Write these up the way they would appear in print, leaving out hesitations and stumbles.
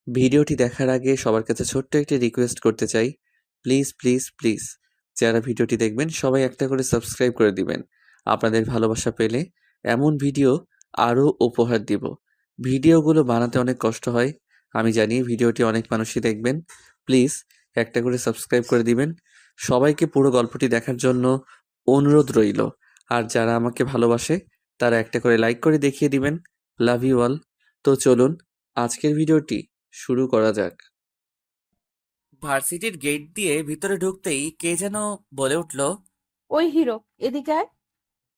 ভিডিওটি দেখার আগে সবার কাছে ছোট্ট একটি রিকোয়েস্ট করতে চাই। প্লিজ, প্লিজ, প্লিজ যারা ভিডিওটি দেখবেন সবাই একটা করে সাবস্ক্রাইব করে দিবেন। আপনাদের ভালোবাসা পেলে এমন ভিডিও আরও উপহার দিব। ভিডিওগুলো বানাতে অনেক কষ্ট হয়। আমি জানি ভিডিওটি অনেক মানুষই দেখবেন। প্লিজ একটা করে সাবস্ক্রাইব করে দিবেন। সবাইকে পুরো গল্পটি দেখার জন্য অনুরোধ রইল। আর যারা আমাকে ভালোবাসে তারা একটা করে লাইক করে দেখিয়ে দিবেন। Love you all. তো চলুন আজকের ভিডিওটি শুরু করা যাক। ভার্সিটির গেট দিয়ে ভিতরে ঢুকতেই কে যেন বলে উঠল। ওই হিরো, এদিকে আয়।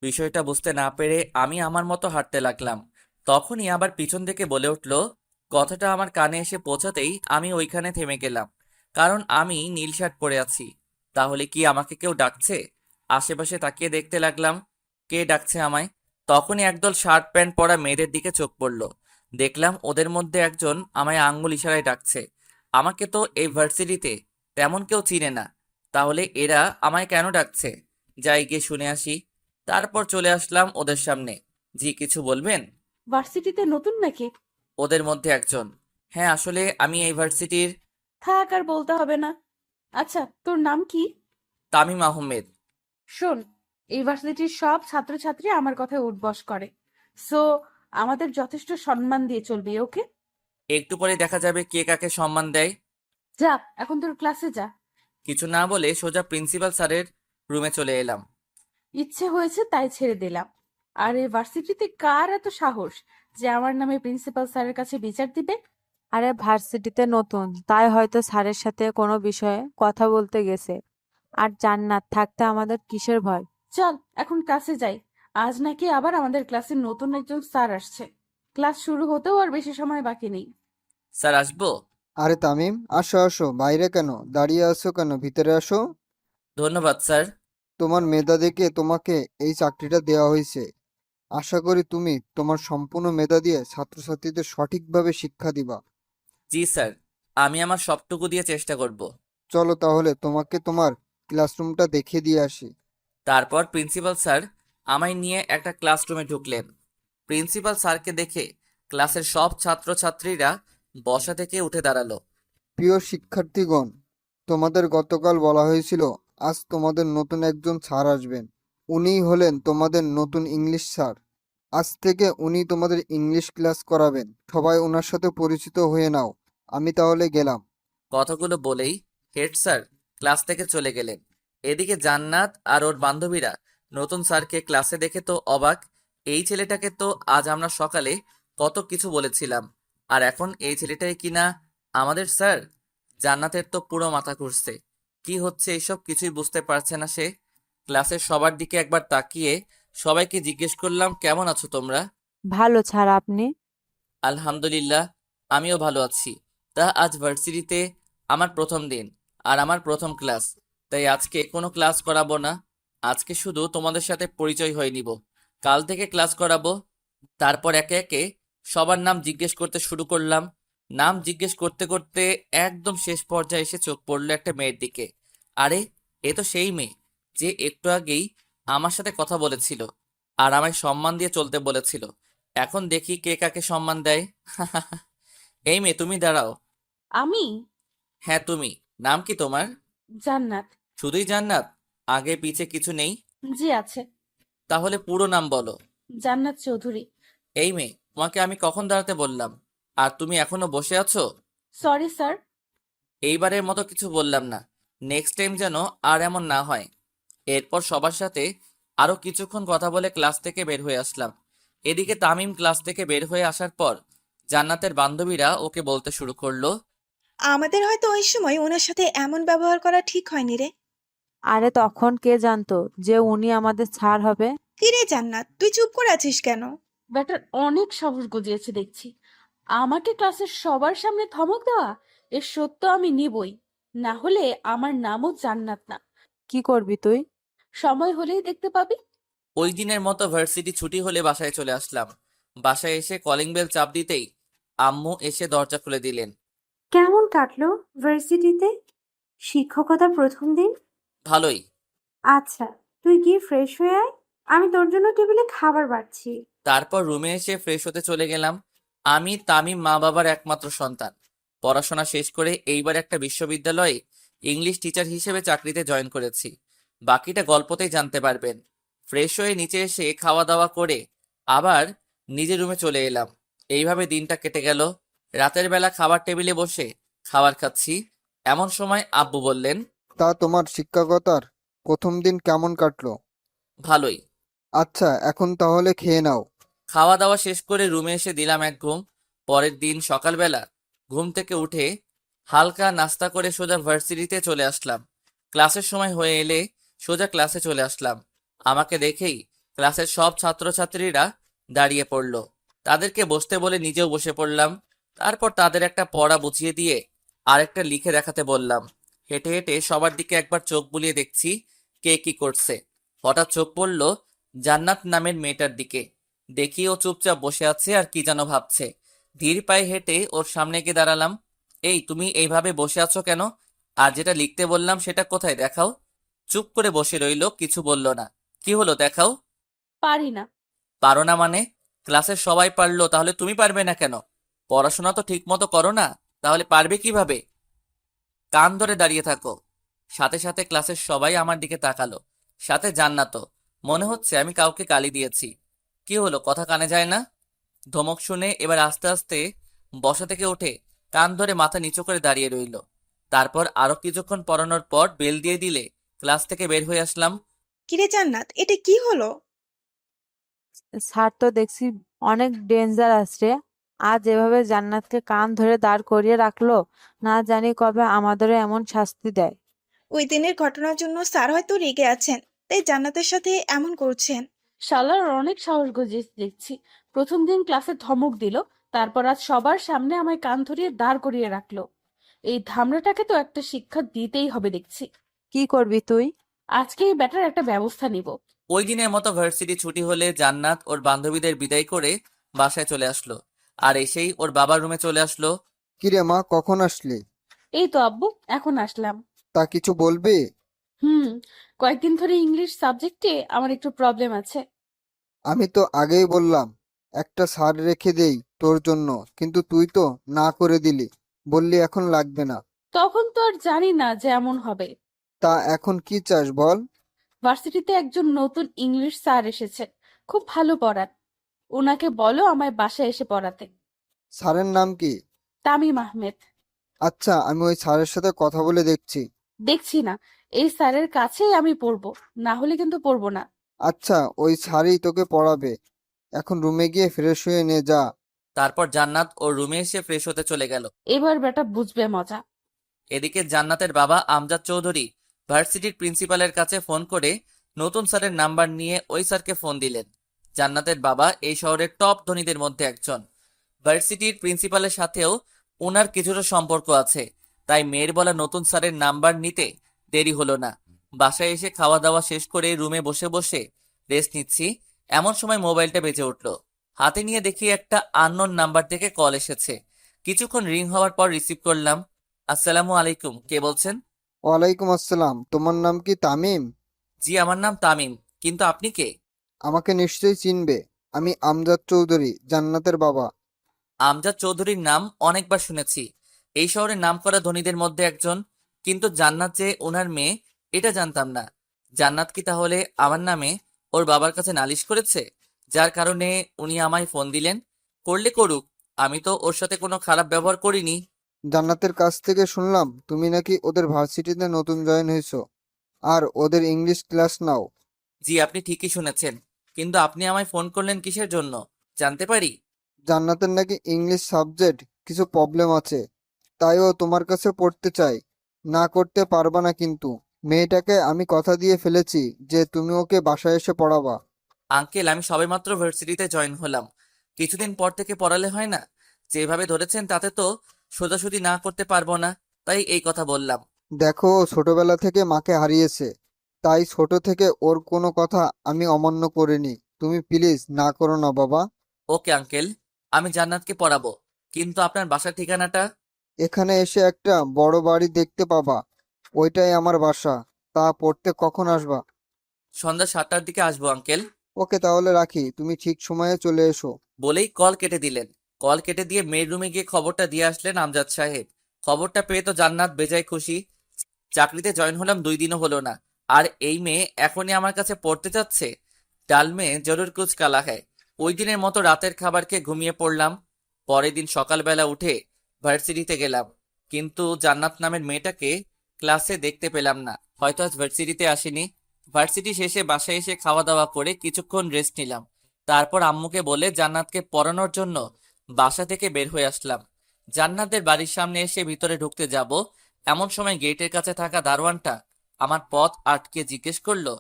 বিষয়টা বুঝতে না পেরে আমি আমার মতো হাঁটতে লাগলাম। তখনই আবার পিছন থেকে বলে উঠল। কথাটা আমার কানে এসে পৌঁছাতেই আমি ওইখানে থেমে গেলাম, কারণ আমি নীল শার্ট পরে আছি। তাহলে কি আমাকে কেউ ডাকছে? আশেপাশে তাকিয়ে দেখতে লাগলাম কে ডাকছে আমায়। তখনই একদল শার্ট প্যান্ট পরা মেয়েদের দিকে চোখ পড়ল। দেখলাম ওদের মধ্যে একজন আমায় আঙ্গুল ইশারায় ডাকছে। আমাকে তো এই ভার্সিটিতে তেমন কেউ চিনে না, তাহলে এরা আমায় কেন ডাকছে? যাই গিয়ে শুনে আসি। তারপর চলে আসলাম ওদের সামনে। জি, কিছু বলবেন? ভার্সিটিতে নতুন নাকি? ওদের মধ্যে একজন। হ্যাঁ, আসলে আমি এই ভার্সিটির। থাক, আর বলতে হবে না। আচ্ছা, তোর নাম কি? তামিম আহমেদ। শোন, এই ভার্সিটির সব ছাত্রছাত্রী আমার কথায় উঠবস করে। সো আমাদের যথেষ্ট সম্মান দিয়ে চলবি, ওকে? একটু পরে দেখা যাবে কে কাকে সম্মান দেয়। যা, এখন তোর ক্লাসে যা। কিছু না বলে সোজা প্রিন্সিপাল স্যারের রুমে চলে এলাম। ইচ্ছে হয়েছে তাই ছেড়ে দিলাম। আর এই ভার্সিটিতে কার এত সাহস যে আমার নামে প্রিন্সিপাল স্যারের কাছে বিচার দিবে? আরে ভার্সিটিতে নতুন, তাই হয়তো স্যারের সাথে কোনো বিষয়ে কথা বলতে গেছে। আর জান্নাত থাকতে আমাদের কিসের ভয়? চল এখন ক্লাসে যাই। আজ নাকি আবার আমাদের ক্লাসে নতুন একজন স্যার আসছে। ক্লাস শুরু হতেও আর বেশি সময় বাকি নেই। স্যার, আসবো? আরে তামিম, আসো আসো। বাইরে কেন দাঁড়িয়ে আছো? কেন ভিতরে আসো। ধন্যবাদ স্যার। তোমার মেধা দেখে তোমাকে এই চাকরিটা দেওয়া হয়েছে। আশা করি তুমি তোমার সম্পূর্ণ মেধা দিয়ে ছাত্রছাত্রীদের সঠিকভাবে শিক্ষা দিবা। জি স্যার, আমি আমার সবটুকু দিয়ে চেষ্টা করব। চলো তাহলে তোমাকে তোমার ক্লাসরুমটা দেখিয়ে দিয়ে আসি। তারপর প্রিন্সিপাল স্যার আমায় নিয়ে একটা ক্লাসরুমে ঢুকলেন। প্রিন্সিপাল স্যারকে দেখে ক্লাসের সব ছাত্রছাত্রীরা বসা থেকে উঠে দাঁড়ালো। প্রিয় শিক্ষার্থীগণ, তোমাদের গতকাল বলা হয়েছিল আজ তোমাদের নতুন একজন স্যার আসবেন। উনিই হলেন তোমাদের নতুন ইংলিশ স্যার। আজ থেকে উনি তোমাদের ইংলিশ ক্লাস করাবেন। সবাই ওনার সাথে পরিচিত হয়ে নাও। আমি তাহলে গেলাম। কথাগুলো বলেই হেড স্যার ক্লাস থেকে চলে গেলেন। এদিকে জান্নাত আর ওর বান্ধবীরা নতুন স্যারকে ক্লাসে দেখে তো অবাক। এই ছেলেটাকে তো আজ আমরা সকালে কত কিছু বলেছিলাম, আর এখন এই ছেলেটাই কিনা আমাদের স্যার। জান্নাতের তো পুরো মাথা ঘুরছে। কি হচ্ছে এইসব কিছুই বুঝতে পারছে না সে। ক্লাসের সবার দিকে একবার তাকিয়ে সবাইকে জিজ্ঞেস করলাম, কেমন আছো তোমরা? ভালো স্যার, আপনি? আলহামদুলিল্লাহ, আমিও ভালো আছি। তা আজ ভার্সিটিতে আমার প্রথম দিন আর আমার প্রথম ক্লাস, তাই আজকে কোনো ক্লাস করাবো না। আজকে শুধু তোমাদের সাথে পরিচয় হয়ে নিব। কাল থেকে ক্লাস করাবো। তারপর একে একে সবার নাম জিজ্ঞেস করতে শুরু করলাম। নাম জিজ্ঞেস করতে করতে একদম শেষ পর্যায়ে এসে চোখ পড়লো একটা মেয়ের দিকে। আরে, এ তো সেই মেয়ে যে একটু আগেই আমার সাথে কথা বলেছিল আর আমায় সম্মান দিয়ে চলতে বলেছিল। এখন দেখি কে কাকে সম্মান দেয়। এই মেয়ে, তুমি দাঁড়াও। আমি? হ্যাঁ, তুমি। নাম কি তোমার? জান্নাত। শুধুই জান্নাত? আগে পিছে কিছু নেই? জি আছে। তাহলে পুরো নাম বলো। জান্নাত চৌধুরী। এই মেয়ে, তোমাকে আমি কখন দাঁড়াতে বললাম, আর তুমি এখনো বসে আছো? Sorry sir. এইবারের মতো কিছু বললাম না, নেক্সট টাইম যেন আর এমন না হয়। এরপর সবার সাথে আরো কিছুক্ষণ কথা বলে ক্লাস থেকে বের হয়ে আসলাম। এদিকে তামিম ক্লাস থেকে বের হয়ে আসার পর জান্নাতের বান্ধবীরা ওকে বলতে শুরু করলো। আমাদের হয়তো ওই সময় ওনার সাথে এমন ব্যবহার করা ঠিক হয়নি রে। আরে তখন কে জানতো যে উনি আমাদের স্যার হবে? কি রে জান্নাত, তুই চুপ করে আছিস কেন? ব্যাটার অনেক সাহস গজিয়েছে দেখছি। আমাকে ক্লাসের সবার সামনে ধমক দেওয়া, এর সত্য আমি নিবই। না হলে আমার নামও জান্নাত না। কি করবি তুই? সময় হলেই দেখতে পাবি। ওই দিনের মতো ভার্সিটি ছুটি হলে বাসায় চলে আসলাম। বাসায় এসে কলিং বেল চাপ দিতেই আম্মু এসে দরজা খুলে দিলেন। কেমন কাটলো ভার্সিটিতে শিক্ষকতার প্রথম দিন? ভালোই। আচ্ছা, তুই গিয়ে ফ্রেশ হয়ে আয়, আমি তোর জন্য টেবিলে খাবার বাড়ছি। তারপর রুমে এসে ফ্রেশ হতে চলে গেলাম। আমি তামিম মা বাবার একমাত্র সন্তান। পড়াশোনা শেষ করে এইবার একটা বিশ্ববিদ্যালয়ে ইংলিশ টিচার হিসেবে চাকরিতে জয়েন করেছি। বাকিটা গল্পতেই জানতে পারবেন। ফ্রেশ হয়ে নিচে এসে খাওয়া দাওয়া করে আবার নিজের রুমে চলে এলাম। এইভাবে দিনটা কেটে গেল। রাতের বেলা খাবার টেবিলে বসে খাবার খাচ্ছি, এমন সময় আব্বু বললেন, তা তোমার শিক্ষকতার প্রথম দিন কেমন কাটলো? ভালোই। আচ্ছা, এখন তাহলে খেয়ে নাও। খাওয়া দাওয়া শেষ করে রুমে এসে দিলাম এক ঘুম। পরের দিন সকালবেলা ঘুম থেকে উঠে হালকা নাস্তা করে সোজা ভার্সিটিতে চলে আসলাম। ক্লাসের সময় হয়ে এলে সোজা ক্লাসে চলে আসলাম। আমাকে দেখেই ক্লাসের সব ছাত্রছাত্রীরা দাঁড়িয়ে পড়ল। তাদেরকে বসতে বলে নিজেও বসে পড়লাম। তারপর তাদের একটা পড়া বুঝিয়ে দিয়ে আরেকটা লিখে দেখাতে বললাম। হেঁটে হেঁটে সবার দিকে একবার চোখ বুলিয়ে দেখছি কে কি করছে। হঠাৎ চোখ পড়ল জান্নাত নামের মেয়েটার দিকে। দেখি ও চুপচাপ বসে আছে আর কি যেন ভাবছে। ধীর পায়ে হেঁটে ওর সামনে গিয়ে দাঁড়ালাম। এই, তুমি এইভাবে বসে আছো কেন? আর যেটা লিখতে বললাম সেটা কোথায়, দেখাও। চুপ করে বসে রইলো, কিছু বলল না। কি হলো, দেখাও। পারি না। পারো না মানে? ক্লাসের সবাই পারলো, তাহলে তুমি পারবে না কেন? পড়াশোনা তো ঠিক মতো করো না, তাহলে পারবে কিভাবে? কান ধরে দাঁড়িয়ে থাকো। সাথে সাথে ক্লাসের সবাই আমার দিকে তাকালো, সাথে জান্নাতও। মনে হচ্ছে আমি কাউকে গালি দিয়েছি। কি হলো, কথা কানে যায় না? ধমক শুনে এবার আস্তে আস্তে বসা থেকে উঠে কান ধরে মাথা নিচু করে দাঁড়িয়ে রইল। তারপর আরো কিছুক্ষণ পড়ানোর পর বেল দিয়ে দিলে ক্লাস থেকে বের হয়ে আসলাম। কিরে জান্নাত, এটা কি হলো? স্যার তো দেখছি অনেক ডেঞ্জারাস রে। আজ এভাবে জান্নাতকে কান ধরে দাঁড় করিয়ে রাখলো, না জানি কবে আমাদেরও এমন শাস্তি দেয়। ওই দিনের ঘটনার জন্য স্যার হয়তো রেগে আছেন, তাই জান্নাতের সাথে এমন করছেন। শালার অনেক সাহস গজিয়েছে দেখছি। প্রথম দিন ক্লাসে ধমক দিল, তারপর আজ সবার সামনে আমায় কান ধরিয়ে দাঁড় করিয়ে রাখলো। এই ধামড়াটাকে তো একটা শিক্ষা দিতেই হবে দেখছি। কি করবি তুই? আজকে এই ব্যাটার একটা ব্যবস্থা নিব। ওই দিনের মতো ভার্সিটি ছুটি হলে জান্নাত ওর বান্ধবীদের বিদায় করে বাসায় চলে আসলো। আর এসেই ওর বাবার রুমে চলে আসলো। কিরে মা, কখন আসলি? এই তো আব্বু, এখন আসলাম। তা কিছু বলবি? হুম, কয়েকদিন ধরে ইংলিশ সাবজেক্টে আমার একটু প্রবলেম আছে। আমি তো আগেই বললাম একটা স্যার রেখে দেই তোর জন্য, কিন্তু তুই তো না করে দিলি। বললি এখন লাগবে না। তখন তো আর জানি না যে এমন হবে। তা এখন কি চাস বল? ভার্সিটিতে একজন নতুন ইংলিশ স্যার এসেছে, খুব ভালো পড়ান। ওনাকে বলো আমায় বাসায় এসে পড়াতে। স্যারের নাম কি? তামিম আহমেদ। আচ্ছা, আমি ওই স্যারের সাথে কথা বলে দেখছি। দেখছি না, এই স্যারের কাছেই আমি পড়বো, না হলে কিন্তু পড়বো না। আচ্ছা, ওই স্যারই তোকে পড়াবে। এখন রুমে গিয়ে ফ্রেশ হয়ে নে যা। তারপর জান্নাত ওর রুমে এসে ফ্রেশ হতে চলে গেল। এবার বেটা বুঝবে মজা। এদিকে জান্নাতের বাবা আমজাদ চৌধুরী ভার্সিটির প্রিন্সিপালের কাছে ফোন করে নতুন স্যারের নাম্বার নিয়ে ওই স্যারকে ফোন দিলেন। জান্নাতের বাবা এই শহরের টপ ধনীদের মধ্যে একজন। ভার্সিটির প্রিন্সিপালের সাথেও ওনার কিছুটা সম্পর্ক আছে, তাই মেয়ের বলা নতুন স্যারের নাম্বার নিতে দেরি হলো না। বাসায় এসে খাওয়া দাওয়া শেষ করে রুমে বসে বসে রেস্ট নিচ্ছি, এমন সময় মোবাইলটা বেজে উঠলো। হাতে নিয়ে দেখি একটা আননোন নাম্বার থেকে কল এসেছে। কিছুক্ষণ রিং হওয়ার পর রিসিভ করলাম। আসসালামু আলাইকুম, কে বলছেন? ওয়ালাইকুম আসসালাম। তোমার নাম কি তামিম? জি, আমার নাম তামিম, কিন্তু আপনি কে? আমাকে নিশ্চয়ই চিনবে। আমি আমজাদ চৌধুরী, জান্নাতের বাবা। আমজাদ চৌধুরীর নাম অনেকবার শুনেছি, এই শহরের নামকরা ধনীদের মধ্যে একজন, কিন্তু জান্নাত যে ওনার মেয়ে এটা জানতাম না। জান্নাত কি তাহলে আমার নামে ওর বাবার কাছে নালিশ করেছে, যার কারণে উনি আমায় ফোন দিলেন? করলে করুক, আমি তো ওর সাথে কোনো খারাপ ব্যবহার করিনি। জান্নাতের কাছ থেকে শুনলাম তুমি নাকি ওদের ভার্সিটিতে নতুন জয়েন হয়েছো আর ওদের ইংলিশ ক্লাস নাও। জি, আপনি ঠিকই শুনেছেন, কিন্তু আপনি আমায় ফোন করলেন কিসের জন্য, জানতে পারি? জান্নাতের নাকি ইংলিশ সাবজেক্ট কিছু প্রবলেম আছে, তাই ও তোমার কাছে পড়তে চাই। না করতে পারবা না কিন্তু। মেয়েটাকে আমি কথা দিয়ে ফেলেছি যে তুমি ওকে বাসায় এসে পড়াবা। আঙ্কেল, আমি সবেমাত্র ভার্সিটিতে জয়েন হলাম, কিছুদিন পর থেকে পড়ালে হয় না? যেভাবে ধরেছেন তাতে তো সোজাসুজি না করতে পারবো না, তাই এই কথা বললাম। দেখো, ও ছোটবেলা থেকে মাকে হারিয়েছে, তাই ছোট থেকে ওর কোনো কথা আমি অমান্য করিনি। তুমি প্লিজ না করো না বাবা। ওকে আঙ্কেল, আমি জান্নাতকে পড়াবো, কিন্তু আপনার বাসার ঠিকানাটা? এখানে এসে একটা বড় বাড়ি দেখতে পাবা, ওইটাই আমার বাসা। তা পড়তে কখন আসবা? সন্ধ্যা 7টার দিকে আসবো আঙ্কেল। ওকে, তাহলে রাখি, তুমি ঠিক সময়ে চলে এসো। বলেই কল কেটে দিলেন। কল কেটে দিয়ে মেয়ের রুমে গিয়ে খবরটা দিয়ে আসলেন আমজাদ সাহেব। খবরটা পেয়ে তো জান্নাত বেজায় খুশি। চাকরিতে জয়েন হলাম 2 দিনও হলো না, আর এই মেয়ে এখনই আমার কাছে পড়তে যাচ্ছে। ডাল মে জরুর কুছ কালা হ্যায়। ওই দিনের মতো রাতের খাবার খেয়ে ঘুমিয়ে পড়লাম। পরের দিন সকালবেলা উঠে ভার্সিটিতে গেলাম, কিন্তু জান্নাত নামের মেয়েটাকে ক্লাসে দেখতে পেলাম না। হয়তো আজ ভার্সিটিতে আসেনি। ভার্সিটি শেষে বাসায় এসে খাওয়া দাওয়া করে কিছুক্ষণ রেস্ট নিলাম। তারপর আম্মুকে বলে জান্নাতকে পড়ানোর জন্য বাসা থেকে বের হয়ে আসলাম। জান্নাতের বাড়ির সামনে এসে ভিতরে ঢুকতে যাব, এমন সময় গেটের কাছে থাকা দারোয়ানটা আমার পথ আটকে জিজ্ঞেস করলো,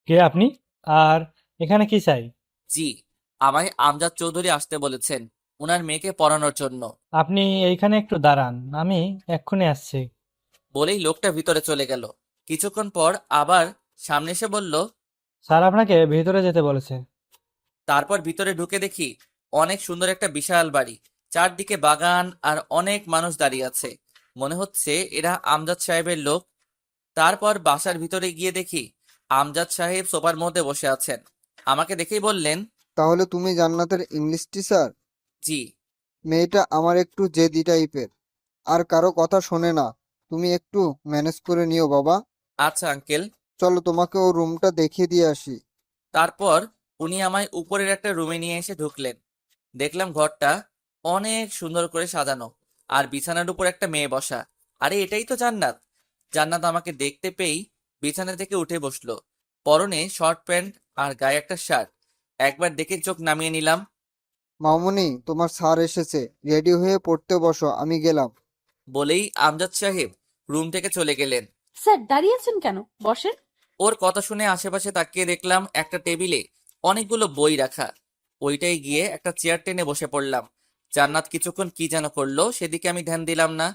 কে আপনি? আর এখানে কি চাই? জি, আমায় আমজাদ চৌধুরী আসতে বলেছেন ওনার মেয়েকে পড়ানোর জন্য। আপনি এইখানে একটু দাঁড়ান, আমি এক্ষুনি আসছি। বলেই লোকটা ভিতরে চলে গেল। কিছুক্ষণ পর আবার সামনে এসে বলল। স্যার আপনাকে ভিতরে যেতে বলেছে। তারপর ভিতরে ঢুকে দেখি অনেক সুন্দর একটা বিশাল বাড়ি, চারদিকে বাগান আর অনেক মানুষ দাঁড়িয়ে আছে। মনে হচ্ছে এরা আমজাদ সাহেবের লোক। তারপর বাসার ভিতরে গিয়ে দেখি আমজাদ সাহেব সোফার মধ্যে বসে আছেন। আমাকে দেখেই বললেন, তাহলে তুমি জান্নাতের ইংলিশ টিচার? জি। মেয়েটা আমার একটু জেদি টাইপের, আর কারো কথা শোনে না। তুমি একটু ম্যানেজ করে নিও বাবা। আচ্ছা আঙ্কেল। চলো তোমাকে ও রুমটা দেখিয়ে দিয়ে আসি। তারপর উনি আমায় উপরের একটা রুমে নিয়ে এসে ঢুকলেন। দেখলাম ঘরটা অনেক সুন্দর করে সাজানো, আর বিছানার উপর একটা মেয়ে বসা। আরে এটাই তো জান্নাত। জান্নাত আমাকে দেখতে পেয়েই বিছানা থেকে উঠে বসলো। পরনে শর্ট প্যান্ট আর গায়ে একটা শার্ট। একবার দেখে চোখ নামিয়ে নিলাম। মামুনি, তোমার স্যার এসেছে, রেডি হয়ে পড়তে বসো, আমি গেলাম। বলেই আমজাদ সাহেব রুম থেকে চলে গেলেন। স্যার দাঁড়িয়ে আছেন কেন? বসেন। ওর কথা শুনে আশেপাশে তাকিয়ে দেখলাম একটা টেবিলে অনেকগুলো বই রাখা। ওইটাই গিয়ে একটা চেয়ার টেনে বসে পড়লাম। জান্নাত কিছুক্ষণ কি যেন করলো, সেদিকে আমি ধ্যান দিলাম না।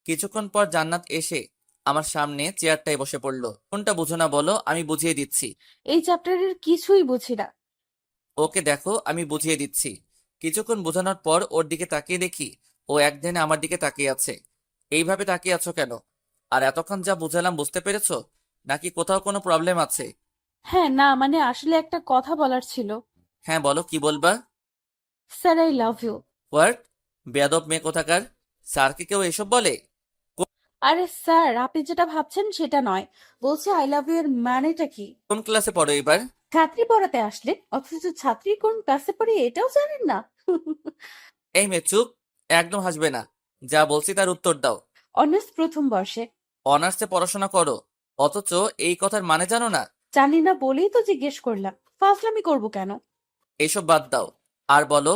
কিছুক্ষণ পর জান্নাত এসে আমার সামনে চেয়ারটায় বসে পড়লো। কোনটা বুঝো না বলো, আমি বুঝিয়ে দিচ্ছি। এই চ্যাপ্টারের কিছুই বুঝি না। ওকে দেখো, আমি বুঝিয়ে দিচ্ছি। কিছুক্ষণ বোঝানোর পর ওর দিকে তাকিয়ে দেখি ও একদিনে আমার দিকে তাকিয়ে আছে। এইভাবে তাকিয়ে আছো কেন? আর এতক্ষণ যা বুঝালাম বুঝতে পেরেছো, নাকি কোথাও কোনো প্রবলেম আছে? হ্যাঁ, না মানে আসলে একটা কথা বলার ছিল। হ্যাঁ বলো, কি বলবা? Sir, I love you. What? বেয়াদব মেয়ে কোথাকার! স্যারকে কেউ এসব বলে? আরে স্যার, আপনি যেটা ভাবছেন সেটা নয়। বলছি আই লাভ ইউ এর মানেটা কি? কোন ক্লাসে পড়ো এবার? ছাত্রী পড়াতে আসলে, অথচ ছাত্রী কোন ক্লাসে পড়ে এটাও জানেন না? এই মেয়ে চুপ! একদম হাসবে না। যা বলছি তার উত্তর দাও। অনার্স প্রথম বর্ষে। অনার্সে পড়াশোনা করো, অথচ এই কথার মানে জানো না? জানি না বলেই তো জিজ্ঞেস করলাম। ফাজলামি করবো কেন? এইসব বাদ দাও, আর বলো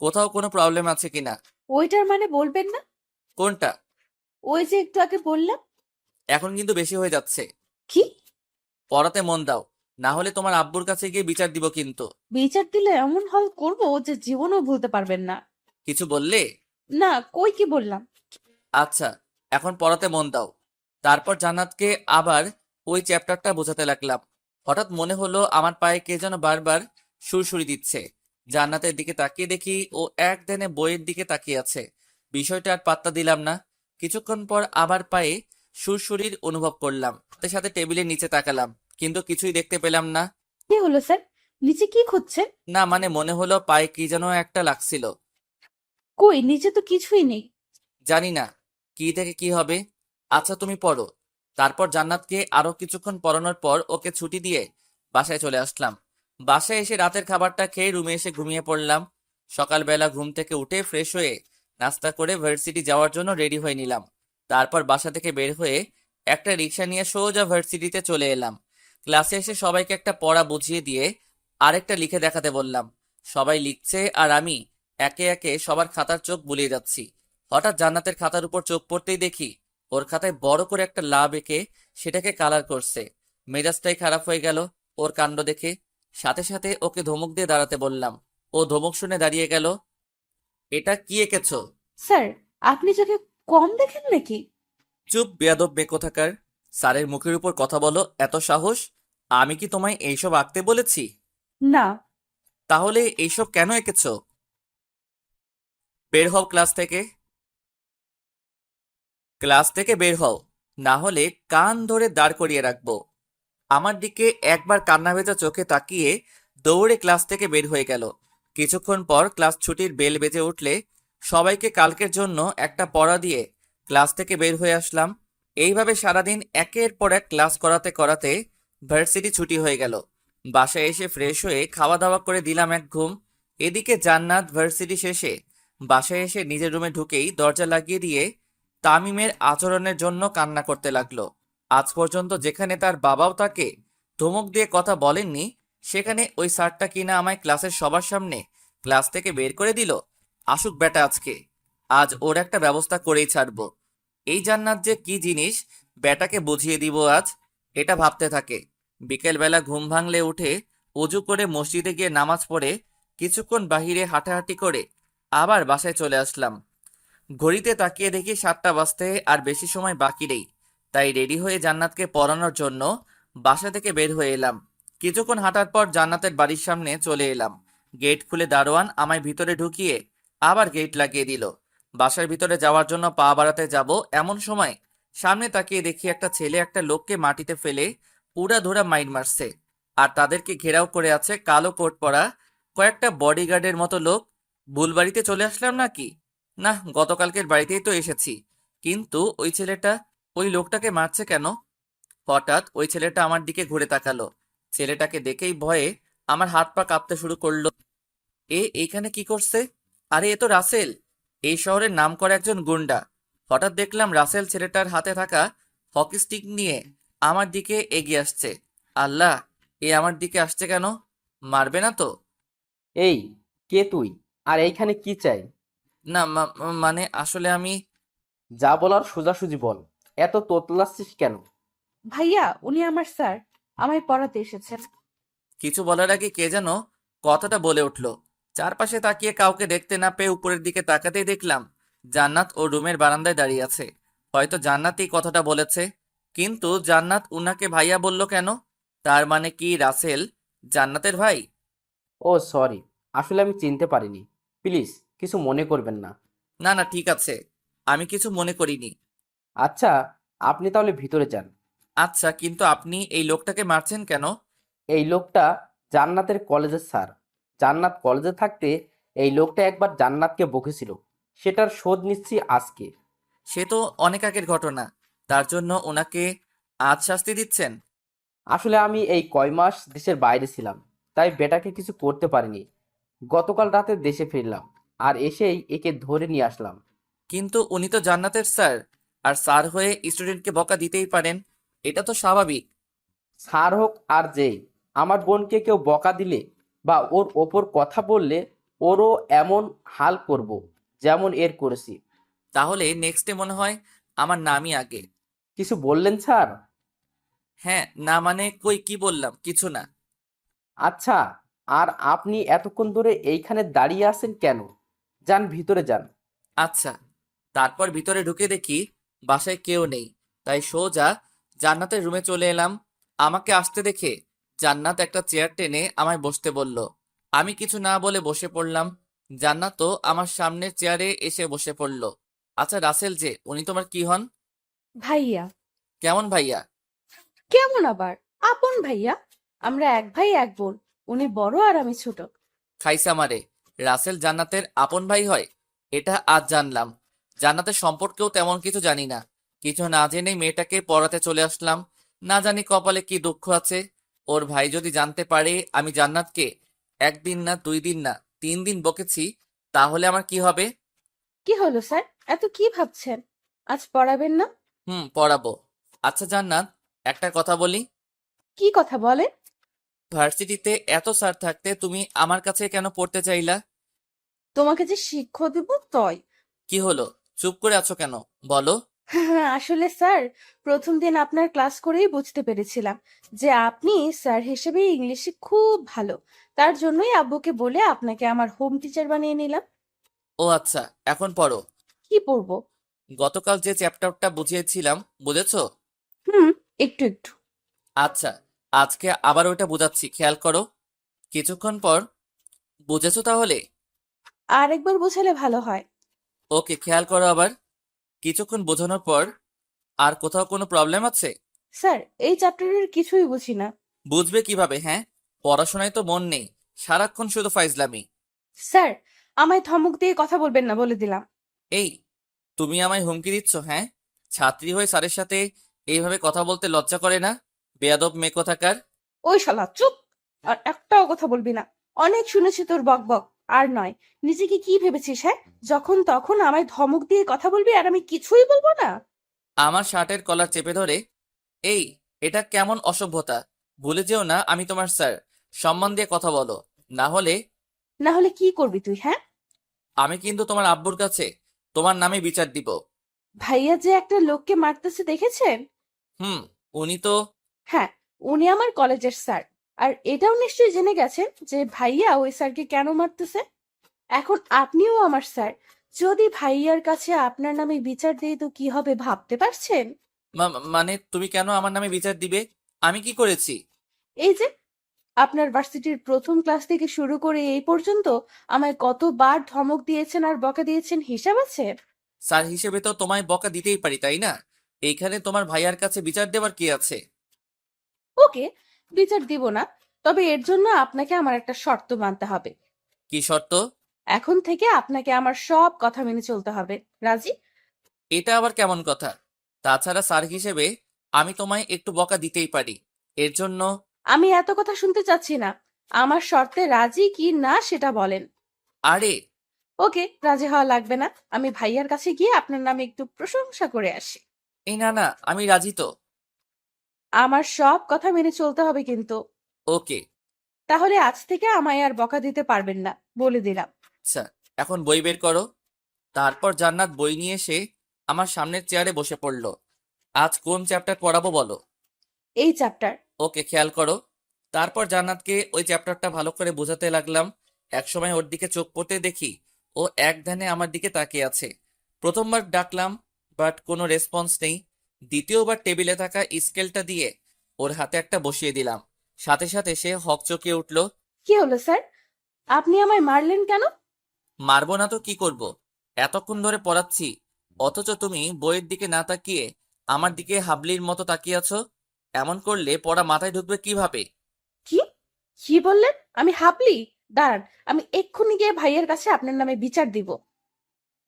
কোথাও কোনো প্রবলেম আছে কিনা। ওইটার মানে বলবেন না? কোনটা? ওই যে একটু আগে বললাম। এখন কিন্তু বেশি হয়ে যাচ্ছে। কি? পড়াতে মন দাও, না হলে তোমার আব্বুর কাছে গিয়ে বিচার দিব কিন্তু। বিচার দিলে এমন হল করবো যে জীবনও ভুলতে পারবেন না। কিছু বললে? না, কই কি বললাম? আচ্ছা, এখন পড়াতে মন দাও। তারপর জান্নাতকে আবার ওই চ্যাপ্টারটা বোঝাতে লাগলাম। হঠাৎ মনে হলো আমার পায়ে কে যেন বারবার সুড়সুড়ি দিচ্ছে। জান্নাতের দিকে তাকিয়ে দেখি ও একধানে বইয়ের দিকে তাকিয়ে আছে। বিষয়টা আর পাত্তা দিলাম না। কিছুক্ষণ পর আবার পায়ে সুড়সুড়ির অনুভব করলাম। সাথে সাথে টেবিলের নিচে তাকালাম, কিন্তু কিছুই দেখতে পেলাম না। কি হলো স্যার? নিচে কি খুঁজছেন? না মানে মনে হলো পায়ে কি যেন একটা লাগছিল। কই, নিচে তো কিছুই নেই। জানি না কি থেকে কি হবে। আচ্ছা তুমি পড়ো। তারপর জান্নাতকে আরো কিছুক্ষণ পড়ানোর পর ওকে ছুটি দিয়ে বাসায় চলে আসলাম। বাসায় এসে রাতের খাবারটা খেয়ে রুমে এসে ঘুমিয়ে পড়লাম। সকালবেলা ঘুম থেকে উঠে ফ্রেশ হয়ে নাস্তা করে ভার্সিটি যাওয়ার জন্য রেডি হয়ে নিলাম। তারপর বাসা থেকে বের হয়ে একটা রিক্সা নিয়ে সোজা ভার্সিটিতে চলে এলাম। ক্লাসে এসে সবাইকে একটা পড়া বুঝিয়ে দিয়ে আরেকটা লিখে দেখাতে বললাম। সবাই লিখছে আর আমি একে একে সবার খাতার চোখ বুলিয়ে যাচ্ছি। হঠাৎ জান্নাতের খাতার উপর চোখ পড়তেই দেখি ওর খাতায় বড় করে একটা লাভ এঁকে সেটাকে কালার করছে। মেজাজটাই খারাপ হয়ে গেল ওর কাণ্ড দেখে। সাথে সাথে ওকে ধমক দিয়ে দাঁড়াতে বললাম। ও ধমক শুনে দাঁড়িয়ে গেল। এটা কি এঁকেছো? স্যার, আপনি চোখে কম দেখেন নাকি? চুপ বেয়াদব মেয়ে কোথাকার! স্যারের মুখের উপর কথা বলো, এত সাহস! আমি কি তোমায় এইসব আঁকতে বলেছি? না। তাহলে এইসব কেন এঁকেছো? বের হও ক্লাস থেকে। ক্লাস থেকে বের হও, না হলে কান ধরে দাঁড় করিয়ে রাখবো। আমার দিকে একবার কান্না ভেজা চোখে তাকিয়ে দৌড়ে ক্লাস থেকে বের হয়ে গেল। কিছুক্ষণ পর ক্লাস ছুটির বেল বেজে উঠলে সবাইকে কালকের জন্য একটা পড়া দিয়ে ক্লাস থেকে বের হয়ে আসলাম। এইভাবে সারাদিন একের পর এক ক্লাস করাতে করাতে ভার্সিটি ছুটি হয়ে গেল। বাসায় এসে ফ্রেশ হয়ে খাওয়া দাওয়া করে দিলাম এক ঘুম। এদিকে জান্নাত ভার্সিটি শেষে বাসায় এসে নিজের রুমে ঢুকেই দরজা লাগিয়ে দিয়ে তামিমের আচরণের জন্য কান্না করতে লাগলো। আজ পর্যন্ত যেখানে তার বাবাও তাকে ধমক দিয়ে কথা বলেননি, সেখানে ওই স্যারটা কিনা আমায় ক্লাসের সবার সামনে ক্লাস থেকে বের করে দিল। আসুক বেটা আজকে, আজ ওর একটা ব্যবস্থা করেই ছাড়বো। এই জান্নাত যে কি জিনিস, বেটাকে বুঝিয়ে দিব আজ, এটা ভাবতে থাকে। বিকেলবেলা ঘুম ভাঙলে উঠে অজু করে মসজিদে গিয়ে নামাজ পড়ে কিছুক্ষণ বাহিরে হাঁটাহাঁটি করে আবার বাসায় চলে আসলাম। ঘড়িতে তাকিয়ে দেখি 7টা বাজতে আর বেশি সময় বাকি নেই, তাই রেডি হয়ে জান্নাতকে পড়ানোর জন্য বাসা থেকে বের হয়ে এলাম। কিছুক্ষণ হাঁটার পর জান্নাতের বাড়ির সামনে চলে এলাম। গেট খুলে দারোয়ান আমায় ভিতরে ঢুকিয়ে আবার গেট লাগিয়ে দিল। বাসার ভিতরে যাওয়ার জন্য পা বাড়াতে যাব এমন সময় সামনে তাকিয়ে দেখি একটা ছেলে একটা লোককে মাটিতে ফেলে উড়াধুরা মাইর মারছে, আর তাদেরকে ঘেরাও করে আছে কালো কোট পরা কয়েকটা বডিগার্ডের মতো লোক। ভুল বাড়িতে চলে আসলাম নাকি? না, গতকালকের বাড়িতেই তো এসেছি, কিন্তু ওই ছেলেটা ওই লোকটাকে মারছে কেন? হঠাৎ ওই ছেলেটা আমার দিকে ঘুরে তাকালো। ছেলেটাকে দেখেই ভয়ে আমার হাত পা কাঁপতে শুরু করলো। এইখানে কি করছে? আরে এ তো রাসেল, এই শহরের নামকরা একজন গুন্ডা। হঠাৎ দেখলাম রাসেল ছেলেটার হাতে থাকা হকি স্টিক নিয়ে আমার দিকে এগিয়ে আসছে। আল্লাহ, এ আমার দিকে আসছে কেন? মারবে না তো? এই, কে তুই? আর এইখানে কি চাই? না, মানে আসলে আমি... যা বলার সোজাসুজি বল, এত তোতলাচ্ছিস কেন? ভাইয়া, উনি আমার স্যার, আমায় পড়াতে এসেছেন। কিছু বলার আগে কে যেন কথাটা বলে উঠল। চারপাশে তাকিয়ে কাউকে দেখতে না পেয়ে উপরের দিকে তাকাতেই দেখলাম জান্নাত ও রুমের বারান্দায় দাঁড়িয়ে আছে। হয়তো জান্নাতই কথাটা বলেছে, কিন্তু জান্নাত উনাকে ভাইয়া বলল কেন? তার মানে কি রাসেল জান্নাতের ভাই? ও সরি, আসলে আমি চিনতে পারিনি। প্লিজ কিছু মনে করবেন না। না না, ঠিক আছে, আমি কিছু মনে করিনি। আচ্ছা, আপনি তাহলে ভিতরে যান। আচ্ছা, কিন্তু আপনি এই লোকটাকে মারছেন কেন? এই লোকটা জান্নাতের কলেজের স্যার। জান্নাত কলেজে থাকতে এই লোকটা একবার জান্নাতকে বকেছিল, সেটার শোধ নিচ্ছি আজকে। সে তো অনেক আগের ঘটনা, তার জন্য ওনাকে আজ শাস্তি দিচ্ছেন? আসলে আমি এই কয় মাস দেশের বাইরে ছিলাম, তাই বেটাকে কিছু করতে পারিনি। গতকাল রাতে দেশে ফিরলাম, আর এসেই একে ধরে নিয়ে আসলাম। কিন্তু উনি তো জান্নাতের স্যার, আর স্যার হয়ে স্টুডেন্টকে বকা দিতেই পারেন, এটা তো স্বাভাবিক। স্যার হোক আর যেই, আমার বোনকে কেউ বকা দিলে বা ওর ওপর কথা বললে ওরও এমন হাল করব যেমন এর করেছি। তাহলে নেক্সটে মনে হয় আমার নামই আগে। কিছু বললেন স্যার? হ্যাঁ, না মানে কই কি বললাম, কিছু না। আচ্ছা, আর আপনি এতক্ষণ ধরে এইখানে দাঁড়িয়ে আছেন কেন? যান ভিতরে যান। আচ্ছা। তারপর ভিতরে ঢুকে দেখি বাসায় কেউ নেই, তাই সোজা জান্নাতের রুমে চলে এলাম। আমাকে আসতে দেখে জান্নাত একটা চেয়ার টেনে আমায় বসতে বলল। আমি কিছু না বলে বসে পড়লাম। জান্নাতও আমার সামনের চেয়ারে এসে বসে পড়ল। আচ্ছা, রাসেল যে, উনি তোমার কি হন? ভাইয়া। কেমন ভাইয়া? কেমন আবার? আপন ভাইয়া। আমরা এক ভাই এক বোন, উনি বড় আর আমি ছোট। খাইসা মারে, রাসেল জান্নাতের আপন ভাই হয়? এটা আজ জানলাম। জান্নাতের সম্পর্কেও তেমন কিছু জানি না। কিছু না জেনেই মেয়েটাকে পড়াতে চলে আসলাম। না জানি কপালে কি দুঃখ আছে। ওর ভাই যদি জানতে পারে আমি জান্নাতকে 1 দিন না 2 দিন না 3 দিন বকেছি, তাহলে আমার কি হবে? কি হলো স্যার, এত কি ভাবছেন? আজ পড়াবেন না? পড়াবো। আচ্ছা জান্নাত, একটা কথা বলি। কি কথা বলে? ভার্সিটিতে এত স্যার থাকতে তুমি আমার কাছে কেন পড়তে চাইলা? তোমাকে যে শিক্ষা দেব তয়। কি হলো, চুপ করে আছো কেন, বলো। আসলে স্যার, প্রথম দিন আপনার ক্লাস করেই বুঝতে পেরেছিলাম যে আপনি স্যার হিসেবে ইংলিশে খুব ভালো। তার জন্যই আব্বুকে বলে আপনাকে আমার হোম টিচার বানিয়ে নিলাম। ও আচ্ছা, এখন পড়ো। কি পড়বো? গতকাল যে চ্যাপ্টারটা বুঝিয়েছিলাম, বুঝেছো? হুম, একটু একটু। আচ্ছা, আজকে আবার ওইটা বোঝাচ্ছি, খেয়াল করো। কিছুক্ষণ পর। বুঝেছো তাহলে? আরেকবার বোঝালে ভালো হয়। ওকে, খেয়াল করো আবার। কিছুক্ষণ বোঝানোর পর। আর কোথাও কোনো প্রবলেম আছে? স্যার, এই চ্যাপ্টারের কিছুই বুঝি না। বুঝবে কিভাবে, হ্যাঁ? পড়াশোনায় তো মন নেই, সারাক্ষণ শুধু ফাইজলামি। স্যার, আমায় ধমক দিয়ে কথা বলবেন না বলে দিলাম। এই, তুমি আমায় হুমকি দিচ্ছ? হ্যাঁ, ছাত্রী হয়ে স্যারের সাথে এইভাবে কথা বলতে লজ্জা করে না? বেয়াদব মেয়ে কোথাকার। ওই শালা চুপ! আর একটাও কথা বলবি না। অনেক শুনেছি তোর বকবক। আর নয়, নিজেকে কি ভেবেছিস? হ্যাঁ, যখন তখন আমায় ধমক দিয়ে কথা বলবি আর আমি কিছুই বলবো না? আমার শার্টের কলার চেপে ধরে, এই, এটা কেমন অসভ্যতা? ভুলে যেও না আমি তোমার স্যার। সম্মান দিয়ে কথা বলো, না হলে না হলে কি করবি তুই? হ্যাঁ, আমি কিন্তু তোমার আব্বুর কাছে তোমার নামে বিচার দিব। ভাইয়া যে একটা লোককে মারতেছে দেখেছেন? হুম, উনি তো। হ্যাঁ, উনি আমার কলেজের স্যার। আর এটাও নিশ্চয়ই জেনে গেছেন যে ভাইয়া ওই স্যারকে কেন মারতেছে। এখন আপনিও আমার স্যার। যদি ভাইয়ার কাছে আপনার নামে বিচার দেই তো কি হবে ভাবতে পারছেন? মানে তুমি কেন আমার নামে বিচার দিবে? আমি কি করেছি? এই যে, আপনার ভার্সিটির প্রথম ক্লাস থেকে শুরু করে এই পর্যন্ত আমায় কতবার ধমক দিয়েছেন আর বকা দিয়েছেন হিসাব আছে? স্যার হিসেবে তো তোমায় বকা দিতেই পারি, তাই না? এইখানে তোমার ভাইয়ার কাছে বিচার দেওয়ার কি আছে? ওকে, বিচার দিব না। তবে এর জন্য আপনাকে আমার একটা শর্ত মানতে হবে। কি শর্ত? এখন থেকে আপনাকে আমার সব কথা মেনে চলতে হবে। রাজি? এটা আবার কেমন কথা? তাছাড়া স্যার হিসেবে আমি তোমায় একটু বকা দিতেই পারি। এর জন্য আমি এত কথা শুনতে চাচ্ছি না। আমার শর্তে রাজি কি না সেটা বলেন। আরে, ওকে, রাজি হওয়া লাগবে না। আমি ভাইয়ার কাছে গিয়ে আপনার নামে একটু প্রশংসা করে আসি। এই না না, আমি রাজি তো। আমার সব কথা মেনে চলতে হবে কিন্তু। ওকে। তাহলে আজ থেকে আমায় আর বকা দিতে পারবেন না, বলে দিলাম। আচ্ছা, এখন বই বের করো। তারপর জান্নাত বই নিয়ে এসে আমার সামনের চেয়ারে বসে পড়ল। আজ কোন চ্যাপ্টার পড়াবো বলো? এই চ্যাপ্টার। ওকে, খেয়াল করো। তারপর জান্নাতকে ওই চ্যাপ্টারটা ভালো করে বোঝাতে লাগলাম। একসময় ওর দিকে চোখ পড়তে দেখি ও এক ধ্যানে আমার দিকে তাকিয়ে আছে। প্রথমবার ডাকলাম, বাট কোনো রেসপন্স নেই। দ্বিতীয়বার টেবিলে থাকা স্কেলটা দিয়ে ওর হাতে একটা বসিয়ে দিলাম। সাথে সাথে সে হকচকিয়ে উঠল। কি হলো স্যার? আপনি আমায় মারলেন কেন? মারবো না তো কি করব? এতক্ষণ ধরে পড়াচ্ছি, অথচ তুমি বইয়ের দিকে না তাকিয়ে আমার দিকে হাবলির মতো তাকিয়ে আছো। এমন করলে পড়া মাথায় ঢুকবে কিভাবে? কি? কি বললেন? আমি হাবলি? দাঁড়ান, আমি এক্ষুনি গিয়ে ভাইয়ের কাছে আপনার নামে বিচার দিব।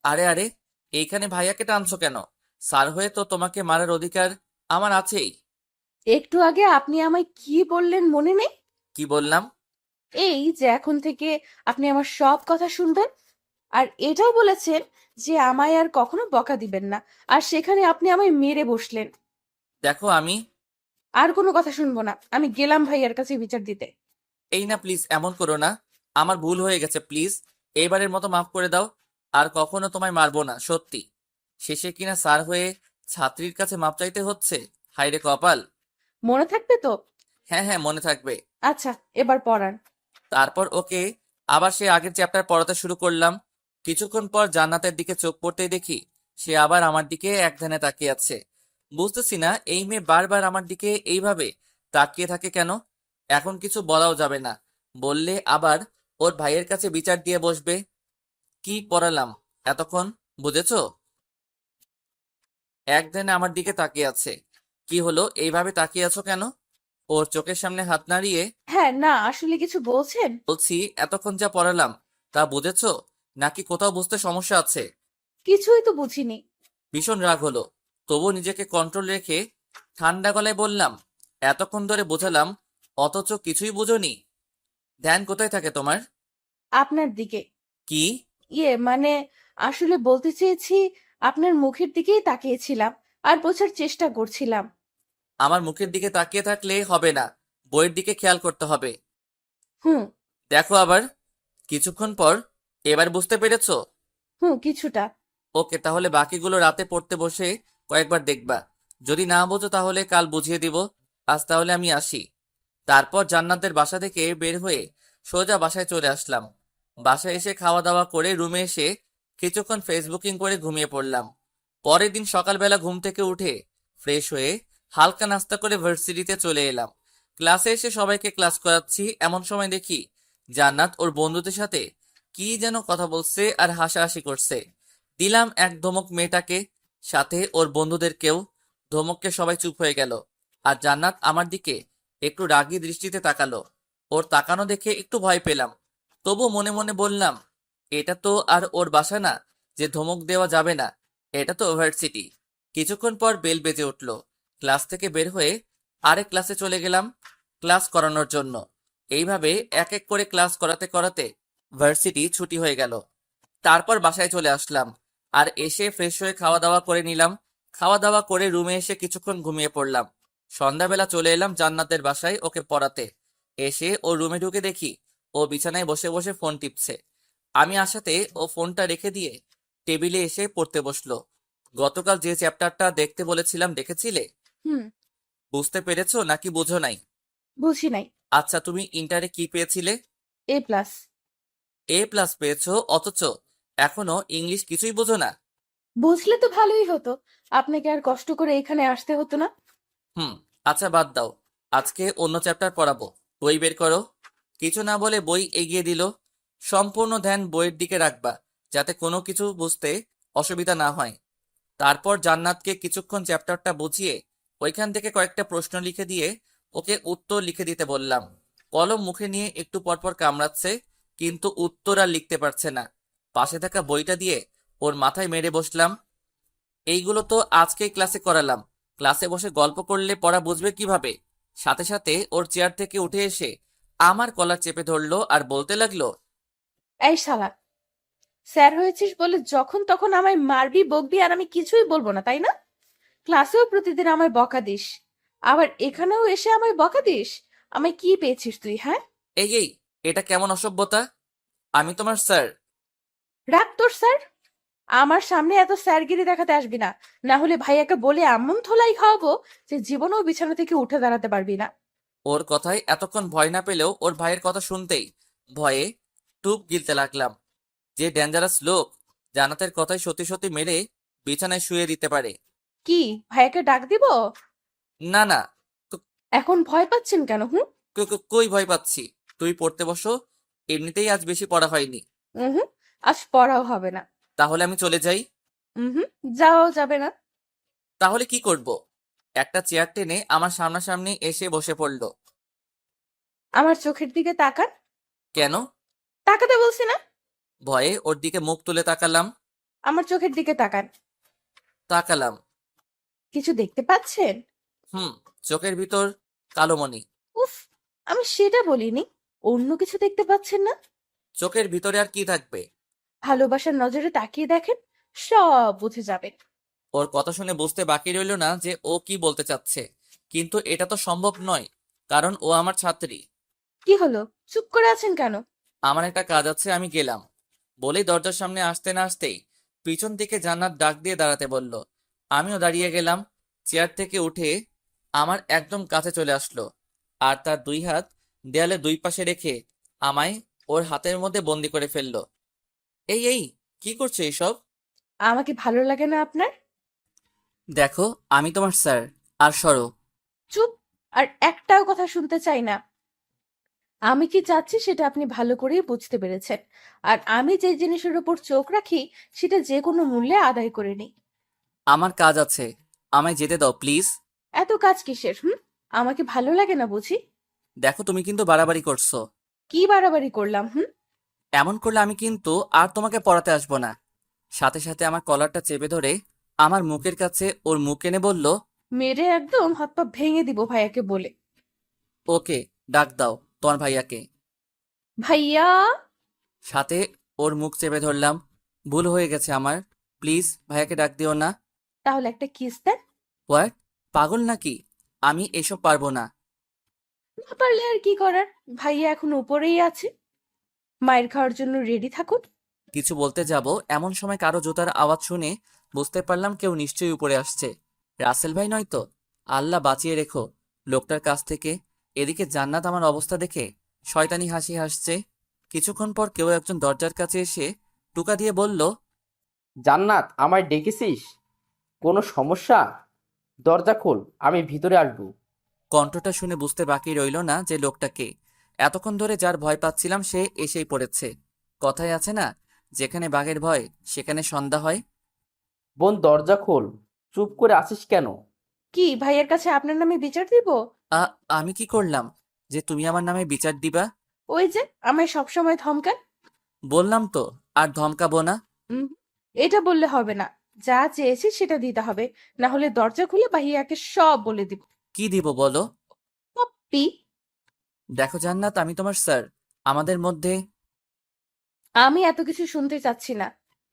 আরে আরে, এইখানে ভাইয়াকে টানছো কেন? স্যার হয়ে তো তোমাকে মারার অধিকার আমার আছেই। একটু আগে আপনি আমায় কি বললেন মনে নেই? কি বললাম? এই যে এখন থেকে আপনি আমার সব কথা শুনবেন। আর এটাও বলেছেন যে আমায় আর কখনো বকা দিবেন না। আর সেখানে আপনি আমায় মেরে বসলেন। দেখো আমি। আর কোনো কথা শুনবো না। আমি গেলাম ভাইয়ার কাছে বিচার দিতে। এই না, প্লিজ এমন করো না। আমার ভুল হয়ে গেছে, প্লিজ এইবারের মতো মাফ করে দাও। আর কখনো তোমায় মারবো না, সত্যি। শেষে কিনা স্যার হয়ে ছাত্রীর কাছে মাপ চাইতে হচ্ছে। হায়রে কপাল। মনে থাকবে তো? হ্যাঁ হ্যাঁ, মনে থাকবে। আচ্ছা, এবার পড়ান। তারপর ওকে আবার সে আগের চ্যাপ্টার পড়াতে শুরু করলাম। কিছুক্ষণ পর জান্নাতের দিকে চোখ পড়তেই দেখি সে আবার আমার দিকে একধানে তাকিয়ে আছে। বুঝতেছি না এই মেয়ে বারবার আমার দিকে এইভাবে তাকিয়ে থাকে কেন। এখন কিছু বলাও যাবে না, বললে আবার ওর ভাইয়ের কাছে বিচার দিয়ে বসবে। কি পড়ালাম এতক্ষণ, বুঝেছো? একধানে আমার দিকে তাকিয়ে আছে। কি হলো, এইভাবে তাকিয়ে আছো কেন? ওর চোখের সামনে হাত নাড়িয়ে হ্যাঁ, না আসলে কিছু বলছেন? বলছি, এতক্ষণ যা পড়ালাম তা বুঝেছো, নাকি কোথাও বুঝতে সমস্যা আছে? কিছুই তো বুঝিনি। ভীষণ রাগ হলো, তবুও নিজেকে কন্ট্রোল রেখে ঠান্ডা গলায় বললাম, এতক্ষণ ধরে বোঝালাম অথচ কিছুই বুঝোনি। ধ্যান কোথায় থাকে তোমার? আপনার দিকে। কি? মানে আসলে বলতে চেয়েছি, আপনার মুখের দিকেই তাকিয়েছিলাম আর বোঝার চেষ্টা করছিলাম। আমার মুখের দিকে তাকিয়ে থাকলে হবে না, বইয়ের দিকে খেয়াল করতে হবে। হুম। দেখো আবার। কিছুক্ষণ পর, এবার বুঝতে পেরেছো? হুম, কিছুটা। ওকে, তাহলে বাকিগুলো রাতে পড়তে বসে কয়েকবার দেখবা। যদি না বোঝো তাহলে কাল বুঝিয়ে দিব। আজ তাহলে আমি আসি। তারপর জান্নাতের বাসা থেকে বের হয়ে সোজা বাসায় চলে আসলাম। বাসায় এসে খাওয়া দাওয়া করে রুমে এসে কিছুক্ষণ ফেসবুকিং করে ঘুমিয়ে পড়লাম। পরের দিন সকালবেলা ঘুম থেকে উঠে ফ্রেশ হয়ে হালকা নাস্তা করে ভার্সিটিতে চলে এলাম। ক্লাসে এসে সবাইকে ক্লাস করাচ্ছি, এমন সময় দেখি জান্নাত ওর বন্ধুদের সাথে কি যেন কথা বলছে আর হাসাহাসি করছে। দিলাম এক ধমক মেয়েটাকে, সাথে ওর বন্ধুদেরকেও। ধমককে সবাই চুপ হয়ে গেল। আর জান্নাত আমার দিকে একটু রাগী দৃষ্টিতে তাকালো। ওর তাকানো দেখে একটু ভয় পেলাম, তবু মনে মনে বললাম, এটা তো আর ওর বাসা না যে ধমক দেওয়া যাবে না। এটা তো ইউনিভার্সিটি। কিছুক্ষণ পর বেল বেজে উঠল। ক্লাস থেকে বের হয়ে আরেক ক্লাসে চলে গেলাম ক্লাস করানোর জন্য। এইভাবে এক এক করে ক্লাস করাতে করাতে ভার্সিটি ছুটি হয়ে গেল। তারপর বাসায় চলে আসলাম, আর এসে ফ্রেশ হয়ে খাওয়া দাওয়া করে নিলাম। খাওয়া দাওয়া করে রুমে এসে কিছুক্ষণ ঘুমিয়ে পড়লাম। সন্ধ্যাবেলা চলে এলাম জান্নাতের বাসায় ওকে পড়াতে। এসে ও রুমে ঢুকে দেখি ও বিছানায় বসে বসে ফোন টিপছে। আমি আসাতে ও ফোনটা রেখে দিয়ে টেবিলে এসে পড়তে বসলো। গতকাল যে চ্যাপ্টারটা দেখতে বলেছিলাম দেখেছিলে? হুম। বুঝতে পেরেছো নাকি বুঝো নাই? বুঝি নাই। আচ্ছা, তুমি ইন্টারে কি পেয়েছিলে? A+। A+ পেয়েছো, অথচ এখনো ইংলিশ কিছুই বোঝো না? বুঝলে তো ভালোই হতো, আপনাকে আর কষ্ট করে এখানে আসতে হতো না। হুম। আচ্ছা, বাদ দাও, আজকে অন্য চ্যাপ্টার পড়াবো। বই বের করো। কিছু না বলে বই এগিয়ে দিল। সম্পূর্ণ ধ্যান বইয়ের দিকে রাখবা, যাতে কোনো কিছু বুঝতে অসুবিধা না হয়। তারপর জান্নাতকে কিছুক্ষণ চ্যাপ্টারটা বুঝিয়ে ওইখান থেকে কয়েকটা প্রশ্ন লিখে দিয়ে ওকে উত্তর লিখে দিতে বললাম। কলম মুখে নিয়ে একটু পরপর কামড়াচ্ছে, কিন্তু উত্তর আর লিখতে পারছে না। পাশে থাকা বইটা দিয়ে ওর মাথায় মেরে বসলাম। এইগুলো তো আজকেই ক্লাসে করালাম, ক্লাসে বসে গল্প করলে পড়া বুঝবে কিভাবে? সাথে সাথে ওর চেয়ার থেকে উঠে এসে আমার কলার চেপে ধরলো আর বলতে লাগলো, এই শালা, স্যার হয়েছিস বলে যখন তখন আমায় মারবি বকবি আর আমি কিছুই বলবো না, তাই না? ক্লাসেও প্রতিদিন আমায় বকা দিস, আবার এখানেও এসে আমায় বকা দিস। আমায় কি পেয়েছিস তুই, হ্যাঁ? এই এই, এটা কেমন অসভ্যতা? আমি তোমার স্যার। রাখ তোর স্যার। আমার সামনে এত স্যারগিরি দেখাতে আসবি না, না হলে ভাইয়াকে বলে এমন ধোলাই খাওয়াবো যে জীবনেও বিছানা থেকে উঠে দাঁড়াতে পারবি না। ওর কথায় এতক্ষণ ভয় না পেলেও ওর ভাইয়ের কথা শুনতেই ভয়ে টুপ গিলতে লাগলাম। যে ডেঞ্জারাস লোক জান্নাতের কথায় সত্যি সত্যি মেরে বিছানায় শুয়ে দিতে পারে। কি, ভাইয়াকে ডাক দিব? না না, এখন ভয় পাচ্ছেন কেন? হুম। কই ভয় পাচ্ছি? তুই পড়তে বসো, এমনিতেই আজ বেশি পড়া হয়নি। হুম। আজ পড়াও হবে না। তাহলে আমি চলে যাই? হুম। যাওয়াও যাবে না। তাহলে কি করব? একটা চেয়ার টেনে আমার সামনাসামনি এসে বসে পড়লো। আমার চোখের দিকে তাকান। কেন? তাকাতে বলছি না? ভয়ে ওর দিকে মুখ তুলে তাকালাম। আমার চোখের দিকে তাকান। তাকালাম। কিছু দেখতে পাচ্ছেন? হুম। চোখের ভিতর কালো মণি। উফ, আমি সেটা বলিনি। অন্য কিছু দেখতে পাচ্ছেন না? চোখের ভিতরে আর কি থাকবে? ভালোবাসার নজরে তাকিয়ে দেখেন, সব বুঝে যাবেন। ওর কথা শুনে বুঝতে বাকি রইল না যে ও কি বলতে চাচ্ছে, কিন্তু এটা তো সম্ভব নয়, কারণ ও আমার ছাত্রী। কি হলো, চুপ করে আছেন কেন? আমার একটা কাজ আছে, আমি গেলাম বলেই দরজার সামনে আসতে না আসতেই পিছন থেকে জান্নাত ডাক দিয়ে দাঁড়াতে বলল। আমিও দাঁড়িয়ে গেলাম। চেয়ার থেকে উঠে আমার একদম কাছে চলে আসলো, আর তার দুই হাত দেয়ালে দুই পাশে রেখে আমায় ওর হাতের মধ্যে বন্দি করে ফেললো। এই এই, কি করছো এইসব? আমাকে ভালো লাগে না আপনার? দেখো, আমি তোমার স্যার, আর সরো। চুপ। আর একটাও কথা শুনতে চাই না। আমি কি চাচ্ছি সেটা আপনি ভালো করেই বুঝতে পেরেছেন। আর আমি যে জিনিসের উপর চোখ রাখি সেটা যে কোনো মূল্যে আদায় করে নিই। আমার কাজ আছে, আমায় যেতে দাও প্লিজ। এত কাজ কিসের? হুম। আমাকে ভালো লাগে না বুঝি? দেখো, তুমি কিন্তু বাড়াবাড়ি করছো। কি বাড়াবাড়ি করলাম? হুম। এমন করলে আমি কিন্তু আর তোমাকে পড়াতে আসবো না। সাথে সাথে আমার কলারটা চেপে ধরে আমার মুখের কাছে ওর মুখ এনে বলল, মেরে একদম হাত পা ভেঙে দিব ভাইয়াকে বলে। ওকে, ডাক দাও তোমার ভাইয়াকে। ভাইয়া। সাথে ওর মুখ চেপে ধরলাম। ভুল হয়ে গেছে আমার, প্লিজ ভাইয়াকে ডাক দিও না। তাহলে একটা কিস দেন। হোয়াট? পাগল নাকি? আমি এসব পারবো না। না পারলে আর কি করার, ভাইয়া এখন উপরেই আছে। মায়ের খাওয়ার জন্য রেডি থাকুন। কিছু বলতে যাব এমন সময় কারো জুতার আওয়াজ শুনে বুঝতে পারলাম কেউ নিশ্চয়ই উপরে আসছে। রাসেল ভাই নয়তো? আল্লাহ বাঁচিয়ে রেখো লোকটার কাছ থেকে। এদিকে জান্নাত আমার অবস্থা দেখে শয়তানি হাসি হাসছে। কিছুক্ষণ পর কেউ একজন দরজার কাছে এসে টুকা দিয়ে বলল, জান্নাত, আমায় ডেকেছিস? কোনো সমস্যা? দরজা খোল, আমি ভিতরে আসবো। কণ্ঠটা শুনে বুঝতে বাকি রইল না যে লোকটাকে। এতক্ষণ ধরে যার ভয় পাচ্ছিলাম সে এসেই পড়েছে। কথায় আছে না, যেখানে বাঘের ভয় সেখানে সন্ধ্যা হয়। বোন, দরজা খোল। চুপ করে আছিস কেন? কি, ভাইয়ের কাছে আপনার নামে বিচার দিব? আমি কি করলাম যে তুমি আমার নামে বিচার দিবা? ওই যে আমায় সবসময় ধমকান। বললাম তো, আর ধমকাবো না। এটা বললে হবে না। যা চেয়েছি সেটা দিতে হবে, না হলে দরজা খুলে ভাইয়াকে সব বলে দিব। কি দিব বলো? পপ্পি। দেখো জান্নাত, আমি তোমার স্যার। আমাদের মধ্যে আমি এত কিছু শুনতে চাচ্ছি না।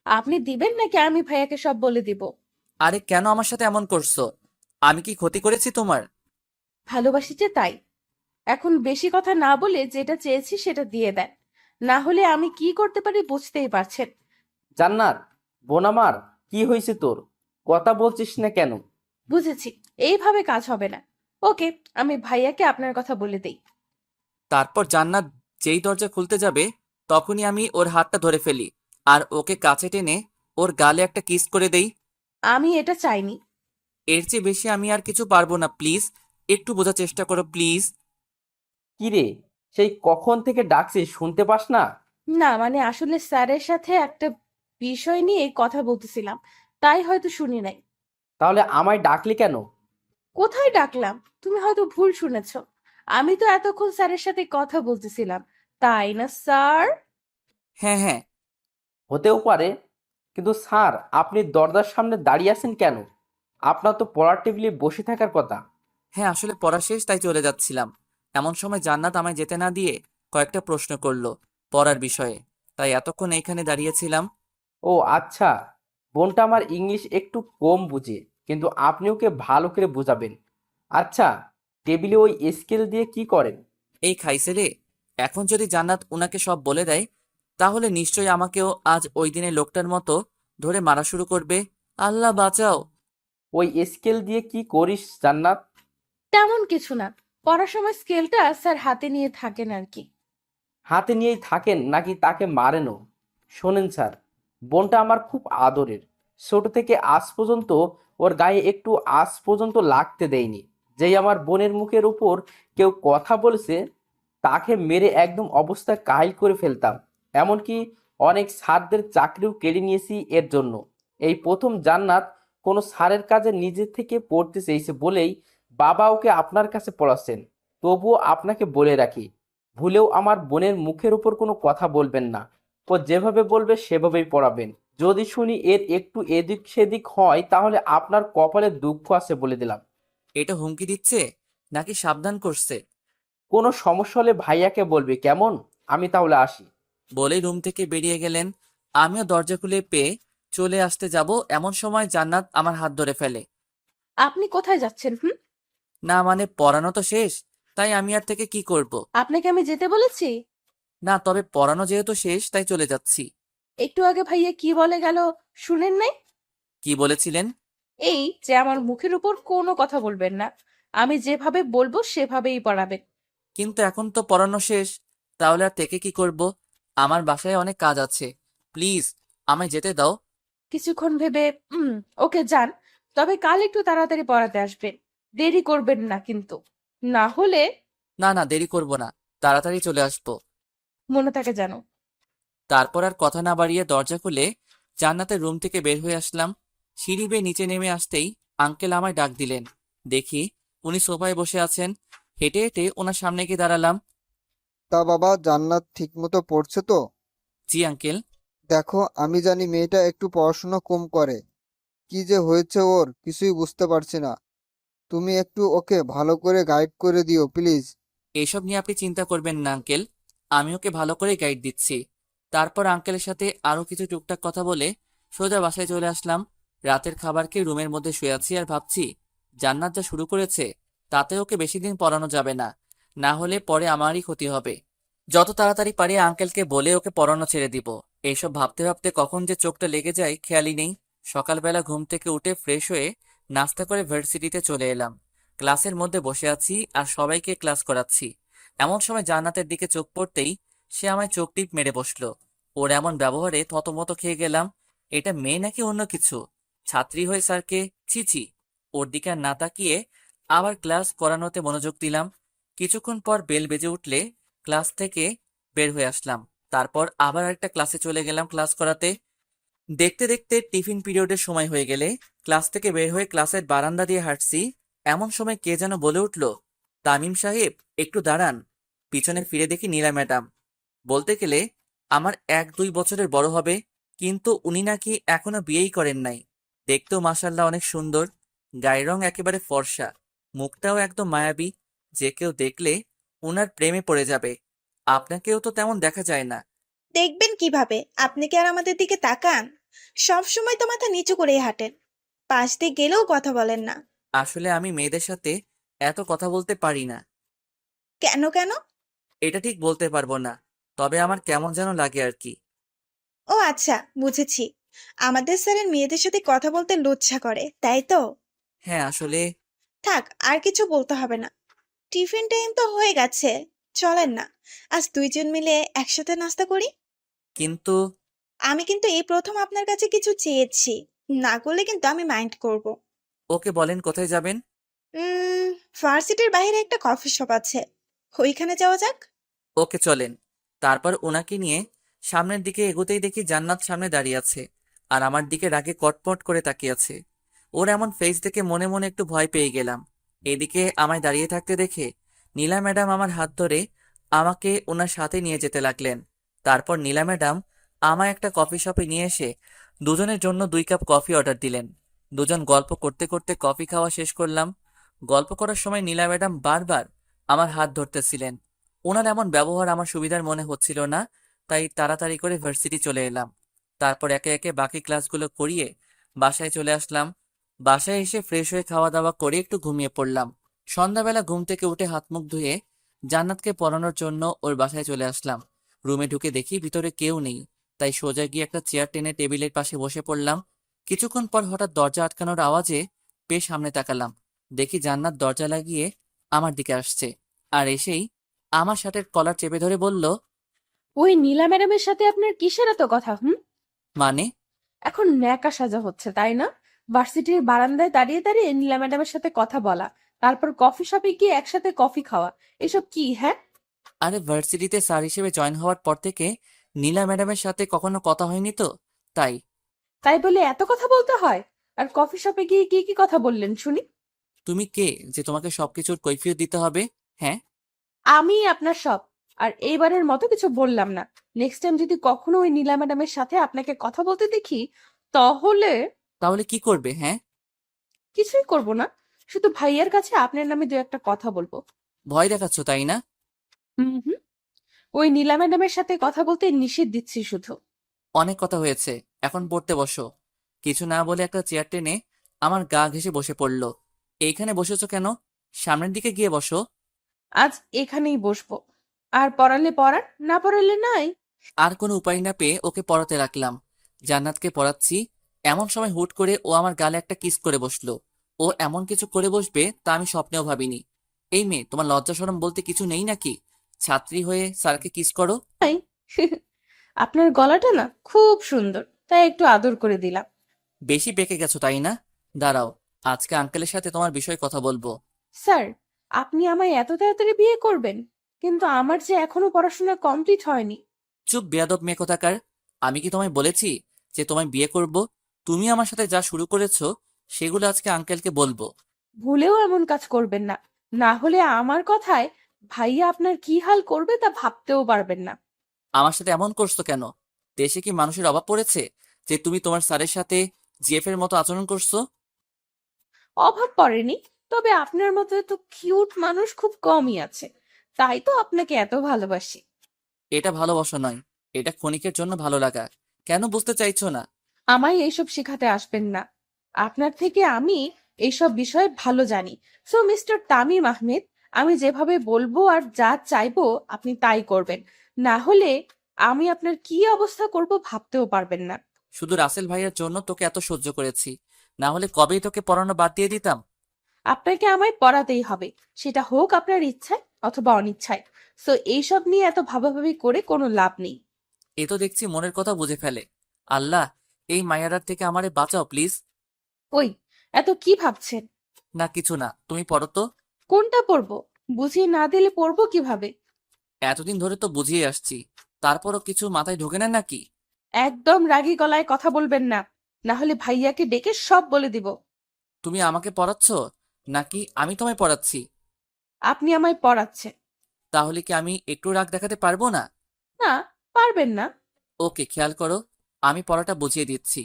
আপনি দিবেন নাকি আমি ভাইয়াকে সব বলে দিব? আরে কেন আমার সাথে এমন করছো? আমি কি ক্ষতি করেছি তোমার? ভালোবাসি যে তাই। এখন বেশি কথা না বলে যেটা চেয়েছি সেটা দিয়ে দেন, না হলে আমি কি করতে পারি বুঝতেই পারছেন। জান্নাত, বোন আমার, কি হয়েছে তোর? কথা বলছিস না কেন? বুঝেছি, এইভাবে কাজ হবে না। ওকে, আমি ভাইয়াকে আপনার কথা বলে দেই। তারপর জান্নাত যেই দরজা খুলতে যাবে তখনই আমি ওর হাতটা ধরে ফেলি আর ওকে কাছে টেনে ওর গালে একটা কিস করে দেই। আমি এটা চাইনি। এর চেয়ে বেশি আমি আর কিছু পারবো না, প্লিজ একটু বোঝার চেষ্টা করো প্লিজ। কি রে, সেই কখন থেকে ডাকছিস, শুনতে পাস না? না মানে আসলে স্যারের সাথে একটা বিষয় নিয়ে কথা বলতেছিলাম, তাই হয়তো শুনি নাই। তাহলে আমায় ডাকলি কেন? কোথায় ডাকলাম? তুমি হয়তো ভুল শুনেছ। আমি তো এতক্ষণ স্যারের সাথে কথা বলতেছিলাম, তাই না স্যার? হ্যাঁ হ্যাঁ। হতেও পারে, কিন্তু স্যার, আপনি দরজার সামনে দাঁড়িয়ে আছেন কেন? আপনার তো পড়ার টেবিলে বসে থাকার কথা। হ্যাঁ আসলে পড়া শেষ তাই চলে যাচ্ছিলাম। এমন সময় জান্নাত আমায় যেতে না দিয়ে কয়েকটা প্রশ্ন করলো পড়ার বিষয়ে, তাই এতক্ষণ এইখানে দাঁড়িয়েছিলাম। ও আচ্ছা, বোনটা আমার ইংলিশ একটু কম বুঝে, কিন্তু আপনি ওকে ভালো করে বোঝাবেন। আচ্ছা, টেবিলে ওই স্কেল দিয়ে কি করেন? এই খাইছে রে। এখন যদি জান্নাত উনাকে সব বলে দেয় তাহলে নিশ্চয়ই আমাকেও আজ ওই দিনের লোকটার মতো ধরে মারা শুরু করবে। আল্লাহ বাঁচাও। ওই স্কেল দিয়ে কি করিস জান্নাত? তেমন কিছু না, পড়ার সময় স্কেলটা স্যার হাতে নিয়ে থাকেন আর কি। হাতে নিয়েই থাকেন নাকি তাকে মারেনও? শোনেন স্যার, বোনটা আমার খুব আদরের। ছোট থেকে আজ পর্যন্ত ওর গায়ে একটু আজ পর্যন্ত লাগতে দেয়নি। যেই আমার বোনের মুখের উপর কেউ কথা বলেছে, তাকে মেরে একদম অবস্থা কাহিল করে ফেলতাম। এমনকি অনেক স্যারদের চাকরিও কেড়ে নিয়েছি এর জন্য। এই প্রথম জান্নাত কোনো স্যারের কাজে নিজে থেকে পড়তে চেয়েছে বলেই বাবা ওকে আপনার কাছে পড়াচ্ছেন। তবুও আপনাকে বলে রাখি, ভুলেও আমার বোনের মুখের উপর কোনো কথা বলবেন না। ও যেভাবে বলবে সেভাবেই পড়াবেন। যদি শুনি এর একটু এদিক সেদিক হয় তাহলে আপনার কপালে দুঃখ আছে বলে দিলাম। এটা হুমকি দিচ্ছে নাকি সাবধান করছে? কোনো সমস্যা হলে ভাইয়াকে বলবি কেমন? আমি তাহলে আসি। বলেই রুম থেকে বেরিয়ে গেলেন। আমিও দরজা খুলে পেয়ে চলে আসতে যাব এমন সময় জান্নাত আমার হাত ধরে ফেলে। আপনি কোথায় যাচ্ছেন? হুম? না মানে পড়ানো তো শেষ, তাই আমি আর থেকে কি করব? আপনাকে আমি যেতে বলেছি? না তবে পড়ানো যেহেতু শেষ তাই চলে যাচ্ছি। একটু আগে ভাইয়া কি বলে গেল, শুনেন নাই? কি বলেছিলেন? এই যে আমার মুখের উপর কোনো কথা বলবেন না, আমি যেভাবে বলবো সেভাবেই পড়াবেন। কিন্তু এখন তো পড়ানো শেষ, তাহলে আর থেকে কি করব? আমার বাসায় অনেক কাজ আছে, প্লিজ আমায় যেতে দাও। কিছুক্ষণ ভেবে ওকে যান, তবে কাল একটু তাড়াতাড়ি পড়াতে আসবেন। দেরি করবেন না কিন্তু, না হলে। না না দেরি করব না, তাড়াতাড়ি চলে আসবো। মনে থাকে যেন। তারপর আর কথা না বাড়িয়ে দরজা খুলে জান্নাতের রুম থেকে বের হয়ে আসলাম। সিঁড়ি বেয়ে নিচে নেমে আসতেই আঙ্কেল আমায় ডাক দিলেন। দেখি উনি সোফায় বসে আছেন। হেঁটে হেঁটে ওনার সামনে গিয়ে দাঁড়ালাম। তা বাবা, জান্নাত ঠিকমতো পড়ছে তো? জি আঙ্কেল। দেখো, আমি জানি মেয়েটা একটু পড়াশোনা কম করে। কি যে হয়েছে ওর কিছুই বুঝতে পারছি না। তুমি একটু ওকে ভালো করে গাইড করে দিও প্লিজ। এসব নিয়ে আপনি চিন্তা করবেন না আঙ্কেল, আমি ওকে ভালো করে গাইড দিচ্ছি। তারপর আঙ্কেলের সাথে আরো কিছু টুকটাক কথা বলে সোজা বাসায় চলে আসলাম। রাতের খাবার খেয়ে রুমের মধ্যে শুয়ে আছি আর ভাবছি জান্নাত যা শুরু করেছে তাতে ওকে বেশি দিন পড়ানো যাবে না, না হলে পরে আমারই ক্ষতি হবে। যত তাড়াতাড়ি পারি আঙ্কেলকে বলে ওকে পড়ানো ছেড়ে দিব। এইসব ভাবতে ভাবতে কখন যে চোখটা লেগে যায় খেয়ালই নেই। সকালবেলা ঘুম থেকে উঠে ফ্রেশ হয়ে নাস্তা করে ভার্সিটিতে চলে এলাম। ক্লাসের মধ্যে বসে আছি আর সবাইকে ক্লাস করাচ্ছি। এমন সময় জান্নাতের দিকে চোখ পড়তেই সে আমায় চোখ টিপ মেরে বসলো। ওর এমন ব্যবহারে থতমত খেয়ে গেলাম। এটা মেয়ে নাকি অন্য কিছু? ছাত্রী হয়ে স্যারকে ছি ছি। ওর দিকে আর না তাকিয়ে আবার ক্লাস করানোতে মনোযোগ দিলাম। কিছুক্ষণ পর বেল বেজে উঠলে ক্লাস থেকে বের হয়ে আসলাম। তারপর আবার একটা ক্লাসে চলে গেলাম ক্লাস করাতে। দেখতে দেখতে টিফিন পিরিয়ডের সময় হয়ে গেলে ক্লাস থেকে বের হয়ে ক্লাসের বারান্দা দিয়ে হাঁটছি। এমন সময় কে যেন বলে উঠল, তামিম সাহেব একটু দাঁড়ান। পিছনে ফিরে দেখি নীলা ম্যাডাম। বলতে গেলে আমার 1-2 বছরের বড় হবে, কিন্তু উনি নাকি এখনো বিয়েই করেন নাই। দেখতেও মাশাআল্লাহ অনেক সুন্দর, গায়ের রং একেবারে ফর্সা, মুখটাও একদম মায়াবী। যে কেউ দেখলে উনার প্রেমে পড়ে যাবে। আপনাকেও তো তেমন দেখা যায় না। দেখবেন কিভাবে? আপনি কি আর আমাদের দিকে তাকান? সব সময় তো মাথা নিচু করেই হাঁটেন, পাশ দিয়ে গেলেও কথা বলেন না। আসলে আমি মেয়েদের সাথে এত কথা বলতে পারি না। কেন কেন? এটা ঠিক বলতে পারবো না, তবে আমার কেমন যেন লাগে আর কি। ও আচ্ছা, বুঝেছি। আমাদের স্যারের মেয়েদের সাথে কথা বলতে লজ্জা করে, তাই তো? হ্যাঁ আসলে। থাক, আর কিছু বলতে হবে না। টিফিন টাইম তো হয়ে গেছে, চলেন না আজ দুইজন মিলে একসাথে নাস্তা করি। কিন্তু আমি কিন্তু এই প্রথম আপনার কাছে কিছু চেয়েছি, না করলে কিন্তু আমি মাইন্ড করব। ওকে বলেন কোথায় যাবেন। উম ভার্সিটির বাইরে একটা কফি শপ আছে, ওইখানে যাওয়া যাক। ওকে চলেন। তারপর ওনাকে নিয়ে সামনের দিকে এগোতেই দেখি জান্নাত সামনে দাঁড়িয়ে আছে আর আমার দিকে রাগে কটমট করে তাকিয়ে আছে। ওর এমন ফেস দেখে মনে মনে একটু ভয় পেয়ে গেলাম। এদিকে আমায় দাঁড়িয়ে থাকতে দেখে নীলা ম্যাডাম আমার হাত ধরে আমাকে ওনার সাথে নিয়ে যেতে লাগলেন। তারপর নীলা ম্যাডাম আমায় একটা কফি শপে নিয়ে এসে দুজনের জন্য 2 কাপ কফি অর্ডার দিলেন। দুজন গল্প করতে করতে কফি খাওয়া শেষ করলাম। গল্প করার সময় নীলা ম্যাডাম বারবার আমার হাত ধরতেছিলেন। ওনার এমন ব্যবহার আমার সুবিধার মনে হচ্ছিল না, তাই তাড়াতাড়ি করে ভার্সিটি চলে এলাম। তারপর একে একে বাকি ক্লাসগুলো করিয়ে বাসায় চলে আসলাম। বাসায় এসে ফ্রেশ হয়ে খাওয়া দাওয়া করে একটু ঘুমিয়ে পড়লাম। সন্ধ্যাবেলা ঘুম থেকে উঠে হাত মুখ ধুয়ে জান্নাতকে পড়ানোর জন্য ওর বাসায় চলে আসলাম। রুমে ঢুকে দেখি ভিতরে কেউ নেই, তাই সোজা গিয়ে একটা চেয়ার টেনে টেবিলের পাশে বসে পড়লাম। কিছুক্ষণ পর হঠাৎ দরজা আটকানোর আওয়াজে বেশ সামনে তাকালাম। দেখি জান্নাত দরজা লাগিয়ে আমার দিকে আসছে, আর এসেই আমার শার্টের কলার চেপে ধরে বলল, ওই নীলা ম্যাডামের সাথে আপনার কিসের এত কথা? মানে? এখন ন্যাকা সাজা হচ্ছে তাই না? ভার্সিটির বারান্দায় দাঁড়িয়ে দাঁড়িয়ে নীলা ম্যাডামের সাথে কথা বলা, তারপর কফি শপে গিয়ে একসাথে কফি খাওয়া, এসব কি হ্যাঁ? আরে ভার্সিটিতে স্যার হিসেবে জয়েন হওয়ার পর থেকে নীলা ম্যাডামের সাথে কখনো কথা হয়নি তো, তাই। তাই বলে এত কথা বলতে হয়? আর কফি শপে গিয়ে কি কি কথা বললেন শুনি? তুমি কে যে তোমাকে সবকিছুর কৈফিয়ত দিতে হবে? হ্যাঁ। আমি আপনার সব। আর এইবারের মতো কিছু বললাম না। নেক্সট টাইম যদি কখনো ওই নীলা ম্যাডামের সাথে আপনাকে কথা বলতে দেখি, তাহলে তাহলে কি করবে? হ্যাঁ। কিছুই করব না, শুধু ভাইয়ার কাছে আপনার নামে দু একটা কথা বলবো। ভয় দেখাচ্ছ তাই না? হুম হুম। ওই নীলা ম্যাডামের সাথে কথা বলতে নিষেধ দিচ্ছি শুধু। অনেক কথা হয়েছে, এখন পড়তে বসো। কিছু না বলে একটা চেয়ার টেনে আমার গা ঘেঁষে বসে পড়ল। এইখানে বসেছো কেন? সামনের দিকে গিয়ে বসো। আজ এখানেই বসবো। আর পড়ালে পড়ান, না পড়ালে নাই। আর কোনো উপায় না পেয়ে ওকে পড়াতে রাখলাম। জান্নাতকে পড়াচ্ছি, এমন সময় হুট করে ও আমার গালে একটা কিস করে বসলো। ও এমন কিছু করে বসবে তা আমি স্বপ্নেও ভাবিনি। এই মেয়ে, তোমার লজ্জা শরম বলতে কিছু নেই নাকি? ছাত্রী হয়ে স্যারকে কিস করো? নাই। আপনার গলাটা না খুব সুন্দর, তাই একটু আদর করে দিলাম। বেশি পেকে গেছো তাই না? দাঁড়াও, আজকে আঙ্কেলের সাথে তোমার বিষয়ে কথা বলবো। স্যার, আপনি আমায় এত তাড়াতাড়ি বিয়ে করবেন? কিন্তু আমার যে এখনো পড়াশোনা কমপ্লিট হয়নি। চুপ বেয়াদব মেয়ে কোথাকার। আমি কি তোমায় বলেছি যে তোমায় বিয়ে করব? তুমি আমার সাথে যা শুরু করেছো সেগুলো আজকে আঙ্কেলকে বলবো। ভুলেও এমন কাজ করবেন না, না হলে আমার কথায় ভাইয়া আপনার কি হাল করবে তা ভাবতেও পারবেন না। আমার সাথে এমন করছো কেন? দেশে কি মানুষের অভাব পড়েছে যে তুমি তোমার স্যারের সাথে জিএফ এর মতো আচরণ করছো? অভাব পড়েনি, তবে আপনার মতো এত কিউট মানুষ খুব কমই আছে, তাই তো আপনাকে এত ভালোবাসি। এটা ভালোবাসা নয়, এটা ক্ষণিকের জন্য ভালো লাগা। কেন বুঝতে চাইছো না? আমায় এইসব শেখাতে আসবেন না। আপনার থেকে আমি এইসব বিষয়ে ভালো জানি। সো মিস্টার তামিম আহমেদ, আমি যেভাবে বলবো আর যা চাইবো আপনি তাই করবেন, না হলে আমি আপনার কি অবস্থা করব ভাবতেও পারবেন না। শুধু রাসেল ভাইয়ের জন্য তোকে এত সহ্য করেছি, না হলে কবেই তোকে পড়ানো বাদ দিয়ে দিতাম। আপনাকে আমায় পড়াতেই হবে, সেটা হোক আপনার ইচ্ছায় অথবা অনিচ্ছায়। সো এইসব নিয়ে এত ভাবাভাবি করে কোনো লাভ নেই। এ তো দেখছি মনের কথা বুঝে ফেলে। আল্লাহ, এই মায়ারার থেকে আমারে বাঁচাও প্লিজ। ওই, এত কি ভাবছেন? না কিছু না, তুমি পড়ো তো। কোনটা পড়বো? বুঝিয়ে না দিলে পড়বো কিভাবে? এতদিন ধরে তো বুঝিয়ে আসছি, তারপরও কিছু মাথায় ঢোকে না নাকি? একদম রাগী গলায় কথা বলবেন না, না হলে ভাইয়াকে ডেকে সব বলে দিব। তুমি আমাকে পড়াচ্ছ নাকি আমি তোমায় পড়াচ্ছি? আপনি আমায় পড়াচ্ছেন। তাহলে কি আমি একটু রাগ দেখাতে পারবো না? না, পারবেন না। ওকে, খেয়াল করো, আমি পড়াটা বুঝিয়ে দিচ্ছি।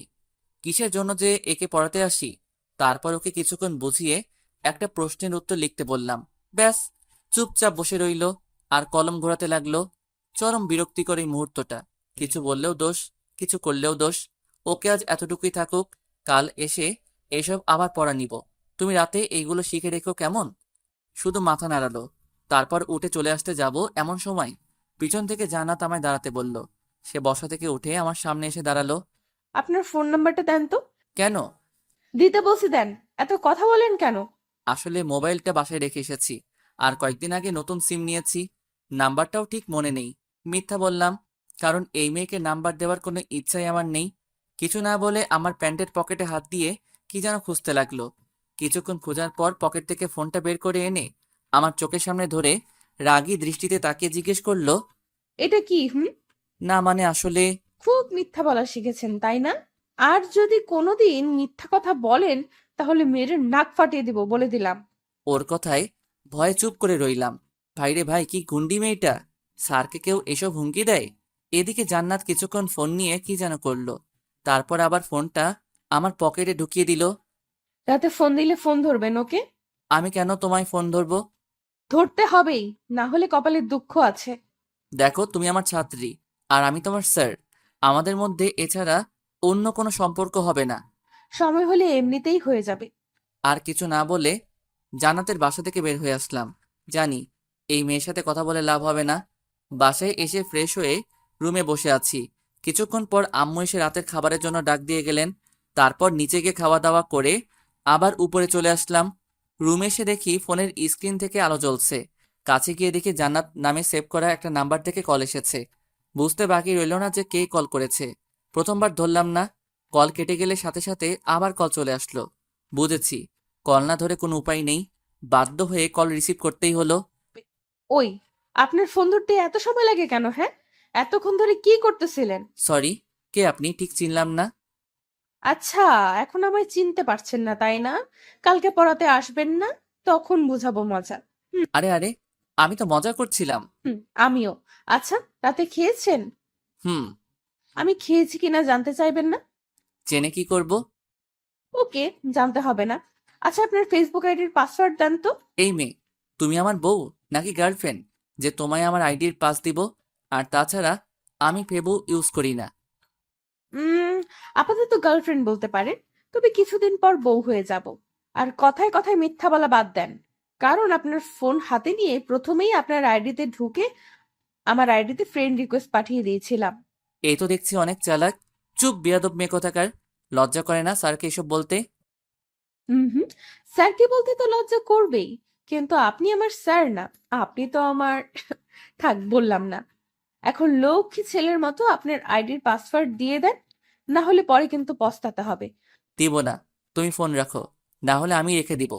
কিসের জন্য যে একে পড়াতে আসি। তারপর ওকে কিছুক্ষণ বুঝিয়ে একটা প্রশ্নের উত্তর লিখতে বললাম। ব্যাস, চুপচাপ বসে রইল আর কলম ঘোরাতে লাগলো। চরম বিরক্তিকর এই মুহূর্তটা। কিছু বললেও দোষ, কিছু করলেও দোষ। ওকে আজ এতটুকুই থাকুক, কাল এসে এসব আবার পড়া নিব। তুমি রাতে এইগুলো শিখে রেখো কেমন? শুধু মাথা নাড়ালো। তারপর উঠে চলে আসতে যাব এমন সময় পিছন থেকে জান্নাত আমায় দাঁড়াতে বলল। সে বসা থেকে উঠে আমার সামনে এসে দাঁড়ালো। আপনার ফোন নাম্বারটা দেন তো। কেন? দিতে বলছি দেন, এত কথা বলেন কেন? আসলে মোবাইলটা বাসায় রেখে এসেছি, আর কয়েকদিন আগে নতুন সিম নিয়েছি। নাম্বারটাও ঠিক মনে নেই। মিথ্যা বললাম, কারণ এই মেয়েকে নাম্বার দেওয়ার কোনো ইচ্ছাই আমার নেই। কিছু না বলে আমার প্যান্টের পকেটে হাত দিয়ে কি যেন খুঁজতে লাগলো। কিছুক্ষণ খোঁজার পর পকেট থেকে ফোনটা বের করে এনে আমার চোখের সামনে ধরে রাগী দৃষ্টিতে তাকিয়ে জিজ্ঞেস করলো। এটা কি? না মানে আসলে। খুব মিথ্যা বলা শিখেছেন তাই না? আর যদি কোনোদিন মিথ্যা কথা বলেন তাহলে মেয়ের নাক ফাটিয়ে দিব বলে দিলাম। ওর কথায় ভয়ে চুপ করে রইলাম। ভাইরে ভাই, কি গুন্ডি মেয়েটা! স্যারকে কেউ এসব হুমকি দেয়? এদিকে জান্নাত কিছুক্ষণ ফোন নিয়ে কি যেন করলো, তারপর আবার ফোনটা আমার পকেটে ঢুকিয়ে দিল। রাতে ফোন দিলে ফোন ধরবেন ওকে? আমি কেন তোমায় ফোন ধরবো? ধরতে হবেই, না হলে কপালে দুঃখ আছে। দেখো, তুমি আমার ছাত্রী আর আমি তোমার স্যার। আমাদের মধ্যে এছাড়া অন্য কোনো সম্পর্ক হবে না। সময় হলে এমনিতেই হয়ে যাবে। আর কিছু না বলে জান্নাতের বাসা থেকে বের হয়ে আসলাম। জানি এই মেয়ের সাথে কথা বলে লাভ হবে না। বাসায় এসে ফ্রেশ হয়ে রুমে বসে আছি। কিছুক্ষণ পর আম্মু এসে রাতের খাবারের জন্য ডাক দিয়ে গেলেন। তারপর নিচে গিয়ে খাওয়া দাওয়া করে আবার উপরে চলে আসলাম। রুমে এসে দেখি ফোনের স্ক্রিন থেকে আলো জ্বলছে। কাছে গিয়ে দেখি জান্নাত নামে সেভ করা একটা নাম্বার থেকে কল এসেছে। বুঝতে বাকি রইল না যে কে কল করেছে। প্রথমবার ধরলাম না, কল কেটে গেলে সাথে সাথে আবার কল চলে আসলো। বুঝেছি কল না ধরে কোনো উপায় নেই, বাধ্য হয়ে কল রিসিভ করতেই হলো। ওই, আপনার ফোন ধরতে এত সময় লাগে কেন? হ্যাঁ, এতক্ষণ ধরে কি করতেছিলেন? সরি, কে আপনি? ঠিক চিনলাম না। আচ্ছা, এখন আমায় চিনতে পারছেন না তাই না? কালকে পড়াতে আসবেন না? তখন বুঝাবো মজা। আরে আরে, আমি তো মজা করছিলাম। হুম, আমিও। আচ্ছা, রাতে খেয়েছেন? হুম। আমি খেয়েছি কিনা জানতে চাইবেন না? জেনে কি করব? ওকে, জানতে হবে না। আচ্ছা, আপনার ফেসবুক আইডির পাসওয়ার্ড দেন তো। এই মেয়ে, তুমি আমার বউ নাকি গার্লফ্রেন্ড যে তোমায় আমার আইডির পাস দিব? আর তাছাড়া আমি ফেবু ইউজ করি না। উম আপাতত গার্লফ্রেন্ড বলতে পারেন, তবে কিছুদিন পর বউ হয়ে যাব। আর কথায় কথায় মিথ্যা বলা বাদ দেন, কারণ আপনার ফোন হাতে নিয়ে প্রথমেই আপনার আইডিতে ঢুকে আমার আইডিতে ফ্রেন্ড রিকোয়েস্ট পাঠিয়ে দিয়েছিলাম। এই তো দেখছি অনেক চালাক। চুপ বেয়াদব মেয়ে কোথাকার! লজ্জা করে না স্যারকে এসব বলতে? হুম হুম, স্যারকে বলতে তো লজ্জা করবেই, কিন্তু আপনি আমার স্যার না। আপনি তো আমার থাক, বললাম না। এখন লক্ষ্মী ছেলের মতো আপনার আইডির পাসওয়ার্ড দিয়ে দেন, না হলে পরে কিন্তু পস্তাতে হবে। দিব না। তুমি ফোন রাখো, না হলে আমি রেখে দিব।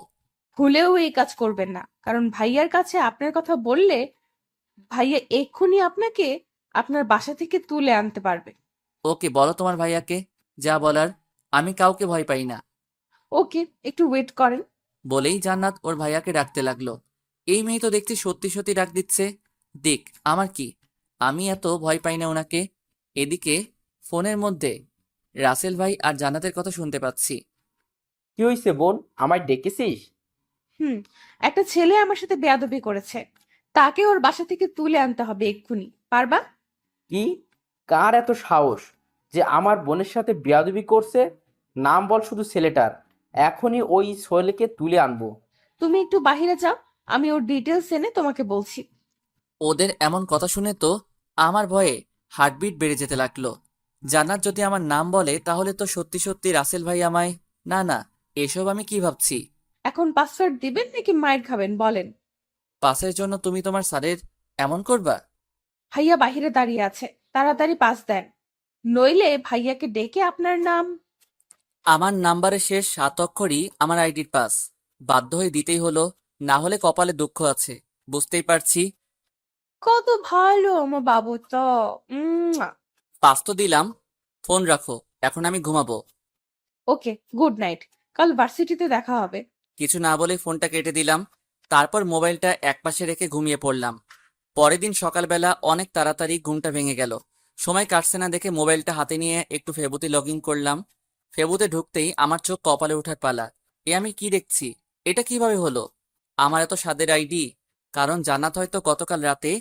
ভুলেও এই কাজ করবেন না, কারণ ভাইয়ার কাছে আপনার কথা বললে ভাইয়া এক্ষুনি আপনাকে আপনার বাসা থেকে তুলে আনতে পারবে। ওকে, বলো তোমার ভাইয়াকে যা বলার। আমি কাউকে ভয় পাই না। ওকে, একটু ওয়েট করেন। বলেই জান্নাত ওর ভাইয়াকে ডাকতে লাগলো। এই মেয়ে তো দেখছি সত্যি সত্যি ডাক দিচ্ছে। দিক, আমার কি, আমি এত ভয় পাই না ওনাকে। এদিকে ফোনের মধ্যে রাসেল ভাই আর জান্নাতের কথা শুনতে পাচ্ছি। কি হইছে বোন, আমায় ডেকেছিস? হুম, একটা ছেলে আমার সাথে বেয়াদবি করেছে, তাকে ওর বাসা থেকে তুলে আনতে হবে এক্ষুনি, পারবা? কি? কার এত সাহস যে আমার বোনের সাথে বেয়াদবি করছে? নাম বল শুধু ছেলেটার, এখনই ওই ছেলেকে তুলে আনবো। তুমি একটু বাইরে যাও, আমি ওর ডিটেলস এনে তোমাকে বলছি। ওদের এমন কথা শুনে তো আমার ভয়ে হার্টবিট বেড়ে যেতে লাগলো। জান্নাত যদি আমার নাম বলে তাহলে তো সত্যি সত্যি রাসেল ভাই আমায়। না না, এসব আমি কি ভাবছি? এখন পাসওয়ার্ড দিবেন নাকি মাইর খাবেন বলেন? পাসের জন্য তুমি তোমার স্যারের এমন করবা? ভাইয়া বাহিরে দাঁড়িয়ে আছে, তাড়াতাড়ি পাস দেন, নইলে ভাইয়াকে ডেকে আপনার নাম। আমার নাম্বারের শেষ 7 অক্ষরই আমার আইডির পাস। বাধ্য হয়ে দিতেই হলো, না হলে কপালে দুঃখ আছে। বুঝতেই পারছি। কত ভালো আমার বাবু তো। পাস তো দিলাম, ফোন রাখো, এখন আমি ঘুমাবো। ওকে, গুড নাইট, কাল ভার্সিটিতে দেখা হবে। কিছু না বলে ফোনটা কেটে দিলাম। তারপর মোবাইলটা একপাশে রেখে ঘুমিয়ে পড়লাম। পরের দিন সকালবেলা অনেক তাড়াতাড়ি ঘুমটা ভেঙে গেল। সময় কাটছে না দেখে মোবাইলটা হাতে নিয়ে একটু ফেবুতে লগ ইন করলাম। ফেবুতে ঢুকতেই আমার চোখ কপালে ওঠার পালা। এ আমি কি দেখছি? এটা কিভাবে হলো? আমার এত স্বাদের আইডি! কারণ জান্নাত হয়তো গতকাল রাতে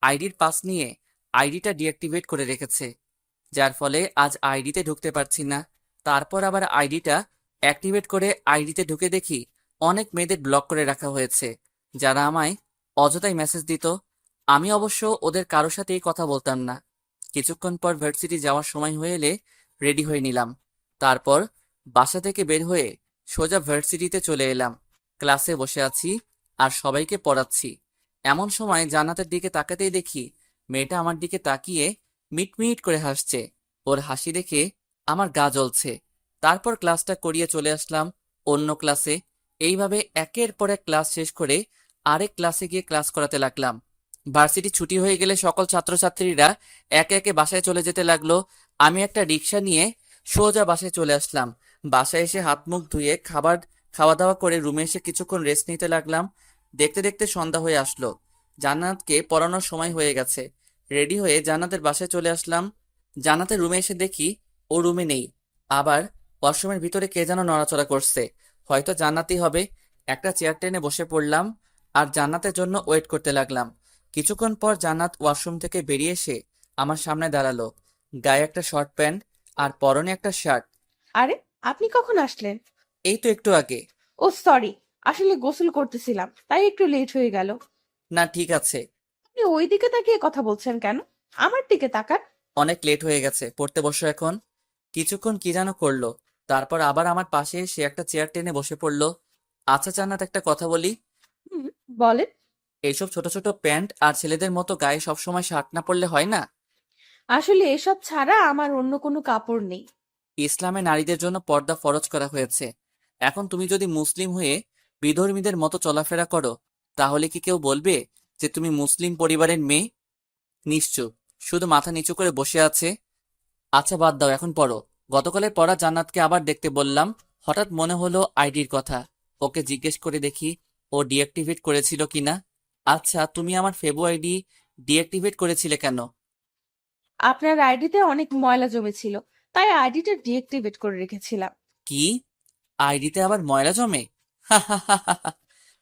আইডির পাস নিয়ে আইডিটা ডিঅ্যাক্টিভেট করে রেখেছে, যার ফলে আজ আইডিতে ঢুকতে পারছি না। তারপর আবার আইডিটা অ্যাক্টিভেট করে আইডিতে ঢুকে দেখি অনেক মেয়েদের ব্লক করে রাখা হয়েছে, যারা আমায় অযথাই মেসেজ দিত। আমি অবশ্য ওদের কারোর সাথেই কথা বলতাম না। কিছুক্ষণ পর ভার্সিটি যাওয়ার সময় হয়ে এলে রেডি হয়ে নিলাম। তারপর বাসা থেকে বের হয়ে সোজা ভার্সিটিতে চলে এলাম। ক্লাসে বসে আছি আর সবাইকে পড়াচ্ছি। এমন সময় জান্নাতের দিকে তাকাতেই দেখি মেয়েটা আমার দিকে তাকিয়ে মিটমিট করে হাসছে। ওর হাসি দেখে আমার গা জ্বলছে। তারপর ক্লাসটা করিয়ে চলে আসলাম অন্য ক্লাসে। এইভাবে একের পর এক ক্লাস শেষ করে আরেক ক্লাসে গিয়ে ক্লাস করাতে লাগলাম। ভার্সিটি ছুটি হয়ে গেলে সকল ছাত্রছাত্রীরা একে একে বাসায় চলে যেতে লাগলো। আমি একটা রিক্সা নিয়ে সোজা বাসায় চলে আসলাম। বাসায় এসে হাত মুখ ধুয়ে খাওয়া দাওয়া করে রুমে এসে কিছুক্ষণ রেস্ট নিতে লাগলাম। দেখতে দেখতে সন্ধ্যা হয়ে আসলো। জান্নাতকে পড়ানোর সময় হয়ে গেছে। রেডি হয়ে জান্নাতের বাসায় চলে আসলাম। জান্নাতের রুমে এসে দেখি ও রুমে নেই। আবার ওয়াশরুমের ভিতরে কে যেন নড়াচড়া করছে। হয়তো জান্নাতই হবে। একটা চেয়ার টেনে বসে পড়লাম আর জান্নাতের জন্য ওয়েট করতে লাগলাম। কিছুক্ষণ পর জান্নাত ওয়াশরুম থেকে বেরিয়ে এসে আমার সামনে দাঁড়ালো। গায়ে একটা শর্ট প্যান্ট আর পরনে একটা শার্ট। আরে, আপনি কখন আসলেন? এই তো একটু আগে। ও সরি, আসলে গোসল করতেছিলাম, তাই একটু লেট হয়ে গেল। না, ঠিক আছে। আপনি ওই দিকে তাকিয়ে কথা বলছেন কেন? আমার দিকে তাকান। অনেক লেট হয়ে গেছে, পড়তে বসো এখন। কিছুক্ষণ কি যেন করলো, তারপর আবার আমার পাশে এসে একটা চেয়ার টেনে বসে পড়লো। আচ্ছা জান্নাত, একটা কথা বলি। হুম, বলেন। এইসব ছোট ছোট প্যান্ট আর ছেলেদের মতো গায়ে সবসময় শার্ট না পরলে হয় না? আসলে এসব ছাড়া আমার অন্য কোনো কাপড় নেই। ইসলামে নারীদের জন্য পর্দা ফরজ করা হয়েছে। এখন তুমি যদি মুসলিম হয়ে বিধর্মীদের মতো চলাফেরা করো, তাহলে কি কেউ বলবে যে তুমি মুসলিম পরিবারের মেয়ে? নিশ্চুপ, শুধু মাথা নিচু করে বসে আছে। আচ্ছা বাদ দাও, এখন পড়ো। গতকালের পড়া জান্নাতকে আবার দেখতে বললাম। হঠাৎ মনে হলো আইডির কথা। ওকে জিজ্ঞেস করে দেখি ও ডিঅ্যাক্টিভেট করেছিল কিনা। আচ্ছা, তুমি আমার ফেবু আইডি ডিঅ্যাক্টিভেট করেছিলে কেন? আপনার আইডিতে অনেক ময়লা জমেছিল, তাই আইডিটা ডিএক্টিভেট করে রেখেছিলাম। কি? আইডিতে আবার ময়লা জমে?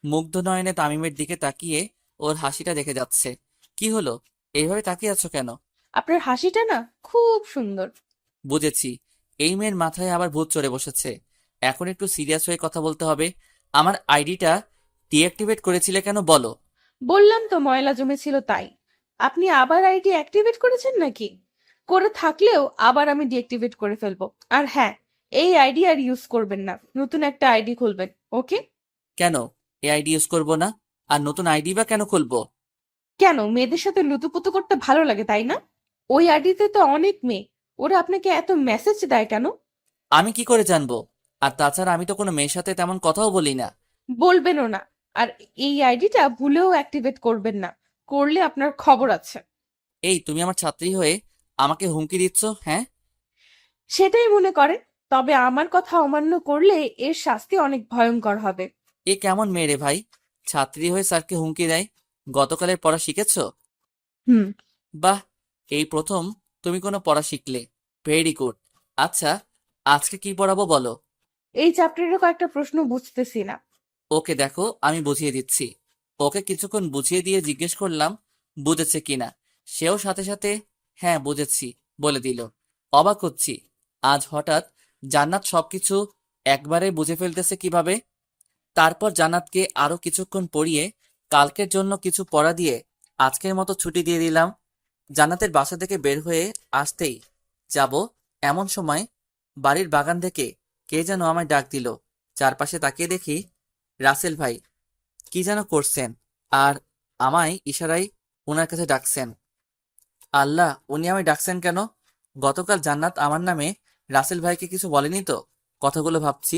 মুগ্ধ নয়নে তামিমের দিকে তাকিয়ে ওর হাসিটা দেখে যাচ্ছে। কি হলো, এইভাবে তাকিয়ে আছো কেন? আপনার হাসিটা না খুব সুন্দর। বুঝেছি, এই মেয়ের মাথায় আবার ভূত চড়ে বসেছে। এখন একটু সিরিয়াস হয়ে কথা বলতে হবে। আমার আইডিটা ডিঅ্যাক্টিভেট করেছিলে কেন বলো? বললাম তো ময়লা জমেছিল তাই। আপনি আবার আইডি অ্যাক্টিভেট করেছেন নাকি? করে থাকলেও আবার আমি ডিঅ্যাক্টিভেট করে ফেলবো। আর হ্যাঁ, এই আইডি আর ইউজ করবেন না, নতুন একটা আইডি খুলবেন, ওকে? কেন? এই আইডি ইউজ করবো না? আর নতুন আইডি বা কেন খুলবো? কেন, মেয়েদের সাথে লুতুপুতু করতে ভালো লাগে তাই না? ওই আইডিতে তো অনেক মেয়ে, ওরা আপনাকে এত মেসেজ দেয় কেন? আমি কি করে জানবো? আর তাছাড়া আমি তো কোনো মেয়ের সাথে তেমন কথাও বলি না। বলবেনও না। আর এই আইডিটা ভুলেও অ্যাক্টিভেট করবেন না, করলে আপনার খবর আছে। এই, তুমি আমার ছাত্রী হয়ে আমাকে হুমকি দিচ্ছ, হ্যাঁ? সেটাই মনে করে, তবে আমার কথা অমান্য করলে এর শাস্তি অনেক ভয়ঙ্কর হবে। এ কেমন মেয়ে রে ভাই, ছাত্রী হয়ে স্যারকে হুমকি দেয়? গতকালের পড়া শিখেছো? হুম। বাহ, এই প্রথম তুমি কোনো পড়া শিখলে। Very good. আচ্ছা, আজকে কি পড়াবো বলো? এই চ্যাপ্টারের কয়েকটা প্রশ্ন বুঝতেছি না। ওকে দেখো, আমি বুঝিয়ে দিচ্ছি। ওকে কিছুক্ষণ বুঝিয়ে দিয়ে জিজ্ঞেস করলাম বুঝেছে কিনা। সেও সাথে সাথে হ্যাঁ বুঝেছি বলে দিল। অবাক হচ্ছি, আজ হঠাৎ জান্নাত সবকিছু একবারে বুঝে ফেলতেছে কিভাবে। তারপর জান্নাতকে আরো কিছুক্ষণ পড়িয়ে কালকের জন্য কিছু পড়া দিয়ে আজকের মতো ছুটি দিয়ে দিলাম। জান্নাতের বাসা থেকে বের হয়ে আসতেই যাব এমন সময় বাড়ির বাগান থেকে কে যেন আমায় ডাক দিল। চারপাশে তাকিয়ে দেখি রাসেল ভাই কি যেন করছেন আর আমায় ইশারায় ওনার কাছে ডাকছেন। আল্লাহ, উনি আমায় ডাকছেন কেন? গতকাল জান্নাত আমার নামে রাসেল ভাইকে কিছু বলেনি তো? কথাগুলো ভাবছি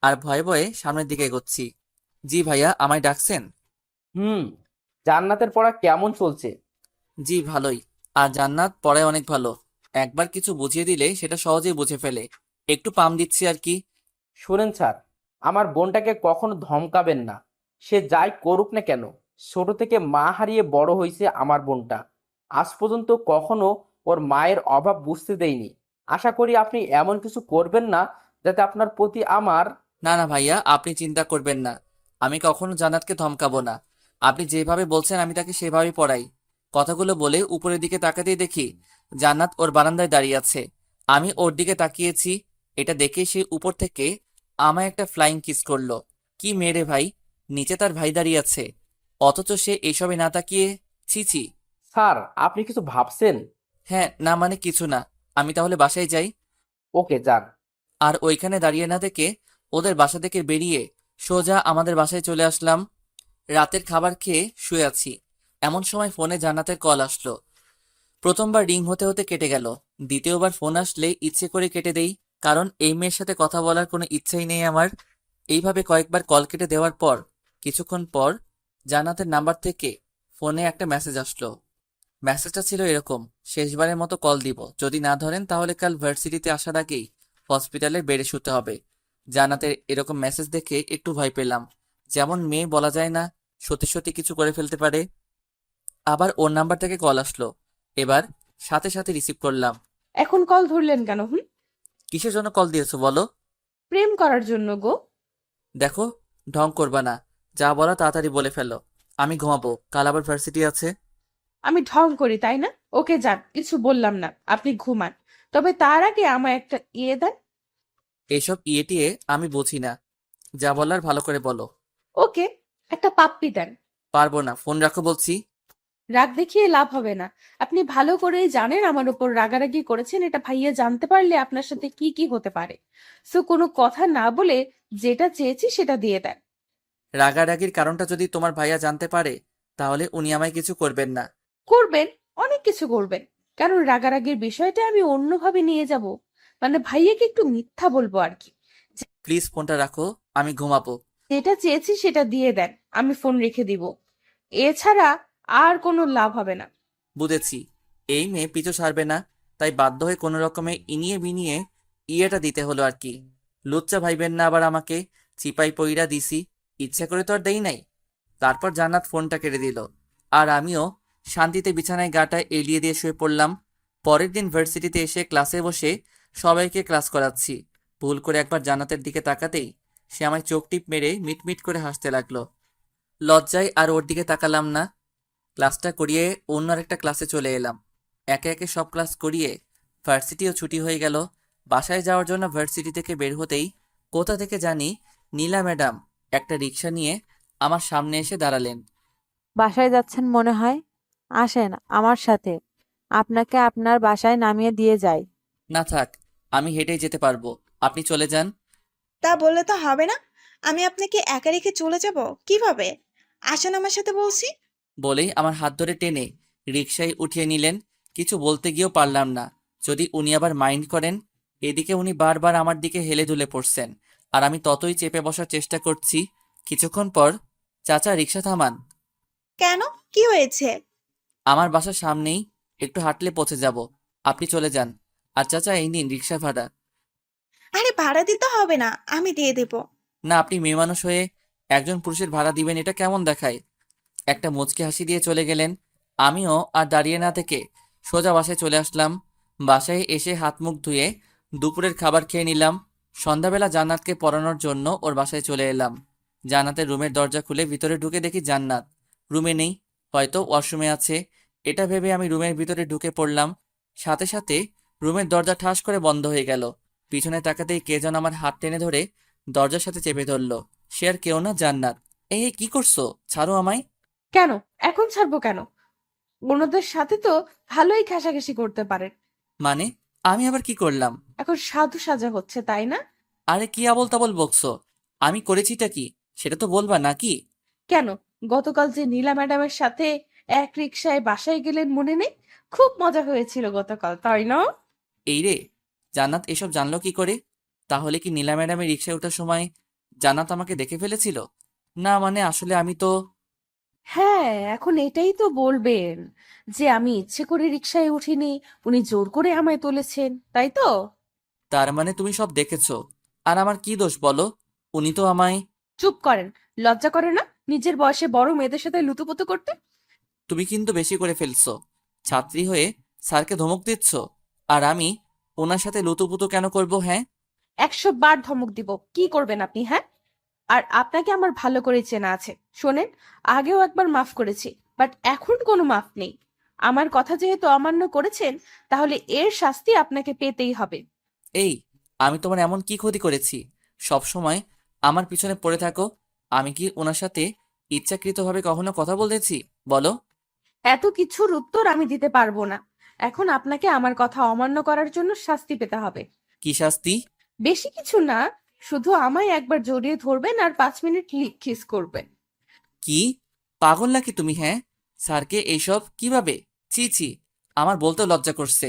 আর ভয়ে ভয়ে সামনের দিকে এগোচ্ছি। জি ভাইয়া, আমায় ডাকছেন? হুম। জান্নাতের পড়া কেমন চলছে? জি ভালোই। আর জান্নাত পড়ায় অনেক ভালো। একবার কিছু বুঝিয়ে দিলে সেটা সহজেই বুঝে ফেলে। একটু পাম দিচ্ছি আর কি। শোনেন স্যার, আমার বোনটাকে কখনো ধমকাবেন না। সে যাই করুক না কেন, ছোট থেকে মা হারিয়ে বড় হয়েছে আমার বোনটা। আজ পর্যন্ত কখনো ওর মায়ের অভাব বুঝতে দেয়নি। আশা করি আপনি এমন কিছু করবেন না যাতে আপনার প্রতি আমার না না ভাইয়া, আপনি চিন্তা করবেন না। আমি কখনো জান্নাতকে ধমকাবো না। আপনি যেভাবে বলছেন আমি তাকে সেভাবেই পড়াই। কথাগুলো বলে উপরের দিকে তাকাতেই দেখি জান্নাত ওর বারান্দায় দাঁড়িয়ে আছে। আমি ওর দিকে তাকিয়েছি। এটা দেখে সে উপর থেকে আমায় একটা ফ্লাইং কিস করলো। কি মেরে ভাই, নিচে তার ভাই দাঁড়িয়ে আছে, অথচ সে এসবে না তাকিয়ে। ছি ছি। স্যার, আপনি কিছু ভাবছেন? হ্যাঁ, না মানে কিছু না। আমি তাহলে বাসায় যাই। ওকে, যান। আর ওইখানে দাঁড়িয়ে না থেকে ওদের বাসা থেকে বেরিয়ে সোজা আমাদের বাসায় চলে আসলাম। রাতের খাবার খেয়ে শুয়ে আছি, এমন সময় ফোনে জান্নাতের কল আসলো। প্রথমবার রিং হতে হতে কেটে গেল। দ্বিতীয়বার ফোন আসলে ইচ্ছে করে কেটে দেই, কারণ এই মেয়ের সাথে কথা বলার কোনো ইচ্ছাই নেই আমার। এইভাবে কয়েকবার কল কেটে দেওয়ার পর কিছুক্ষণ পর জান্নাতের নাম্বার থেকে ফোনে একটা মেসেজ আসলো। মেসেজটা ছিল এরকম: শেষবারের মতো কল দিব, যদি না ধরেন তাহলে কাল ভার্সিটিতে আসার আগেই হসপিটালের বেডে শুতে হবে। জান্নাতের এরকম মেসেজ দেখে একটু ভয় পেলাম। যেমন মেয়ে বলা যায় না, সত্যি সত্যি কিছু করে ফেলতে পারে। আবার ওর নাম্বার থেকে কল আসলো। এবার সাথে সাথে রিসিভ করলাম। এখন কল ধরলেন কেন? কিসের জন্য কল দিয়েছো বলো? প্রেম করার জন্য গো। দেখো, ঢং করবা না, যা বলা তাড়াতাড়ি বলে ফেলো। আমি ঘুমাবো, কাল আবার ভার্সিটি আছে। আমি ঢং করি তাই না? ওকে যান, কিছু বললাম না, আপনি ঘুমান। তবে তার আগে আমায় একটা ইয়ে দেন। এসব ইয়েটিয়ে আমি বুঝি না, যা বলার ভালো করে বলো। ওকে, একটা পাপ্পি দেন। পারবো না, ফোন রাখো বলছি। রাগ দেখিয়ে লাভ হবে না। আপনি ভালো করেই জানেন আমার উপর রাগারাগি করেছেন, এটা ভাইয়া জানতে পারলে আপনার সাথে কি কি হতে পারে। সো কোনো কথা না বলে যেটা চেয়েছি সেটা দিয়ে দেন। রাগারাগির কারণটা যদি তোমার ভাইয়া জানতে পারে, তাহলে উনি আমায় কিছু করবেন না। করবেন, অনেক কিছু করবেন। কারণ রাগারাগির বিষয়টা আমি অন্যভাবে নিয়ে যাব, মানে ভাইয়াকে একটু মিথ্যা বলবো আর কি। প্লিজ ফোনটা রাখো, আমি ঘুমাবো। যেটা চেয়েছি সেটা দিয়ে দেন, আমি ফোন রেখে দিব। এছাড়া আর কোনো লাভ হবে না। বুঝেছি, এই মেয়ে পিছু ছাড়বে না, তাই বাধ্য হয়ে কোনো রকমে ইনিয়ে বিনিয়ে ইয়েটা দিতে হলো আর কি। লুচ্চা ভাইবেন না আবার আমাকে। চিপাই পইরা দিছি, ইচ্ছা করে তো আর দেই নাই। তারপর জান্নাত ফোনটা কেটে দিল, আর আমিও শান্তিতে বিছানায় গাটা এলিয়ে দিয়ে শুয়ে পড়লাম। পরের দিন ভার্সিটিতে এসে ক্লাসে বসে সবাইকে ক্লাস করাচ্ছি। ভুল করে একবার জান্নাতের দিকে তাকাতেই সে আমায় চোখ টিপ মেরে মিটমিট করে হাসতে লাগলো। লজ্জায় আর ওর দিকে তাকালাম না। ক্লাসটা করিয়ে অন্য আরেকটা ক্লাসে চলে এলাম। একে একে সব ক্লাস করিয়ে ভার্সিটিও ছুটি হয়ে গেল। বাসায় যাওয়ার জন্য ভার্সিটি থেকে বের হতেই কোথা থেকে জানি নীলা ম্যাডাম একটা রিক্সা নিয়ে আমার সামনে এসে দাঁড়ালেন। বাসায় যাচ্ছেন মনে হয়, আসেন আমার সাথে, আপনাকে আপনার বাসায় নামিয়ে দিয়ে যাই। না থাক, আমি হেঁটেই যেতে পারবো, আপনি চলে যান। তা বললে তো হবে না। আমি আপনাকে একা রেখে চলে যাব কিভাবে? আসেন আমার সাথে বলছি। বলেই আমার হাত ধরে টেনে রিকশায় উঠিয়ে নিলেন। কিছু বলতে গিয়েও পারলাম না, যদি উনি আবার মাইন্ড করেন। এদিকে উনি বারবার আমার দিকে হেলে দুলে পড়ছেন, আর আমি ততই চেপে বসার চেষ্টা করছি। কিছুক্ষণ পর, চাচা রিকশা থামান। কেন, কি হয়েছে? আমার বাসার সামনেই, একটু হাঁটলে পৌঁছে যাব, আপনি চলে যান। আর চাচা এই নিন রিকশা ভাড়া। আরে ভাড়া দিতে হবে না, আমি দিয়ে দেব। না, আপনি মেয়ে মানুষ হয়ে একজন পুরুষের ভাড়া দিবেন, এটা কেমন দেখায়? একটা মুচকি হাসি দিয়ে চলে গেলেন। আমিও আর দাঁড়িয়ে না থেকে সোজা বাসায় চলে আসলাম। বাসায় এসে হাত মুখ ধুয়ে দুপুরের খাবার খেয়ে নিলাম। সন্ধ্যাবেলা জান্নাতকে পড়ানোর জন্য ওর বাসায় চলে এলাম। জান্নাতের রুমের দরজা খুলে ভিতরে ঢুকে দেখি জান্নাত রুমে নেই, হয়তো ওয়াশরুমে আছে। এটা ভেবে আমি রুমের ভিতরে ঢুকে পড়লাম। সাথে সাথে রুমের দরজা ঠাস করে বন্ধ হয়ে গেল। পিছনে তাকাতেই কে যেন আমার হাত টেনে ধরে দরজার সাথে চেপে ধরলো। সে আর কেউ না, জান্নাত। এই এই, কি করছো? ছাড়ো আমায়। কেন? এখন ছাড়বো কেন? অন্যদের সাথে তো ভালোই ঘেঁষাঘেঁষি করতে পারেন। মানে, আমি আবার কি করলাম? এখন সাধু সাজা হচ্ছে তাই না? আরে কি আবল তাবল বকছো? আমি করেছিটা কি সেটা তো বলবা নাকি? কেন? গতকাল যে নীলা ম্যাডামের সাথে এক রিকশায় বাসায় গেলেন মনে নেই? খুব মজা হয়েছিল গতকাল, তাই না? এই রে, জান্নাত এসব জানলো কি করে? তাহলে কি নীলা ম্যাডামের রিক্সায় ওঠার সময় জান্নাত আমাকে দেখে ফেলেছিল? না মানে আসলে আমি তো। হ্যাঁ, এখন এটাই তো বলবেন যে আমি ইচ্ছে করে রিকশায় উঠিনি, উনি জোর করে আমায় তুলেছেন, তাই তো? তার মানে তুমি সব দেখেছো? আর আমার কি দোষ বলো? উনি তো আমায়। চুপ করেন। লজ্জা করে না নিজের বয়সে বড় মেয়েদের সাথে লুতুপুতু করতে? তুমি কিন্তু বেশি করে ফেলছো। ছাত্রী হয়ে স্যারকে ধমক দিচ্ছ, আর আমি ওনার সাথে লুতুপুতু কেন করব? হ্যাঁ, 100 বার ধমক দিব, কি করবেন আপনি? হ্যাঁ, আর আপনাকে আমার ভালো করে চেনা আছে। শোনেন, আগেও একবার মাফ করেছি, বাট এখন কোনো মাফ নেই। আমার কথা যেহেতু অমান্য করেছেন, তাহলে এর শাস্তি আপনাকে পেতেই হবে। এই, আমি তোমার এমন কি ক্ষতি করেছি সব সময় আমার পিছনে পড়ে থাকো? আমি কি ওনার সাথে ইচ্ছাকৃতভাবে কখনো কথা বলেছি বলো? এত কিছুর উত্তর আমি দিতে পারবো না। এখন আপনাকে আমার কথা অমান্য করার জন্য শাস্তি পেতে হবে। কি শাস্তি? বেশি কিছু না, শুধু আমায় একবার জড়িয়ে ধরবেন আর 5 মিনিট কিস করবেন। কি, পাগল নাকি তুমি? হ্যাঁ, স্যারকে এইসব কিভাবে? ছি ছি, আমার বলতেও লজ্জা করছে।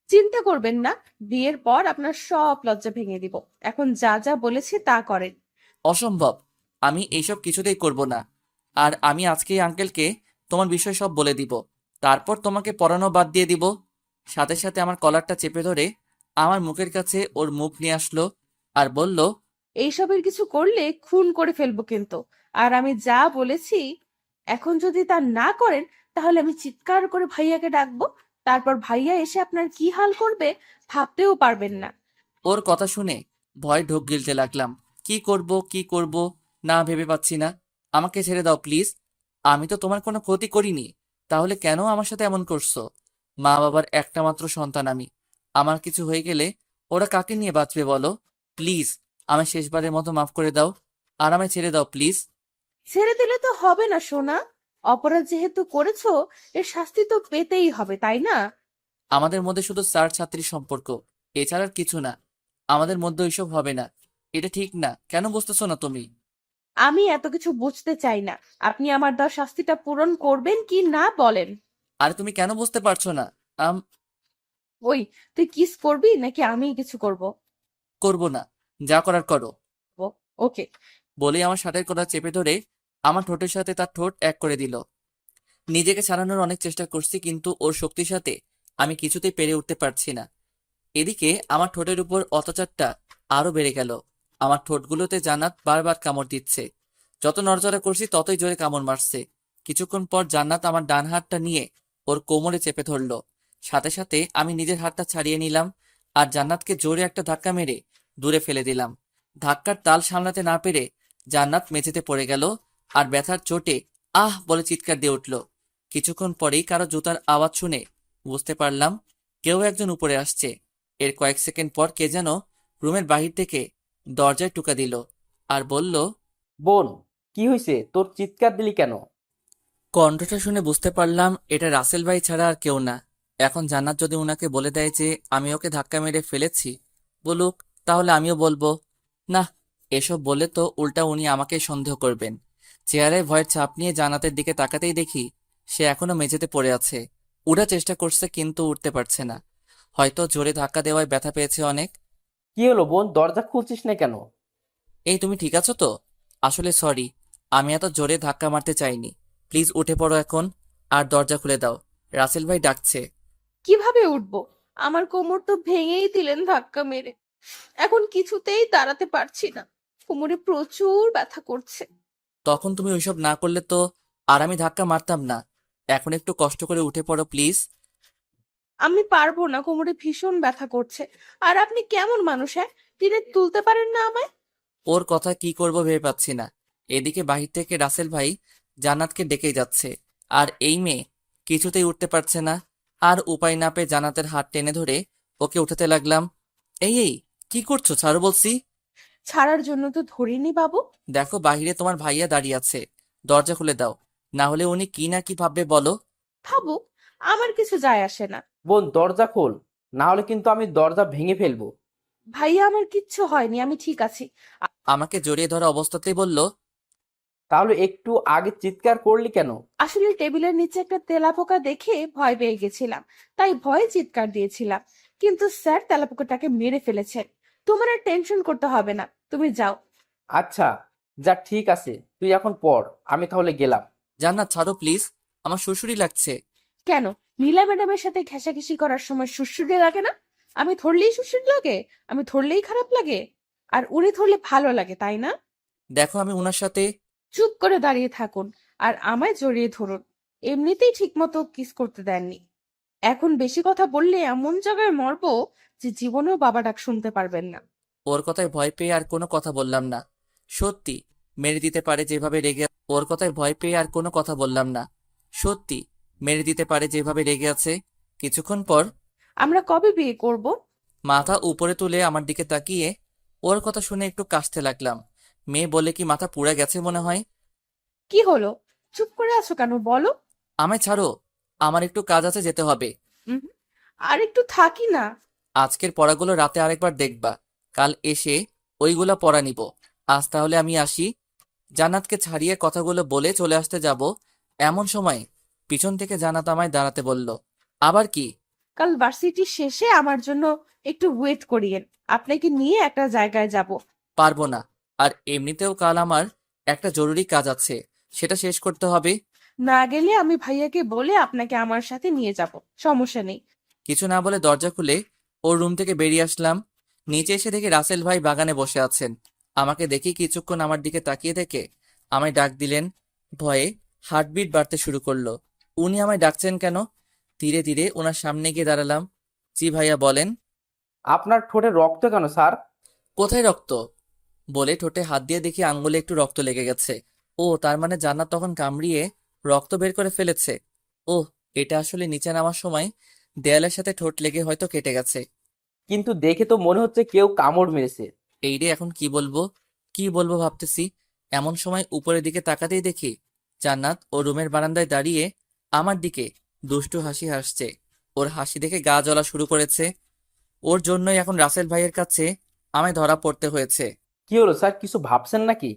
চিন্তা করবেন না, বিয়ের পর আপনার সব লজ্জা ভেঙে দিব। এখন যা যা বলেছি তা করেন। অসম্ভব, আমি এইসব কিছুতেই করব না। আর আমি আজকেই আঙ্কেলকে তোমার বিষয় সব বলে দিব, তারপর তোমাকে পড়ানো বাদ দিয়ে দিব। সাথে সাথে আমার কলারটা চেপে ধরে আমার মুখের কাছে ওর মুখ নিয়ে আসলো আর বলল, এইসবের কিছু করলে খুন করে ফেলবো কিন্তু। আর আমি যা বলেছি, এখন যদি তা না করেন, তাহলে আমি চিৎকার করে ভাইয়াকে ডাকবো। তারপর ভাইয়া এসে আপনার কি হাল করবে ভাবতেও পারবেন না। ওর কথা শুনে ভয় ঢোক গিলতে লাগলাম। কি করব না ভেবে পাচ্ছি না। আমাকে ছেড়ে দাও প্লিজ। আমি তো তোমার কোনো ক্ষতি করিনি, তাহলে কেন আমার সাথে এমন করছো? মা বাবার একটা মাত্র সন্তান আমি। আমার কিছু হয়ে গেলে ওরা কাকে নিয়ে বাঁচবে বলো? প্লিজ, আমায় শেষবারের মতো মাফ করে দাও আর আমায় ছেড়ে দাও প্লিজ। ছেড়ে দিলে তো হবে না সোনা, অপরাধ যেহেতু করেছো, এর শাস্তি তো পেতেই হবে, তাই না? আমাদের মধ্যে শুধু স্যার ছাত্রীর সম্পর্ক, এছাড়া আর কিছু না। আমাদের মধ্যে ওইসব হবে না। এটা ঠিক না, কেন বুঝতেছো না তুমি? আমি এত কিছু বুঝতে চাই না। আপনি আমার দেওয়া শাস্তিটা পূরণ করবেন কি না বলেন। আর তুমি কেন বুঝতে পারছো না? আম ওই, তুই কিস করবি নাকি আমি কিছু করব? করব না, যা করার করো। ওকে। বলেই আমার শার্টের কলার চেপে ধরে আমার ঠোঁটের সাথে তার ঠোঁট এক করে দিল। নিজেকে ছাড়ানোর অনেক চেষ্টা করছি, কিন্তু ওর শক্তির সাথে আমি কিছুতেই পেরে উঠতে পারছি না। এদিকে আমার ঠোঁটের উপর অত্যাচারটা আরো বেড়ে গেল। আমার ঠোঁটগুলোতে জান্নাত বারবার কামড় দিচ্ছে। যত নড়চড়া করছি ততই জোরে কামড় মারছে। কিছুক্ষণ পর জান্নাত আমার ডান হাতটা নিয়ে ওর কোমরে চেপে ধরলো। সাথে সাথে আমি নিজের হাতটা ছাড়িয়ে নিলাম আর জান্নাতকে জোরে একটা ধাক্কা মেরে দূরে ফেলে দিলাম। ধাক্কার তাল সামলাতে না পেরে জান্নাত মেঝেতে পড়ে গেল আর ব্যথার চোটে আহ বলে চিৎকার দিয়ে উঠল। কিছুক্ষণ পরেই কারো জুতার আওয়াজ শুনে বুঝতে পারলাম কেউ একজন উপরে আসছে। এর কয়েক সেকেন্ড পর কে যেন রুমের বাহির থেকে দরজায় টোকা দিল আর বলল, বোন, কি হয়েছে? তোর চিৎকার দিলি কেন? কণ্ঠটা শুনে বুঝতে পারলাম এটা রাসেল ভাই ছাড়া আর কেউ না। এখন জান্নাত যদি উনাকে বলে দেয় যে আমি ওকে ধাক্কা মেরে ফেলেছি, বলুক, তাহলে আমিও বলবো। না, এসব বলে তো উল্টা উনি আমাকে সন্দেহ করবেন। চেয়ারে ভয়ের ছাপ নিয়ে জান্নাতের দিকে তাকাতেই দেখি সে এখনো মেঝেতে পড়ে আছে। উঠার চেষ্টা করছে কিন্তু উঠতে পারছে না। হয়তো জোরে ধাক্কা দেওয়ায় ব্যথা পেয়েছে অনেক। কি হলো বোন, দরজা খুলছিস না কেন? এই, তুমি ঠিক আছো তো? আসলে সরি, আমি এত জোরে ধাক্কা মারতে চাইনি। প্লিজ উঠে পড়ো এখন আর দরজা খুলে দাও, রাসেল ভাই ডাকছে। কিভাবে উঠবো? আমার কোমর তো ভেঙেই দিলেন ধাক্কা মেরে। এখন কিছুতেই দাঁড়াতে পারছি না, কোমরে প্রচুর ব্যথা করছে। তখন তুমি ওইসব না করলে তো আর আমি ধাক্কা মারতাম না। এখন একটু কষ্ট করে উঠে পড়ো প্লিজ। আমি পারবো না, কোমরে ভীষণ ব্যথা করছে। আর আপনি কেমন মানুষ, হ্যাঁ? টেনে তুলতে পারেন না আমায়? ওর কথা কি করব ভেবে পাচ্ছি না। এদিকে বাহির থেকে রাসেল ভাই জান্নাতকে ডেকেই যাচ্ছে, আর এই মেয়ে কিছুতেই উঠতে পারছে না। আর উপায় না পেয়ে জান্নাতের হাত টেনে ধরে ওকে উঠাতে লাগলাম। এই, কি করছো? ছাড়ো বলছি। ছাড়ার জন্য তো ধরিনি বাবু। দেখো বাহিরে তোমার ভাইয়া দাঁড়িয়ে আছে, দরজা খুলে দাও, না হলে উনি কি না কি ভাববে বলো। ভাবুক, আমার কিছু যায় আসে না। বোন, দরজা খোল, না হলে কিন্তু আমি দরজা ভেঙে ফেলবো। ভাইয়া, আমার কিচ্ছু হয়নি, আমি ঠিক আছি। আমাকে জড়িয়ে ধরা অবস্থাতেই বলল, তাহলে একটু আগে চিৎকার করলি কেন? আসলে টেবিলের নিচে একটা তেলাপোকা দেখে ভয় পেয়ে গেছিলাম, তাই ভয়ে চিৎকার দিয়েছিলাম। কিন্তু স্যার তেলাপোকাটাকে মেরে ফেলেছেন। তোমার আর টেনশন করতে হবে না, তুমি যাও। আচ্ছা, যা, ঠিক আছে, তুই এখন পড়, আমি তাহলে গেলাম। জান্নাত ছাড়ো প্লিজ, আমার শ্বশুরই লাগছে। কেন? নীলা ম্যাডামের সাথে ঘেঁষাঘেঁষি করার সময় সুড়সুড়ি লাগে না? আমি ধরলেই সুড়সুড়ি লাগে? আমি ধরলেই খারাপ লাগে? আর উনি ধরলে ভালো লাগে, তাই না? দেখো আমি ওনার সাথে। চুপ করে দাঁড়িয়ে থাকুন আর আমায় জড়িয়ে ধরুন। এমনিতেই ঠিকমতো কিস করতে দেননি। এখন বেশি কথা বললে এমন জায়গায় মরবো যে জীবনেও বাবা ডাক শুনতে পারবেন না। ওর কথায় ভয় পেয়ে আর কোনো কথা বললাম না। সত্যি মেরে দিতে পারে যেভাবে রেগে ওর কথায় ভয় পেয়ে আর কোনো কথা বললাম না। সত্যি মেরে দিতে পারে যেভাবে রেগে আছে। কিছুক্ষণ পর আমরা কবে বিয়ে করব? মাথা উপরে তুলে আমার দিকে তাকিয়ে ওর কথা শুনে একটু কাশতে লাগলাম। মেয়ে বলে কি মাথা পুড়ে গেছে মনে হয়। কি হলো? চুপ করে আছো কেন, বলো। আমায় ছাড়ো, আমার একটু কাজ আছে, যেতে হবে। উম, আর একটু থাকি না। আজকের পড়াগুলো রাতে আরেকবার দেখবা, কাল এসে ওইগুলো পড়া নিব। আজ তাহলে আমি আসি। জান্নাতকে ছাড়িয়ে কথাগুলো বলে চলে আসতে যাব, এমন সময় পিছন থেকে জান্নাত আমায় দাঁড়াতে বলল। আবার কি? কাল ভার্সিটি শেষে আমার জন্য একটু ওয়েট করিয়েন, আপনাকে নিয়ে একটা জায়গায় যাব। পারবো না। আর এমনিতেও কাল আমার একটা জরুরি কাজ আছে, সেটা শেষ করতে হবে। না গেলে আমি ভাইয়াকে বলে আপনাকে আমার সাথে নিয়ে যাব, সমস্যা নেই। কিছু না বলে দরজা খুলে ওর রুম থেকে বেরিয়ে আসলাম। নিচে এসে দেখি রাসেল ভাই বাগানে বসে আছেন। আমাকে দেখি কিছুক্ষণ আমার দিকে তাকিয়ে দেখে আমায় ডাক দিলেন। ভয়ে হার্টবিট বাড়তে শুরু করলো। উনি আমায় ডাকছেন কেন? ধীরে ধীরে ওনার সামনে গিয়ে দাঁড়ালাম। জি ভাইয়া, বলেন। আপনার ঠোঁটে রক্ত কেন স্যার? কোথায় রক্ত? বলে ঠোঁটে হাত দিয়ে দেখি আঙ্গুলে একটু রক্ত লেগে গেছে। ও, তার মানে জান্নাত তখন কামড়িয়ে রক্ত বের করে ফেলেছে। ও, এটা আসলে নিচে নামার সময় দেয়ালের সাথে ঠোঁট লেগে হয়তো কেটে গেছে। কিন্তু দেখে তো মনে হচ্ছে কেউ কামড় মেরেছে। এই রে, এখন কি বলবো কি বলবো ভাবতেছি। এমন সময় উপরের দিকে তাকাতেই দেখি জান্নাত ও রুমের বারান্দায় দাঁড়িয়ে আমার দিকে দুষ্টু হাসি হাসছে। ওর হাসি দেখে গা জ্বলা শুরু করেছে। ওর জন্যই এখন রাসেল ভাইয়ের কাছে আমায় ধরা পড়তে হয়েছে। কি হলো স্যার, কিছু ভাবছেন নাকি?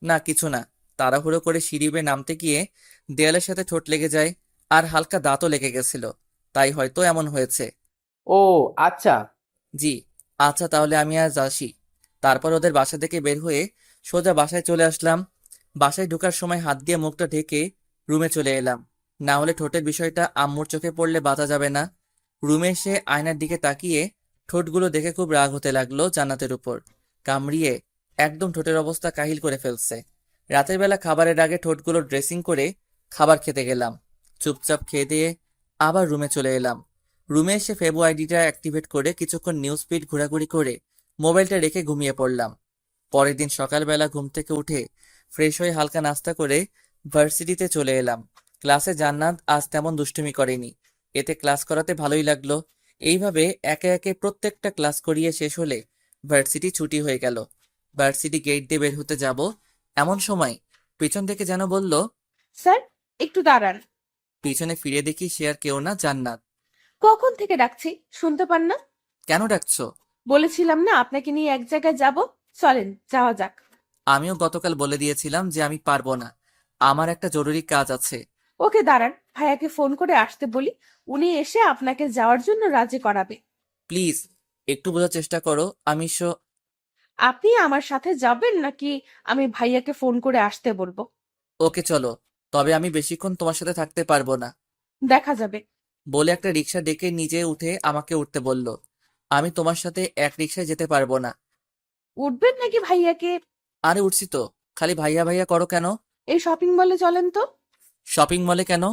না, কিছু না। তাড়াহুড়ো করে সিঁড়ি বেয়ে নামতে গিয়ে দেয়ালের সাথে ঠোঁট লেগে যায়, আর হালকা দাঁতও লেগে গেছিল, তাই হয়তো এমন হয়েছে। ও আচ্ছা। জি, আচ্ছা তাহলে আমি আজ আসি। তারপর ওদের বাসা থেকে বের হয়ে সোজা বাসায় চলে আসলাম। বাসায় ঢোকার সময় হাত দিয়ে মুখটা ঢেকে রুমে চলে এলাম, না হলে ঠোঁটের বিষয়টা আম্মুর চোখে পড়লে বাঁচা যাবে না। রুমে এসে আয়নার দিকে তাকিয়ে ঠোঁটগুলো দেখে খুব রাগ হতে লাগলো জান্নাতের উপর। কামড়িয়ে একদম ঠোঁটের অবস্থা কাহিল করে ফেলছে। রাতের বেলা খাবারের আগে ঠোঁটগুলো ড্রেসিং করে খাবার খেতে গেলাম। চুপচাপ খেয়ে দিয়ে আবার রুমে চলে এলাম। রুমে এসে ফেবো আইডিটা অ্যাক্টিভেট করে কিছুক্ষণ নিউজ ফিড ঘোরাঘুরি করে মোবাইলটা রেখে ঘুমিয়ে পড়লাম। পরের দিন সকালবেলা ঘুম থেকে উঠে ফ্রেশ হয়ে হালকা নাস্তা করে ভার্সিটিতে চলে এলাম। ক্লাসে জান্নাত আজ তেমন দুষ্টুমি করেনি, এতে ক্লাস করাতে ভালোই লাগলো। এইভাবে একে একে প্রত্যেকটা ক্লাস করিয়ে শেষ হলে ভার্সিটি ছুটি হয়ে গেল। ভার্সিটি গেট দিয়ে বের হতে যাব, এমন সময় পিছন থেকে যেন বলল। স্যার, একটু দাঁড়ান। পিছনে ফিরে দেখি সে আর কেউ না, জান্নাত। কখন থেকে ডাকছি, শুনতে পান না? কেন ডাকছো? বলেছিলাম না আপনাকে নিয়ে এক জায়গায় যাব, চলেন যাওয়া যাক। আমিও গতকাল বলে দিয়েছিলাম যে আমি পারবো না, আমার একটা জরুরি কাজ আছে। ওকে দাঁড়ান, ভাইয়াকে ফোন করে আসতে বলি, উনি এসে আপনাকে যাওয়ার জন্য রাজি করাবে। প্লিজ একটু বোঝার চেষ্টা করো। আপনি আমার সাথে যাবেন নাকি আমি ভাইয়াকে ফোন করে আসতে বলবো? ওকে চলো, তবে আমি বেশিক্ষণ তোমার সাথে থাকতে পারবো না। দেখা যাবে। বলে একটা রিক্সা ডেকে নিজে উঠে আমাকে উঠতে বলল। আমি তোমার সাথে এক রিক্সায় যেতে পারবো না। উঠবেন নাকি ভাইয়াকে? আরে উঠছি তো, খালি ভাইয়া ভাইয়া করো কেন? এই শপিং মলে চলেন তো। শপিং মলে কেন?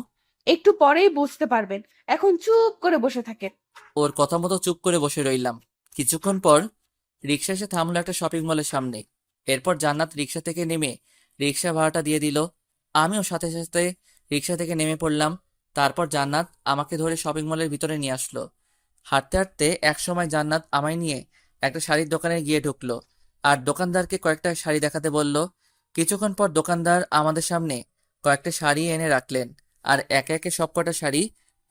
একটু পরেই বুঝতে পারবেন, এখন চুপ করে বসে থাকেন। ওর কথা মতো চুপ করে বসে রইলাম। কিছুক্ষণ পর রিক্সা এসে থামলো একটা শপিং মলের সামনে। এরপর জান্নাত রিক্সা থেকে নেমে রিক্সা ভাড়াটা দিয়ে দিল। আমিও সাথে সাথে রিক্সা থেকে নেমে পড়লাম। তারপর জান্নাত আমাকে ধরে শপিং মলের ভিতরে নিয়ে আসলো। হাঁটতে হাঁটতে একসময় জান্নাত আমায় নিয়ে একটা শাড়ির দোকানে গিয়ে ঢুকলো, আর দোকানদারকে কয়েকটা শাড়ি দেখাতে বলল। কিছুক্ষণ পর দোকানদার আমাদের সামনে কয়েকটা শাড়ি এনে রাখলেন, আর একে একে সবকটা শাড়ি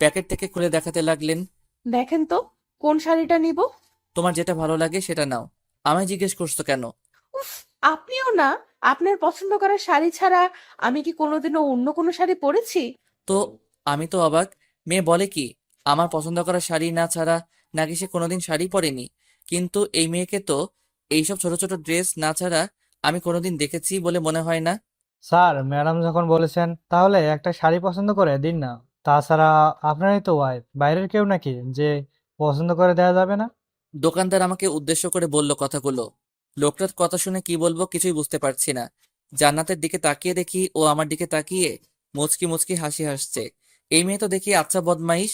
প্যাকেট থেকে খুলে দেখাতে লাগলেন। দেখেন তো কোন শাড়িটা নিব। তোমার যেটা ভালো লাগে সেটা নাও। আমায় জিজ্ঞেস করছো কেন? উফ, আপনিও না। আপনার পছন্দ করা শাড়ি ছাড়া আমি কি কোনোদিনও অন্য কোনো শাড়ি পরেছি? তো আমি তো অবাক। মেয়ে বলে কি আমার পছন্দ করা শাড়ি না ছাড়া নাকি সে কোনোদিন শাড়ি পরেনি। কিন্তু এই মেয়েকে তো এইসব ছোট ছোট ড্রেস না ছাড়া আমি কোনোদিন দেখেছি বলে মনে হয় না। স্যার, ম্যাডাম যখন বলেছেন তাহলে একটা শাড়ি পছন্দ করে দিন না। তাছাড়া আপনারই তো ওয়াইফ, বাইরের কেউ নাকি যে পছন্দ করে দেওয়া যাবে না? দোকানদার আমাকে উদ্দেশ্য করে বলল কথাগুলো। লোকটার কথা শুনে কি বলবো কিছুই বুঝতে পারছি না। জান্নাতের দিকে তাকিয়ে দেখি ও আমার দিকে তাকিয়ে মুচকি মুচকি হাসি হাসছে। এই মেয়ে তো দেখি আচ্ছা বদমাইশ।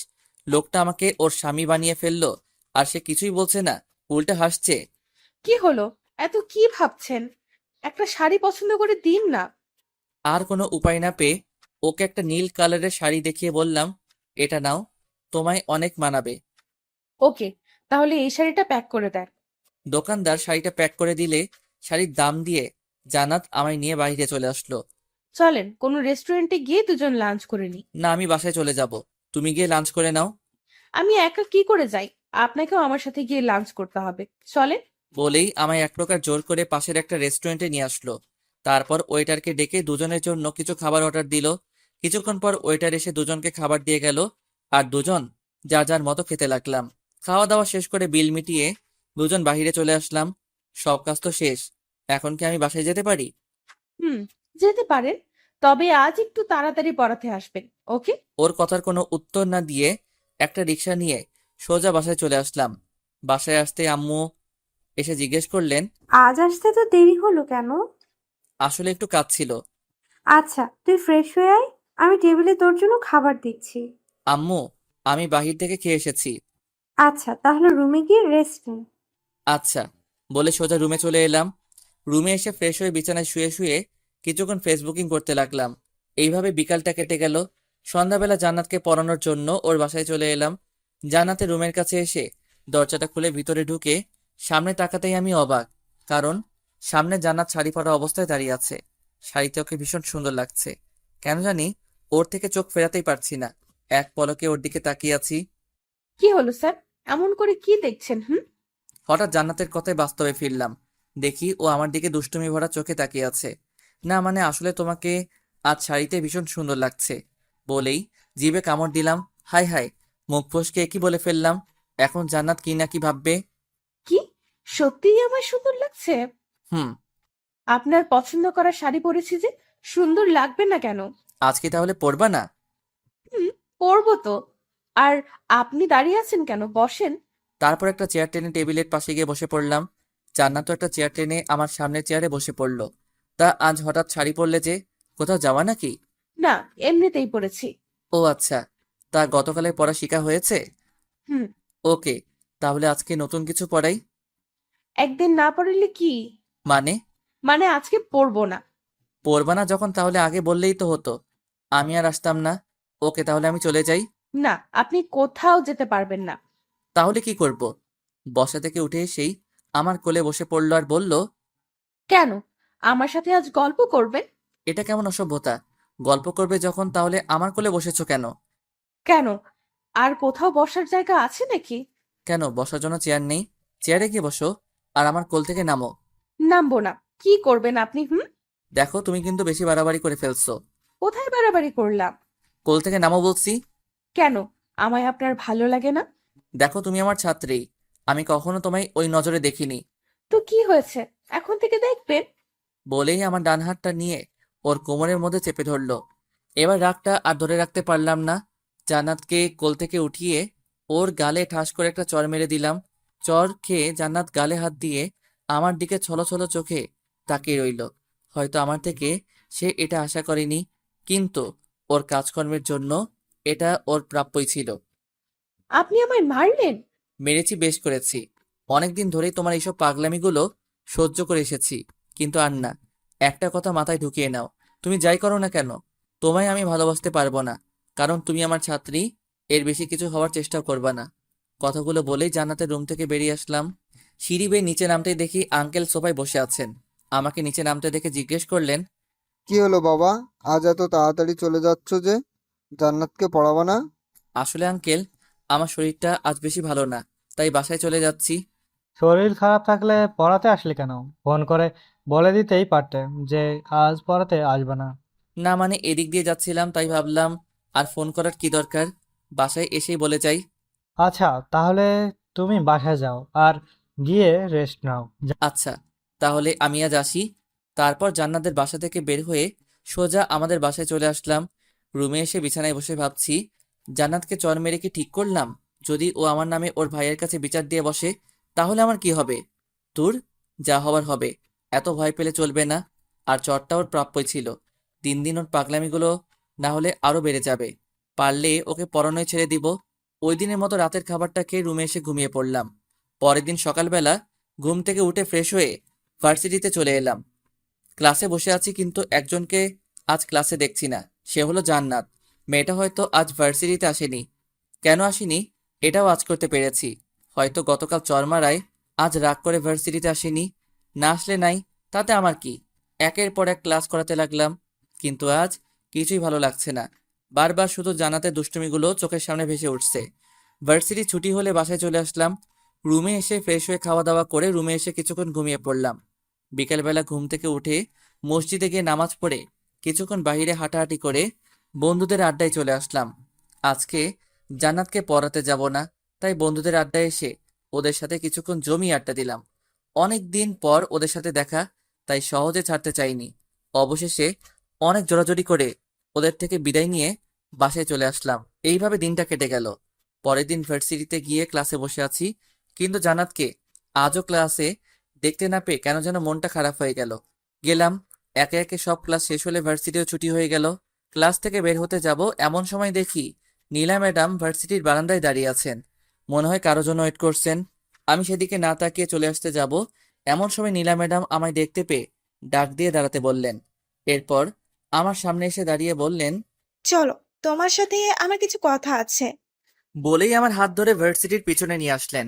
লোকটা আমাকে ওর স্বামী বানিয়ে ফেললো, আর সে কিছুই বলছে না, উল্টে হাসছে। কি হলো? এত কি ভাবছেন? একটা শাড়ি পছন্দ করে দিন না। আর কোনো উপায় না পেয়ে ওকে একটা নীল কালারের শাড়ি দেখিয়ে বললাম, এটা নাও, তোমায় অনেক মানাবে। ওকে, তাহলে এই শাড়িটা প্যাক করে দেন। দোকানদার শাড়িটা প্যাক করে দিলে শাড়ির দাম দিয়ে জান্নাত আমায় নিয়ে বাইরে চলে আসলো। চলেন কোনো রেস্টুরেন্টে গিয়ে দুজন লাঞ্চ করে নিই। না, আমি বাসায় চলে যাব, তুমি গিয়ে লাঞ্চ করে নাও। আমি একা কি করে যাই? আপনাকেও আমার সাথে গিয়ে লাঞ্চ করতে হবে। চলেন। বলেই আমায় এক প্রকার জোর করে পাশের একটা রেস্টুরেন্টে নিয়ে আসলো। তারপর ওয়েটারকে ডেকে দুজনের জন্য কিছু খাবার অর্ডার দিল। কিছুক্ষণ পর ওয়েটার এসে দুজনকে খাবার দিয়ে গেল, আর দুজন যার যার মতো খেতে লাগলাম। খাওয়া দাওয়া শেষ করে বিল মিটিয়ে দুজন বাইরে চলে আসলাম। সব কাজ তো শেষ, এখন কি আমি বাসায় যেতে পারি? হুম, যেতে পারেন। তবে আজ একটু তাড়াতাড়ি পড়াতে আসবেন। ওকে? ওর কথার কোনো উত্তর না দিয়ে একটা রিক্সা নিয়ে সোজা বাসায় চলে আসলাম। বাসায় আসতে আম্মু এসে জিজ্ঞেস করলেন, আজ আসতে তো দেরি হলো কেন? আসলে একটু কাজ ছিল। আচ্ছা, তুই ফ্রেশ হয়ে আয়, আমি টেবিলে তোর জন্য খাবার দিচ্ছি। আম্মু, আমি বাহির থেকে খেয়ে এসেছি। আচ্ছা, তাহলে রুমে গিয়ে রেস্ট নে। আচ্ছা, বলে সোজা রুমে চলে এলাম। রুমে এসে ফ্রেশ হয়ে বিছানায় শুয়ে শুয়ে কিছুক্ষণ ফেসবুকিং করতে লাগলাম। এইভাবে বিকালটা কেটে গেল। সন্ধ্যাবেলা জান্নাতকে পড়ানোর জন্য ওর বাসায় চলে এলাম। জান্নাতের রুমের কাছে এসে দরজাটা খুলে ভিতরে ঢুকে সামনে তাকাতেই আমি অবাক, কারণ সামনে জান্নাত শাড়ি পরা অবস্থায় দাঁড়িয়ে আছে। শাড়িতে ওকে ভীষণ সুন্দর লাগছে। কেন জানি ওর থেকে চোখ ফেরাতেই পারছি না। এক পলকে ওর দিকে তাকিয়ে আছি। কি হলো স্যার? এমন করে কি দেখছেন? হুম? হঠাৎ জান্নাতের কথায় বাস্তবে ফিরলাম। দেখি ও আমার দিকে দুষ্টুমি ভরা চোখে তাকিয়ে আছে। না মানে আসলে তোমাকে আজ শাড়িতে ভীষণ সুন্দর লাগছে বলেই জিভে কামড় দিলাম। হাই হাই, মুখ ফসকে কি বলে ফেললাম। এখন জান্নাত কি না কি ভাববে। কি? সত্যিই আমার সুন্দর লাগছে? হুম। আপনার পছন্দ করা শাড়ি পরেছি যে, সুন্দর লাগবে না কেন? আজ কি তাহলে পরবা না? হুম, পরবো তো। আর আপনি দাঁড়িয়ে আছেন কেন? বসেন। তারপর একটা চেয়ার টেনে টেবিলের পাশে গিয়ে বসে পড়লাম। জান্নাতও একটা চেয়ার টেনে আমার সামনের চেয়ারে বসে পড়লো। তা আজ হঠাৎ শাড়ি পরলে যে, কোথাও যাওয়া নাকি? না, এমনিতেই পরেছি। ও আচ্ছা, তা গতকালের পড়া শিখা হয়েছে? হুম। ওকে, তাহলে আজকে নতুন কিছু পড়াই। একদিন না পড়লে কি? মানে? মানে আজকে পরবো না। পড়বা না যখন তাহলে আগে বললেই তো হতো, আমি আর আসতাম না। ওকে, তাহলে আমি চলে যাই। না, আপনি কোথাও যেতে পারবেন না। তাহলে কি করব? বসা থেকে উঠে এসেই আমার কোলে বসে পড়লো আর বলল, কেন? আমার সাথে আজ গল্প করবেন? এটা কেমন অসভ্যতা? গল্প করবে যখন তাহলে আমার কোলে বসেছো কেন? কেন? আর কোথাও বসার জায়গা আছে নাকি? কেন, বসার জন্য চেয়ার নেই? চেয়ারে গিয়ে বসো আর আমার কোল থেকে নামো। নামবো না। কি করবেন আপনি? হুম? দেখো, তুমি কিন্তু বেশি বাড়াবাড়ি করে ফেলছো। কোথায় বাড়াবাড়ি করলাম? কোল থেকে নামো বলছি। কেন? আমায় আপনার ভালো লাগে না? দেখো, তুমি আমার ছাত্রী, আমি কখনো তোমায় ওই নজরে দেখিনি। তো কি হয়েছে? এখন থেকে দেখবেন। বলেই আমার ডান হাতটা নিয়ে ওর কোমরের মধ্যে চেপে ধরলো। এবার রাগটা আর ধরে রাখতে পারলাম না। জান্নাতকে কোল থেকে উঠিয়ে ওর গালে ঠাস করে একটা চড় মেরে দিলাম। চড় খেয়ে জান্নাত গালে হাত দিয়ে আমার দিকে ছলো ছলো চোখে তাকিয়ে রইল। হয়তো আমার থেকে সে এটা আশা করেনি, কিন্তু ওর কাজকর্মের জন্য এটা ওর প্রাপ্যই ছিল। আপনি আমায় মারলেন? মেরেছি, বেশ করেছি। অনেকদিন ধরেই তোমার এইসব পাগলামিগুলো সহ্য করে এসেছি, কিন্তু আর না। একটা কথা মাথায় ঢুকিয়ে নাও, তুমি যাই করো না কেন, তোমায় আমি ভালোবাসতে পারবো না, কারণ তুমি আমার ছাত্রী। এর বেশি কিছু হওয়ার চেষ্টাও করবা না। কথাগুলো বলেই জান্নাতের রুম থেকে বেরিয়ে আসলাম। সিঁড়ি বেয়ে নিচে নামতেই দেখি আঙ্কেল সোফায় বসে আছেন। আমাকে নিচে নামতে দেখে জিজ্ঞেস করলেন, কি হলো বাবা, আজ এত তাড়াতাড়ি চলে যাচ্ছ যে? জান্নাতকে পড়াবা না? আসলে আঙ্কেল, আমার শরীরটা আজ বেশি ভালো না, তাই বাসায় চলে যাচ্ছি। শরীর খারাপ থাকলে পড়াতে আসলে কেন? ফোন করে বলে দিতেই পারতে যে আজ পড়াতে আসবে না। না মানে এদিক দিয়ে যাচ্ছিলাম, তাই ভাবলাম আর ফোন করার কি দরকার, বাসায় এসেই বলে যাই। আচ্ছা, তাহলে তুমি বাসায় যাও আর গিয়ে রেস্ট নাও। আচ্ছা, তাহলে আমি আজ আসি। তারপর জান্নাতের বাসা থেকে বের হয়ে সোজা আমাদের বাসায় চলে আসলাম। রুমে এসে বিছানায় বসে ভাবছি, জান্নাতকে চর মেরে কি ঠিক করলাম? যদি ও আমার নামে ওর ভাইয়ের কাছে বিচার দিয়ে বসে, তাহলে আমার কি হবে? দূর, যা হবার হবে। এত ভয় পেলে চলবে না। আর চরটা ওর প্রাপ্যই ছিল। দিন দিন ওর পাগলামিগুলো না হলে আরো বেড়ে যাবে। পারলে ওকে পরানোয় ছেড়ে দিব। ওই দিনের মতো রাতের খাবারটা খেয়ে রুমে এসে ঘুমিয়ে পড়লাম। পরের দিন সকালবেলা ঘুম থেকে উঠে ফ্রেশ হয়ে ভার্সিটিতে চলে এলাম। ক্লাসে বসে আছি কিন্তু একজনকে আজ ক্লাসে দেখছি না। সে হলো জান্নাত। মেয়েটা হয়তো আজ ভার্সিটিতে আসেনি। কেন আসেনি এটাও আজ করতে পেরেছি। হয়তো গতকাল চরমারায় আজ রাগ করে ভার্সিটিতে আসেনি। না আসলে নাই, তাতে আমার কি। একের পর এক ক্লাস করাতে লাগলাম, কিন্তু আজ কিছুই ভালো লাগছে না। বারবার শুধু জান্নাতের দুষ্টুমিগুলো চোখের সামনে ভেসে উঠছে। ভার্সিটি ছুটি হলে বাসায় চলে আসলাম। রুমে এসে ফ্রেশ হয়ে খাওয়া দাওয়া করে রুমে এসে কিছুক্ষণ ঘুমিয়ে পড়লাম। বিকেলবেলা ঘুম থেকে উঠে মসজিদে গিয়ে নামাজ পড়ে কিছুক্ষণ বাইরে হাঁটাহাঁটি করে বন্ধুদের আড্ডায় চলে আসলাম। আজকে জান্নাতকে পড়াতে যাব না, তাই বন্ধুদের আড্ডায় এসে ওদের সাথে কিছুক্ষণ জমিয়ে আড্ডা দিলাম। অনেক দিন পর ওদের সাথে দেখা, তাই সহজে ছাড়তে চাইনি। অবশেষে অনেক জোরাজোরি করে ওদের থেকে বিদায় নিয়ে বাসায় চলে আসলাম। এইভাবে দিনটা কেটে গেল। পরের দিন ভার্সিটিতে গিয়ে ক্লাসে বসে আছি, কিন্তু জান্নাতকে আজও ক্লাসে দেখতে না পেয়ে কেন যেন মনটা খারাপ হয়ে গেল। গেলাম, একে একে সব ক্লাস শেষ হলে ভার্সিটিও ছুটি হয়ে গেল। ক্লাস থেকে বের হতে যাব এমন সময় দেখি নীলা ম্যাডাম ভার্সিটির বারান্দায় দাঁড়িয়ে আছেন। মনে হয় কারো জন্য ওয়েট করছেন। আমি সেদিকে না তাকিয়ে চলে আসতে যাব, এমন সময় নীলা ম্যাডাম আমায় দেখতে পেয়ে ডাক দিয়ে দাঁড়াতে বললেন। এরপর আমার সামনে এসে দাঁড়িয়ে বললেন, চলো, তোমার সাথে আমার কিছু কথা আছে। বলেই আমার হাত ধরে ভার্সিটির পিছনে নিয়ে আসলেন।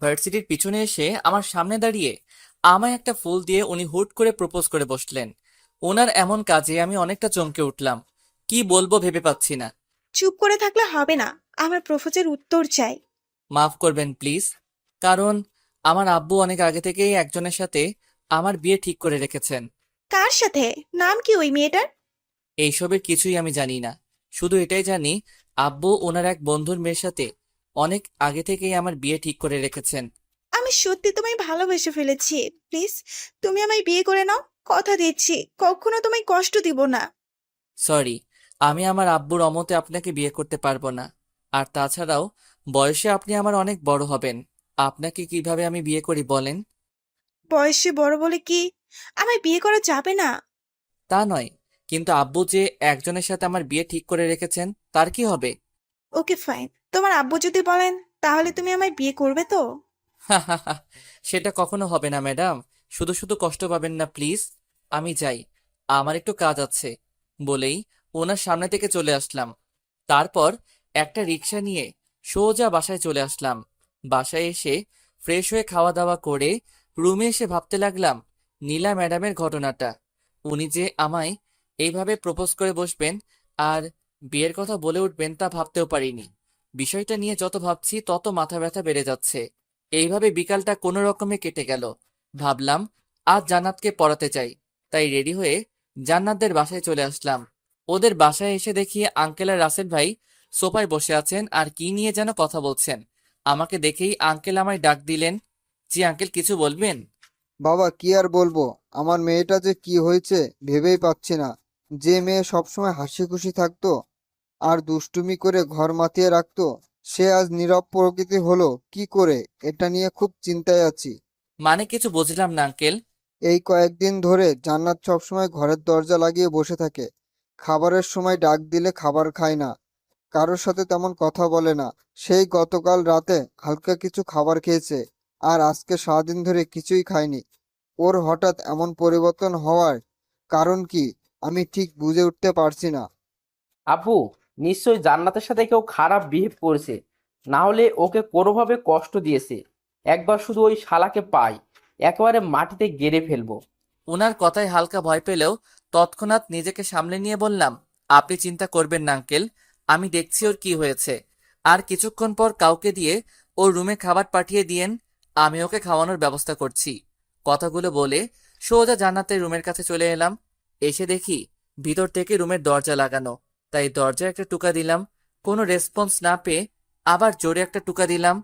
ভার্সিটির পিছনে এসে আমার সামনে দাঁড়িয়ে আমায় একটা ফুল দিয়ে উনি হুট করে প্রপোজ করে বসলেন। ওনার এমন কাজে আমি অনেকটা চমকে উঠলাম। কি বলবো ভেবে পাচ্ছি না। চুপ করে থাকলে হবে না, আমার প্রপোজের উত্তর চাই। মাফ করবেন প্লিজ, কারণ আমার আব্বু অনেক আগে থেকেই একজনের সাথে আমার বিয়ে ঠিক করে রেখেছেন। কার সাথে? নাম কি ওই মেয়েটার? এইসবের কিছুই আমি জানি না, শুধু এটাই জানি আব্বু ওনার এক বন্ধুর মেয়ের সাথে অনেক আগে থেকেই আমার বিয়ে ঠিক করে রেখেছেন। আমি সত্যি তোমায় ভালোবেসে ফেলেছি। প্লিজ, তুমি আমায় বিয়ে করে নাও। কথা দিচ্ছি, কখনো তোমায় কষ্ট দিব না। সরি, আমি আমার আব্বুর অমতে আপনাকে বিয়ে করতে পারবো না। আর তাছাড়াও বয়সে আপনি আমার অনেক বড় হবেন। আপনাকে কিভাবে আমি বিয়ে করি বলেন? বয়সে বড় বলে কি আমায় বিয়ে করা যাবে না? তা নয়, কিন্তু আব্বু যে একজনের সাথে আমার বিয়ে ঠিক করে রেখেছেন তার কি হবে? ওকে ফাইন, তোমার আব্বু যদি বলেন তাহলে তুমি আমায় বিয়ে করবে তো? সেটা কখনো হবে না ম্যাডাম। শুধু শুধু কষ্ট পাবেন না প্লিজ। আমি যাই, আমার একটু কাজ আছে। বলেই ওনার সামনে থেকে চলে আসলাম। তারপর একটা রিক্সা নিয়ে সোজা বাসায় চলে আসলাম। বাসায় এসে ফ্রেশ হয়ে খাওয়া দাওয়া করে রুমে এসে ভাবতে লাগলাম নীলা ম্যাডামের ঘটনাটা। উনি যে আমায় এইভাবে প্রপোজ করে বসবেন আর বিয়ের কথা বলে উঠবেন তা ভাবতেও পারিনি। বিষয়টা নিয়ে যত ভাবছি তত মাথা ব্যথা বেড়ে যাচ্ছে। এইভাবে বিকালটা কোনো রকমে কেটে গেল। ভাবলাম আজ জান্নাতকে পড়াতে চাই, তাই রেডি হয়ে জান্নাতদের বাসায় চলে আসলাম। ওদের বাসায় এসে দেখি আঙ্কেল আর রাসেল ভাই সোফায় বসে আছেন আর কি নিয়ে যেন কথা বলছেন। আমাকে দেখেই আঙ্কেল আমায় ডাক দিলেন। জি আঙ্কেল, কিছু বলবেন? বাবা, কি আর বলবো, আমার মেয়েটা যে কি হয়েছে ভেবেই পাচ্ছি না। যে মেয়ে সবসময় হাসি খুশি থাকতো আর দুষ্টুমি করে ঘর মাতিয়ে রাখতো, সে আজ নীরব প্রকৃতি হলো কি করে, এটা নিয়ে খুব চিন্তায় আছি। মানে কিছু বুঝলাম না আঙ্কেল। এই কয়েকদিন ধরে জান্নাত সবসময় ঘরের দরজা লাগিয়ে বসে থাকে। খাবারের সময় ডাক দিলে খাবার খায় না, কারোর সাথে তেমন কথা বলে না। সেই গতকাল রাতে হালকা কিছু খাবার খেয়েছে, আর আজকে সারাদিন ধরে কিছুই খায়নি। ওর হঠাৎ এমন পরিবর্তন হওয়ার কারণ কি আমি ঠিক বুঝে উঠতে পারছি না। আপু, নিশ্চয়ই জান্নাতের সাথে কেউ খারাপ বিহেভ করেছে, না হলে ওকে কোনোভাবে কষ্ট দিয়েছে। একবার শুধু ওই শালাকে পাই, একেবারে মাটিতে গেড়ে ফেলবো। ওনার কথায় হালকা ভয় পেলেও তৎক্ষণাৎ নিজেকে সামলে নিয়ে বললাম, আপনি চিন্তা করবেন না আঙ্কেল, আমি দেখছি ওর কি হয়েছে। আর কিছুক্ষণ পর কাউকে দিয়ে ওর রুমে খাবার পাঠিয়ে দিয়েন, আমি ওকে খাওয়ানোর ব্যবস্থা করছি। কথাগুলো বলে সোজা জান্নাতের রুমের কাছে চলে এলাম। এসে দেখি ভিতর থেকে রুমের দরজা লাগানো, তাই দরজায় একটা টোকা দিলাম। কোনো রেসপন্স না পেয়ে আবার জোরে একটা টোকা দিলাম।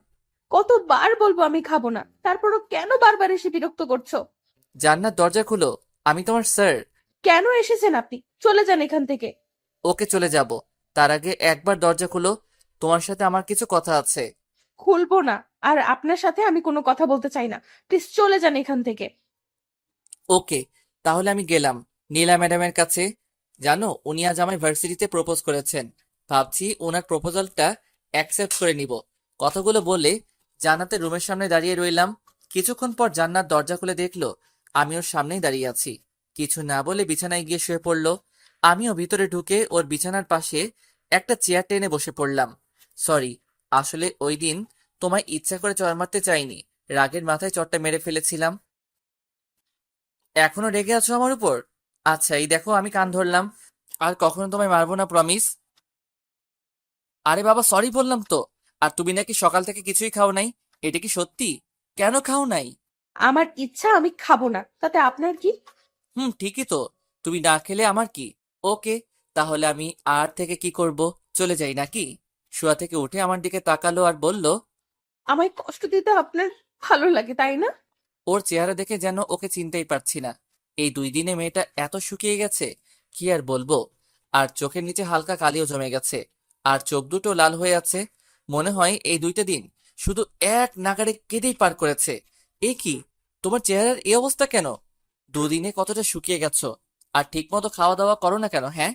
কতবার বলবো আমি খাবো না, তারপরও কেন বারবার এসে বিরক্ত করছো? জান্নাত, দরজা খুলো, আমি তোমার স্যার। কেন এসেছেন আপনি? চলে যান এখান থেকে। ওকে, চলে যাব, তার আগে একবার দরজা খুলো, তোমার সাথে আমার কিছু কথা আছে। খুলবো না, আর আপনার সাথে আমি কোনো কথা বলতে চাই না। প্লিজ চলে যান এখান থেকে। ওকে, তাহলে আমি গেলাম নীলা ম্যাডামের কাছে। জানো, উনি আজ আমায় ভার্সিটিতে প্রপোজ করেছেন। ভাবছি ওনার প্রপোজালটা অ্যাকসেপ্ট করে নিব। কথাগুলো বলে জান্নাতের রুমের সামনে দাঁড়িয়ে রইলাম। কিছুক্ষণ পর জান্নাত দরজা খুলে দেখলো আমি ওর সামনেই দাঁড়িয়ে আছি। কিছু না বলে বিছানায় গিয়ে শুয়ে পড়লো। আমিও ভিতরে ঢুকে ওর বিছানার পাশে একটা চেয়ার টেনে বসে পড়লাম। সরি, আসলে ওই দিন তোমায় ইচ্ছা করে চড় মারতে চাইনি, রাগের মাথায় চড়টা মেরে ফেলেছিলাম। এখনো রেগে আছো আমার উপর? আচ্ছা, এই দেখো আমি কান ধরলাম, আর কখনো তোমায় মারবো না, প্রমিস। আরে বাবা, সরি বললাম তো। আর তুমি নাকি সকাল থেকে কিছুই খাও নাই, এটা কি সত্যি? কেন খাও নাই? আমার ইচ্ছা, আমি খাবো না, তাতে আপনার কি? ঠিকই তো, তুমি না খেলে আমার কি। ওকে, তাহলে আমি আর থেকে কি করব, চলে যাই নাকি? শোয়া থেকে উঠে আমার দিকে তাকালো আর বলল। আমায় কষ্ট দিতে আপনার ভালো লাগে, তাই না? ওর চেহারা দেখে যেন ওকে চিনতেই পারছি না। এই 2 দিনে মেয়েটা এত শুকিয়ে গেছে, কি আর বলবো। আর চোখের নিচে হালকা কালিও জমে গেছে, আর চোখ দুটো লাল হয়ে আছে। মনে হয় এই 2টা দিন শুধু এক নাগাড়ে কেঁদেই পার করেছে। এ কি, তোমার চেহারার এই অবস্থা কেন? 2 দিনে কতটা শুকিয়ে গেছো, আর ঠিকমতো খাওয়া দাওয়া করো না কেন, হ্যাঁ?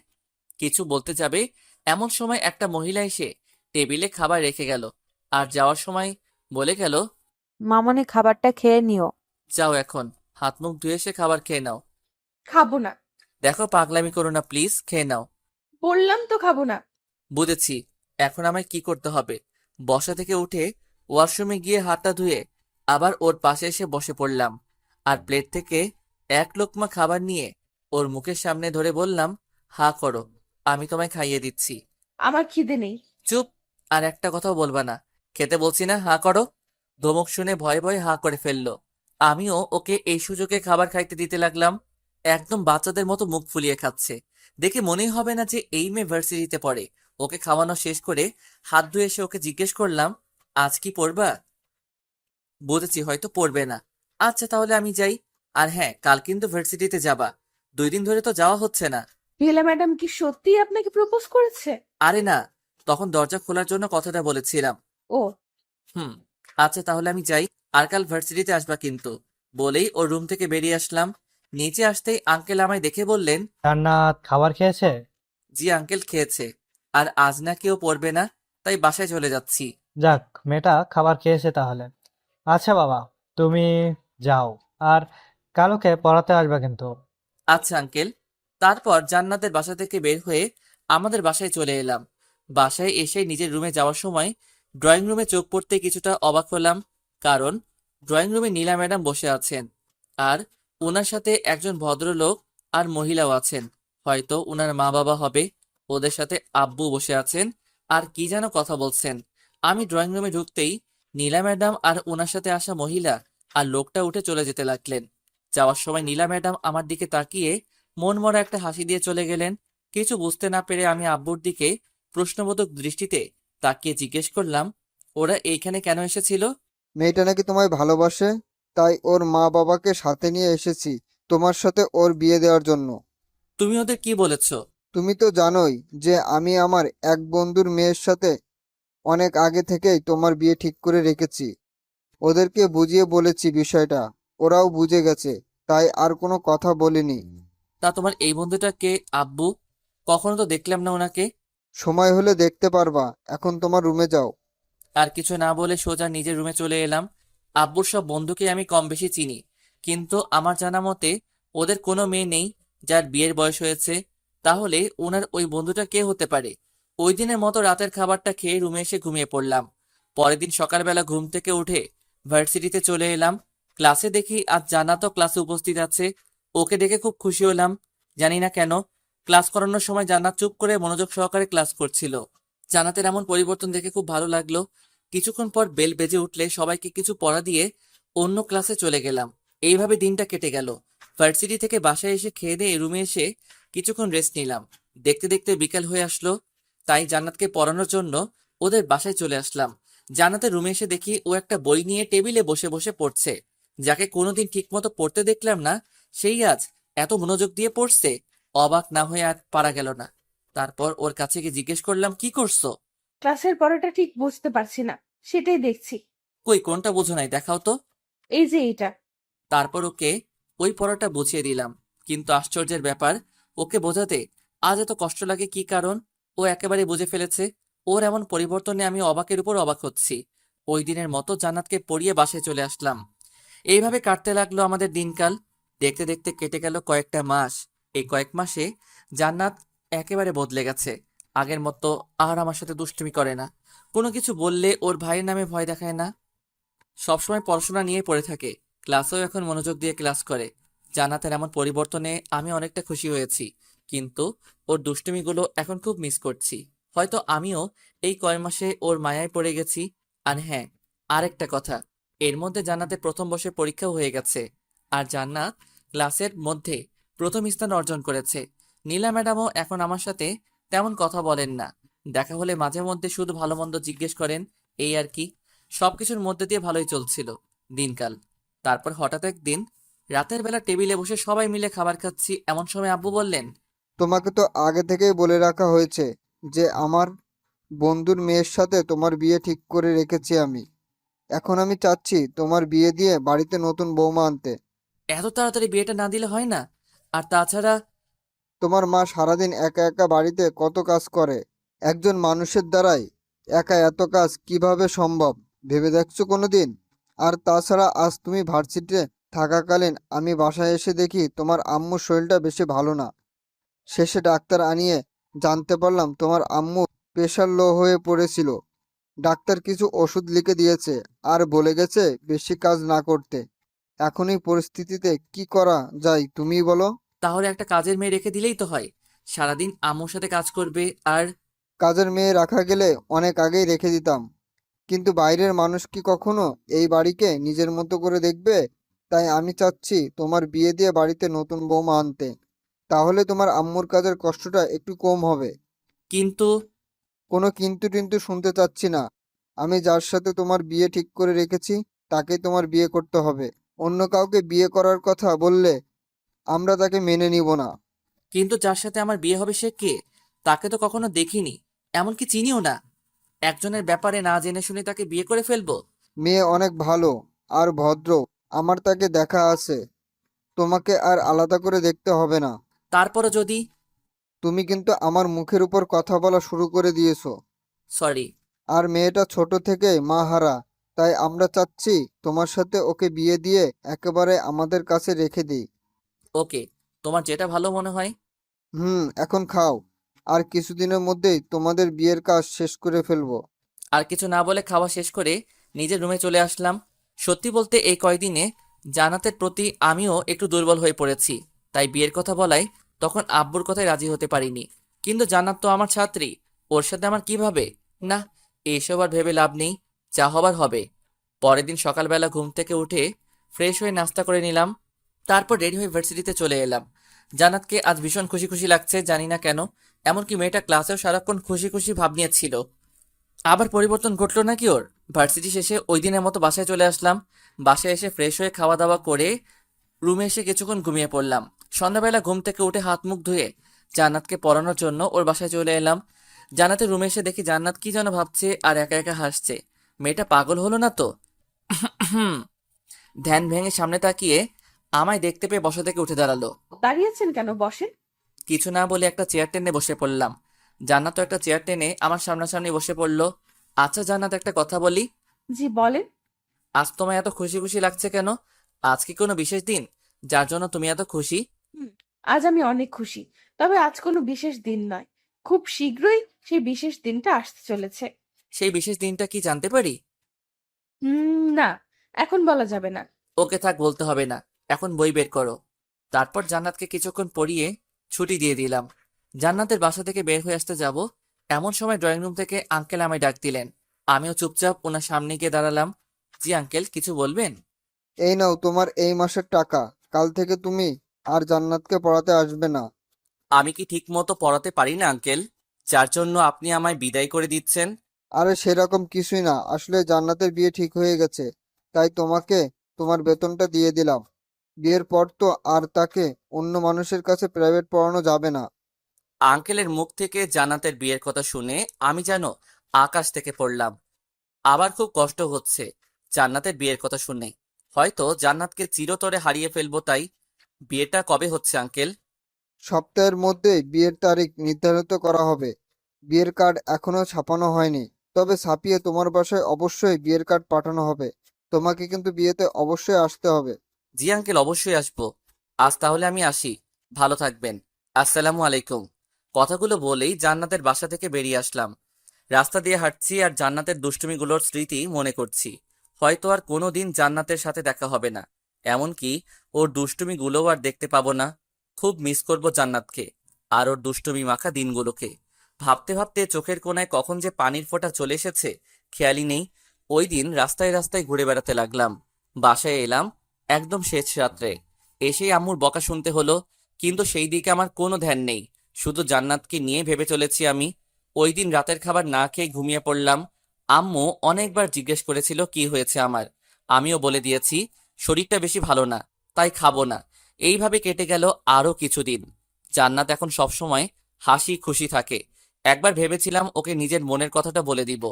কিছু বলতে যাবে, এমন সময় একটা মহিলা এসে টেবিলে খাবার রেখে গেল, আর যাওয়ার সময় বলে গেল, মামনি খাবারটা খেয়ে নিও। যাও এখন, হাত মুখ ধুয়ে এসে খাবার খেয়ে নাও। খাবো না। দেখো, পাগলামি করো না প্লিজ, খেয়ে নাও। বললাম তো খাবো না। বুঝেছি, এখন আমায় কি করতে হবে। বসা থেকে উঠে ওয়াশরুমে গিয়ে হাতটা ধুয়ে আবার ওর পাশে এসে বসে পড়লাম, আর প্লেট থেকে এক লোকমা খাবার নিয়ে ওর মুখের সামনে ধরে বললাম, হা করো, আমি তোমায় খাইয়ে দিচ্ছি। আমার খিদে নেই। চুপ, আর একটা কথাও বলবা না। খেতে বলছি না, হা করো। ধমক শুনে ভয়ে ভয়ে হা করে ফেললো। আমিও ওকে এই সুযোগে খাবার খাইতে দিতে লাগলাম। একদম বাচ্চাদের মতো মুখ ফুলিয়ে খাচ্ছে, দেখে মনেই হবে না যে এই মেয়ে ভার্সিটিতে পড়ে। ওকে খাওয়ানো শেষ করে হাত ধুয়ে এসে ওকে জিজ্ঞেস করলাম, আজ কি পড়বা? বুঝেছি হয়তো পড়বে না। আচ্ছা, তাহলে আমি যাই। আর হ্যাঁ, কাল কিন্তু ভার্সিটিতে যাবা। 2 দিন ধরে তো যাওয়া হচ্ছে না। বেলা ম্যাডাম কি সত্যিই আপনাকে প্রপোজ করেছে? আরে না, তখন দরজা খোলার জন্য কথাটা বলেছিলাম। ও। হুম। আচ্ছা, তাহলে আমি যাই। আর কাল ভার্সিটিতে আসবা কিন্তু। বলেই ওর রুম থেকে বেরিয়ে আসলাম। নিচে আসতেই আঙ্কেল আমায় দেখে বললেন, জান্নাত খাবার খেয়েছে? জি আঙ্কেল, খেয়েছে। আর আজ না কেউ পড়বে না, তাই বাসায় চলে যাচ্ছি। যাক, মেয়েটা খাবার খেয়েছে তাহলে। আচ্ছা বাবা, তুমি যাও, আর কালকে পড়াতে আসবে কিন্তু। আচ্ছা আঙ্কেল। তারপর জান্নাতের বাসা থেকে বের হয়ে আমাদের বাসায় চলে এলাম। বাসায় এসে নিজের রুমে যাওয়ার সময় ড্রয়িং রুমে চোখ পড়তে কিছুটা অবাক হলাম, কারণ ড্রয়িং রুমে নীলা ম্যাডাম বসে আছেন, আর ওনার সাথে একজন ভদ্রলোক আর মহিলাও আছেন, হয়তো ওনার মা বাবা হবে। ওদের সাথে আব্বু বসে আছেন, আর কি যেন কথা বলছেন। আমি ড্রয়িং রুমে ঢুকতেই নীলা ম্যাডাম আর ওনার সাথে আসা মহিলা আর লোকটা উঠে চলে যেতে লাগলেন। যাওয়ার সময় নীলা ম্যাডাম আমার দিকে তাকিয়ে মনমরা একটা হাসি দিয়ে চলে গেলেন। কিছু বুঝতে না পেরে আমি আব্বুর দিকে প্রশ্নবোধক দৃষ্টিতে তাকিয়ে জিজ্ঞেস করলাম, ওরা এইখানে কেন এসেছিল? মেয়েটা নাকি তোমায় ভালোবাসে, তাই ওর মা বাবাকে সাথে নিয়ে এসেছি তোমার সাথে ওর বিয়ে দেওয়ার জন্য। তুমি ওদের কি বলেছ? তুমি তো জানোই যে আমি আমার এক বন্ধুর মেয়ের সাথে অনেক আগে থেকেই তোমার বিয়ে ঠিক করে রেখেছি। ওদেরকে বুঝিয়ে বলেছি বিষয়টা, ওরাও বুঝে গেছে, তাই আর কোনো কথা বলিনি। তা তোমার এই বন্ধুটা কে আব্বু? কখনো তো দেখলাম না ওনাকে। সময় হলে দেখতে পারবা, এখন তোমার রুমে যাও। আর কিছু না বলে সোজা নিজের রুমে চলে এলাম। আব্বুর সব বন্ধুকে আমি কম বেশি চিনি, কিন্তু আমার জানা মতে ওদের কোনো মেয়ে নেই যার বিয়ের বয়স হয়েছে। তাহলে ওনার ওই বন্ধুটা কে হতে পারে? ওই দিনের মতো রাতের খাবারটা খেয়ে রুমে এসে ঘুমিয়ে পড়লাম। পরের দিন সকালবেলা ঘুম থেকে উঠে ভার্সিটিতে চলে এলাম। ক্লাসে দেখি আজ জান্নাতও ক্লাসে উপস্থিত আছে। ওকে দেখে খুব খুশি হলাম, জানি না কেন। ক্লাস করানোর সময় জান্নাত চুপ করে মনোযোগ সহকারে ক্লাস করছিল। জান্নাতের এমন পরিবর্তন দেখে খুব ভালো লাগলো। কিছুক্ষণ পর বেল বেজে উঠলে সবাইকে কিছু পড়া দিয়ে অন্য ক্লাসে চলে গেলাম। এইভাবে দিনটা কেটে গেল। ভার্সিটি থেকে বাসায় এসে খেয়ে দিয়ে রুমে এসে কিছুক্ষণ রেস্ট নিলাম। দেখতে দেখতে বিকাল হয়ে আসলো, তাই জান্নাতকে পড়ানোর জন্য ওদের বাসায় চলে আসলাম। জান্নাতের রুমে এসে দেখি ও একটা বই নিয়ে টেবিলে বসে বসে পড়ছে। যাকে কোনোদিন ঠিকমতো পড়তে দেখলাম না, সেই আজ এত মনোযোগ দিয়ে পড়ছে। অবাক না হয়ে আর পারা গেল না। তারপর ওর কাছে গিয়ে জিজ্ঞেস করলাম, কি করছো? ক্লাসের পড়াটা ঠিক বুঝতে পারছি না, সেটাই দেখছি। কই, কোনটা বোঝো নাই, দেখাও তো। এই যে এইটা। তারপর ওকে ওই পড়াটা বুঝিয়ে দিলাম, কিন্তু আশ্চর্যের ব্যাপার, ওকে বোঝাতে আজ এত কষ্ট লাগে কি কারণ? ও একেবারে বুঝে ফেলেছে। ওর এমন পরিবর্তনে আমি অবাকের উপর অবাক হচ্ছি। ওই দিনের মতো জান্নাতকে পড়িয়ে বাসায় চলে আসলাম। এইভাবে কাটতে লাগলো আমাদের দিনকাল। দেখতে দেখতে কেটে গেল কয়েকটা মাস। এই কয়েক মাসে জান্নাত একেবারে বদলে গেছে। আগের মতো আর আমার সাথে দুষ্টুমি করে না। কোনো কিছু বললে ওর ভাইয়ের নামে ভয় দেখায় না। সবসময় পড়াশোনা নিয়ে পড়ে থাকে। ক্লাসেও এখন মনোযোগ দিয়ে ক্লাস করে। জান্নাতের এমন পরিবর্তনে আমি অনেকটা খুশি হয়েছি, কিন্তু ওর দুষ্টুমিগুলো এখন খুব মিস করছি। হয়তো আমিও এই কয় মাসে ওর মায়ায় পড়ে গেছি। আর হ্যাঁ, আরেকটা কথা, এর মধ্যে জান্নাতের প্রথম বর্ষের পরীক্ষাও হয়ে গেছে। আর জান্নাত ক্লাসের মধ্যে প্রথম স্থান অর্জন করেছে। নীলা ম্যাডামও এখন আমার সাথে তেমন কথা বলেন না। দেখা হলে মাঝে মধ্যে শুধু ভালো মন্দ জিজ্ঞেস করেন, এই আর কি। সবকিছুর মধ্যে দিয়ে ভালোই চলছিল দিনকাল। তারপর হঠাৎ একদিন রাতের বেলা টেবিলে বসে সবাই মিলে খাবার খাচ্ছি, এমন সময় আব্বু বললেন, তোমাকে তো আগে থেকেই বলে রাখা হয়েছে যে আমার বন্ধুর মেয়ের সাথে তোমার বিয়ে ঠিক করে রেখেছি আমি। এখন আমি চাচ্ছি তোমার বিয়ে দিয়ে বাড়িতে নতুন বৌমা আনতে। এত তাড়াতাড়ি বিয়েটা না দিলে হয় না? আর তাছাড়া তোমার মা সারাদিন একা একা বাড়িতে কত কাজ করে, একজন মানুষের দ্বারাই একা এত কাজ কিভাবে সম্ভব ভেবে দেখছো কোনোদিন? আর তাছাড়া আজ তুমি ভার্সিটিতে থাকাকালীন আমি বাসায় এসে দেখি তোমার আম্মুর শরীরটা বেশি ভালো না। শেষে ডাক্তার আনিয়ে জানতে পারলাম তোমার আম্মু প্রেশার লো হয়ে পড়েছিল। ডাক্তার কিছু ওষুধ লিখে দিয়েছে আর বলে গেছে বেশি কাজ না করতে। এখন এই পরিস্থিতিতে কি করা যায় তুমিই বলো? তাহলে একটা কাজের মেয়ে রেখে দিলেই তো হয়, সারাদিন আম্মুর সাথে কাজ করবে। আর কাজের মেয়ে রাখা গেলে অনেক আগেই রেখে দিতাম, কিন্তু বাইরের মানুষ কি কখনো এই বাড়িকে নিজের মতো করে দেখবে? তাই আমি চাচ্ছি তোমার বিয়ে দিয়ে বাড়িতে নতুন বৌমা আনতে। তাহলে তোমার আম্মুর কাজের কষ্টটা একটু কম হবে। কিন্তু কোনো কিন্তু টিন্তু শুনতে চাচ্ছি না। আমি যার সাথে তোমার বিয়ে ঠিক করে রেখেছি তাকেই তোমার বিয়ে করতে হবে। অন্য কাউকে বিয়ে করার কথা বললে আমরা তাকে মেনে নিব না। কিন্তু যার সাথে আমার বিয়ে হবে সে কে? তাকে তো কখনো দেখিনি, এমনকি চিনিও না। একজনের ব্যাপারে না জেনে শুনে তাকে বিয়ে করে ফেলবো? মেয়ে অনেক ভালো আর ভদ্র, আমার তাকে দেখা আছে। তোমাকে আর আলাদা করে দেখতে হবে না। তারপরও যদি তুমি কিন্তু আমার মুখের উপর কথা বলা শুরু করে দিয়েছো। সরি। আর মেয়েটা ছোট থেকেই মা হারা, তাই আমরা চাচ্ছি তোমার সাথে ওকে বিয়ে দিয়ে একেবারে আমাদের কাছে রেখে দিই। ওকে, তোমার যেটা ভালো মনে হয়। এখন খাও। আর কিছুদিনের মধ্যেই তোমাদের বিয়ের কাজ শেষ করে ফেলবো। আর কিছু না বলে খাওয়া শেষ করে নিজের রুমে চলে আসলাম। সত্যি বলতে এই কয়দিনে জান্নাতের প্রতি আমিও একটু দুর্বল হয়ে পড়েছি। তাই বিয়ের কথা বলায় তখন আব্বুর কথায় রাজি হতে পারিনি। কিন্তু জান্নাত তো আমার ছাত্রী, ওর সাথে আমার কিভাবে? না, এইসব আর ভেবে লাভ নেই, যা হবার হবে। পরের দিন সকালবেলা ঘুম থেকে উঠে ফ্রেশ হয়ে নাস্তা করে নিলাম। তারপর রেডি হয়ে ভার্সিটিতে চলে এলাম। জান্নাতকে আজ ভীষণ খুশি খুশি লাগছে, জানি না কেন। এমনকি মেয়েটা ক্লাসেও সারাক্ষণ খুশি খুশি ভাব নিয়েছিল। আবার পরিবর্তন ঘটলো নাকি ওর? ভার্সিটি শেষে ওই দিনের মতো বাসায় চলে আসলাম। বাসায় এসে ফ্রেশ হয়ে খাওয়া দাওয়া করে রুমে এসে কিছুক্ষণ ঘুমিয়ে পড়লাম। সন্ধ্যাবেলা ঘুম থেকে উঠে হাত মুখ ধুয়ে জান্নাতকে পড়ানোর জন্য ওর বাসায় চলে এলাম। জান্নাতের রুমে এসে দেখি জান্নাত কি যেন ভাবছে আর একা একা হাসছে। মেয়েটা পাগল হলো না তো? ধ্যান ভেঙে সামনে তাকিয়ে আমায় দেখতে পেয়ে বসা থেকে উঠে দাঁড়ালো। দাঁড়িয়েছেন কেন, বসেন। কিছু না বলে একটা চেয়ার টেনে বসে পড়লাম। জান্নাতও একটা চেয়ার টেনে আমার সামনাসামনি বসে পড়লো। আচ্ছা জান্নাত, একটা কথা বলি। জি বলেন। আজ তোমায় এত খুশি খুশি লাগছে কেন? আজ কি কোনো বিশেষ দিন যার জন্য তুমি এত খুশি? হুম, আজ আমি অনেক খুশি। তবে আজ কোনো বিশেষ দিন নয়, খুব শীঘ্রই সেই বিশেষ দিনটা আসতে চলেছে। সেই বিশেষ দিনটা কি জানতে পারি? না, এখন বলা যাবে না। ওকে থাক, বলতে হবে না। এখন বই বের করো। তারপর জান্নাতকে কিছুক্ষণ পড়িয়ে ছুটি দিয়ে দিলাম। জান্নাতের বাসা থেকে বের হয়ে আসতে যাব, এমন সময় ড্রয়িং রুম থেকে আঙ্কেল আমায় ডাক দিলেন। আমিও চুপচাপ ওনার সামনে গিয়ে দাঁড়ালাম। জি আঙ্কেল, কিছু বলবেন? এই নাও তোমার এই মাসের টাকা। কাল থেকে তুমি আর জান্নাতকে পড়াতে আসবে না। আমি কি ঠিক মতো পড়াতে পারি না আঙ্কেল, যার জন্য আপনি আমায় বিদায় করে দিচ্ছেন? আরে সেরকম কিছুই না, আসলে জান্নাতের বিয়ে ঠিক হয়ে গেছে, তাই তোমাকে তোমার বেতনটা দিয়ে দিলাম। বিয়ের পর তো আর তাকে অন্য মানুষের কাছে প্রাইভেট পড়ানো যাবে না। আঙ্কেলের মুখ থেকে জান্নাতের বিয়ের কথা শুনে আমি যেন আকাশ থেকে পড়লাম। আবার খুব কষ্ট হচ্ছে জান্নাতের বিয়ের কথা শুনে। হয়তো জান্নাতকে চিরতরে হারিয়ে ফেলবো। তাই বিয়েটা কবে হচ্ছে আঙ্কেল? সপ্তাহের মধ্যেই বিয়ের তারিখ নির্ধারিত করা হবে। বিয়ের কার্ড এখনো ছাপানো হয়নি, তবে ছাপিয়ে তোমার বাসায় অবশ্যই বিয়ের কার্ড পাঠানো হবে। তোমাকে কিন্তু বিয়েতে অবশ্যই আসতে হবে। জি আঙ্কেল, অবশ্যই আসবো। আজ তাহলে আমি আসি। ভালো থাকবেন। আসসালামু আলাইকুম। কথাগুলো বলেই জান্নাতের বাসা থেকে বেরিয়ে আসলাম। রাস্তা দিয়ে হাঁটছি আর জান্নাতের দুষ্টুমিগুলোর স্মৃতি মনে করছি। হয়তো আর কোনোদিন জান্নাতের সাথে দেখা হবে না, এমনকি ওর দুষ্টুমিগুলোও আর দেখতে পাবো না। খুব মিস করব জান্নাতকে আর ওর দুষ্টুমি মাখা দিনগুলোকে। ভাবতে ভাবতে চোখের কোণায় কখন যে পানির ফোঁটা চলে এসেছে খেয়ালই নেই। ওই দিন রাস্তায় রাস্তায় ঘুরে বেড়াতে লাগলাম। বাসায় এলাম একদম শেষ রাত্রে। এসেই আম্মুর বকা শুনতে হলো, কিন্তু সেই দিকে আমার কোনো ধ্যান নেই। শুধু জান্নাতকে নিয়ে ভেবে চলেছি আমি। ওই দিন রাতের খাবার না খেয়ে ঘুমিয়ে পড়লাম। আম্মু অনেকবার জিজ্ঞেস করেছিল কি হয়েছে আমার। আমিও বলে দিয়েছি শরীরটা বেশি ভালো না, তাই খাবো না। এইভাবে কেটে গেল আরো কিছুদিন। জান্নাত এখন সবসময় হাসি খুশি থাকে। একবার ভেবেছিলাম ওকে নিজের মনের কথাটা বলে দিব,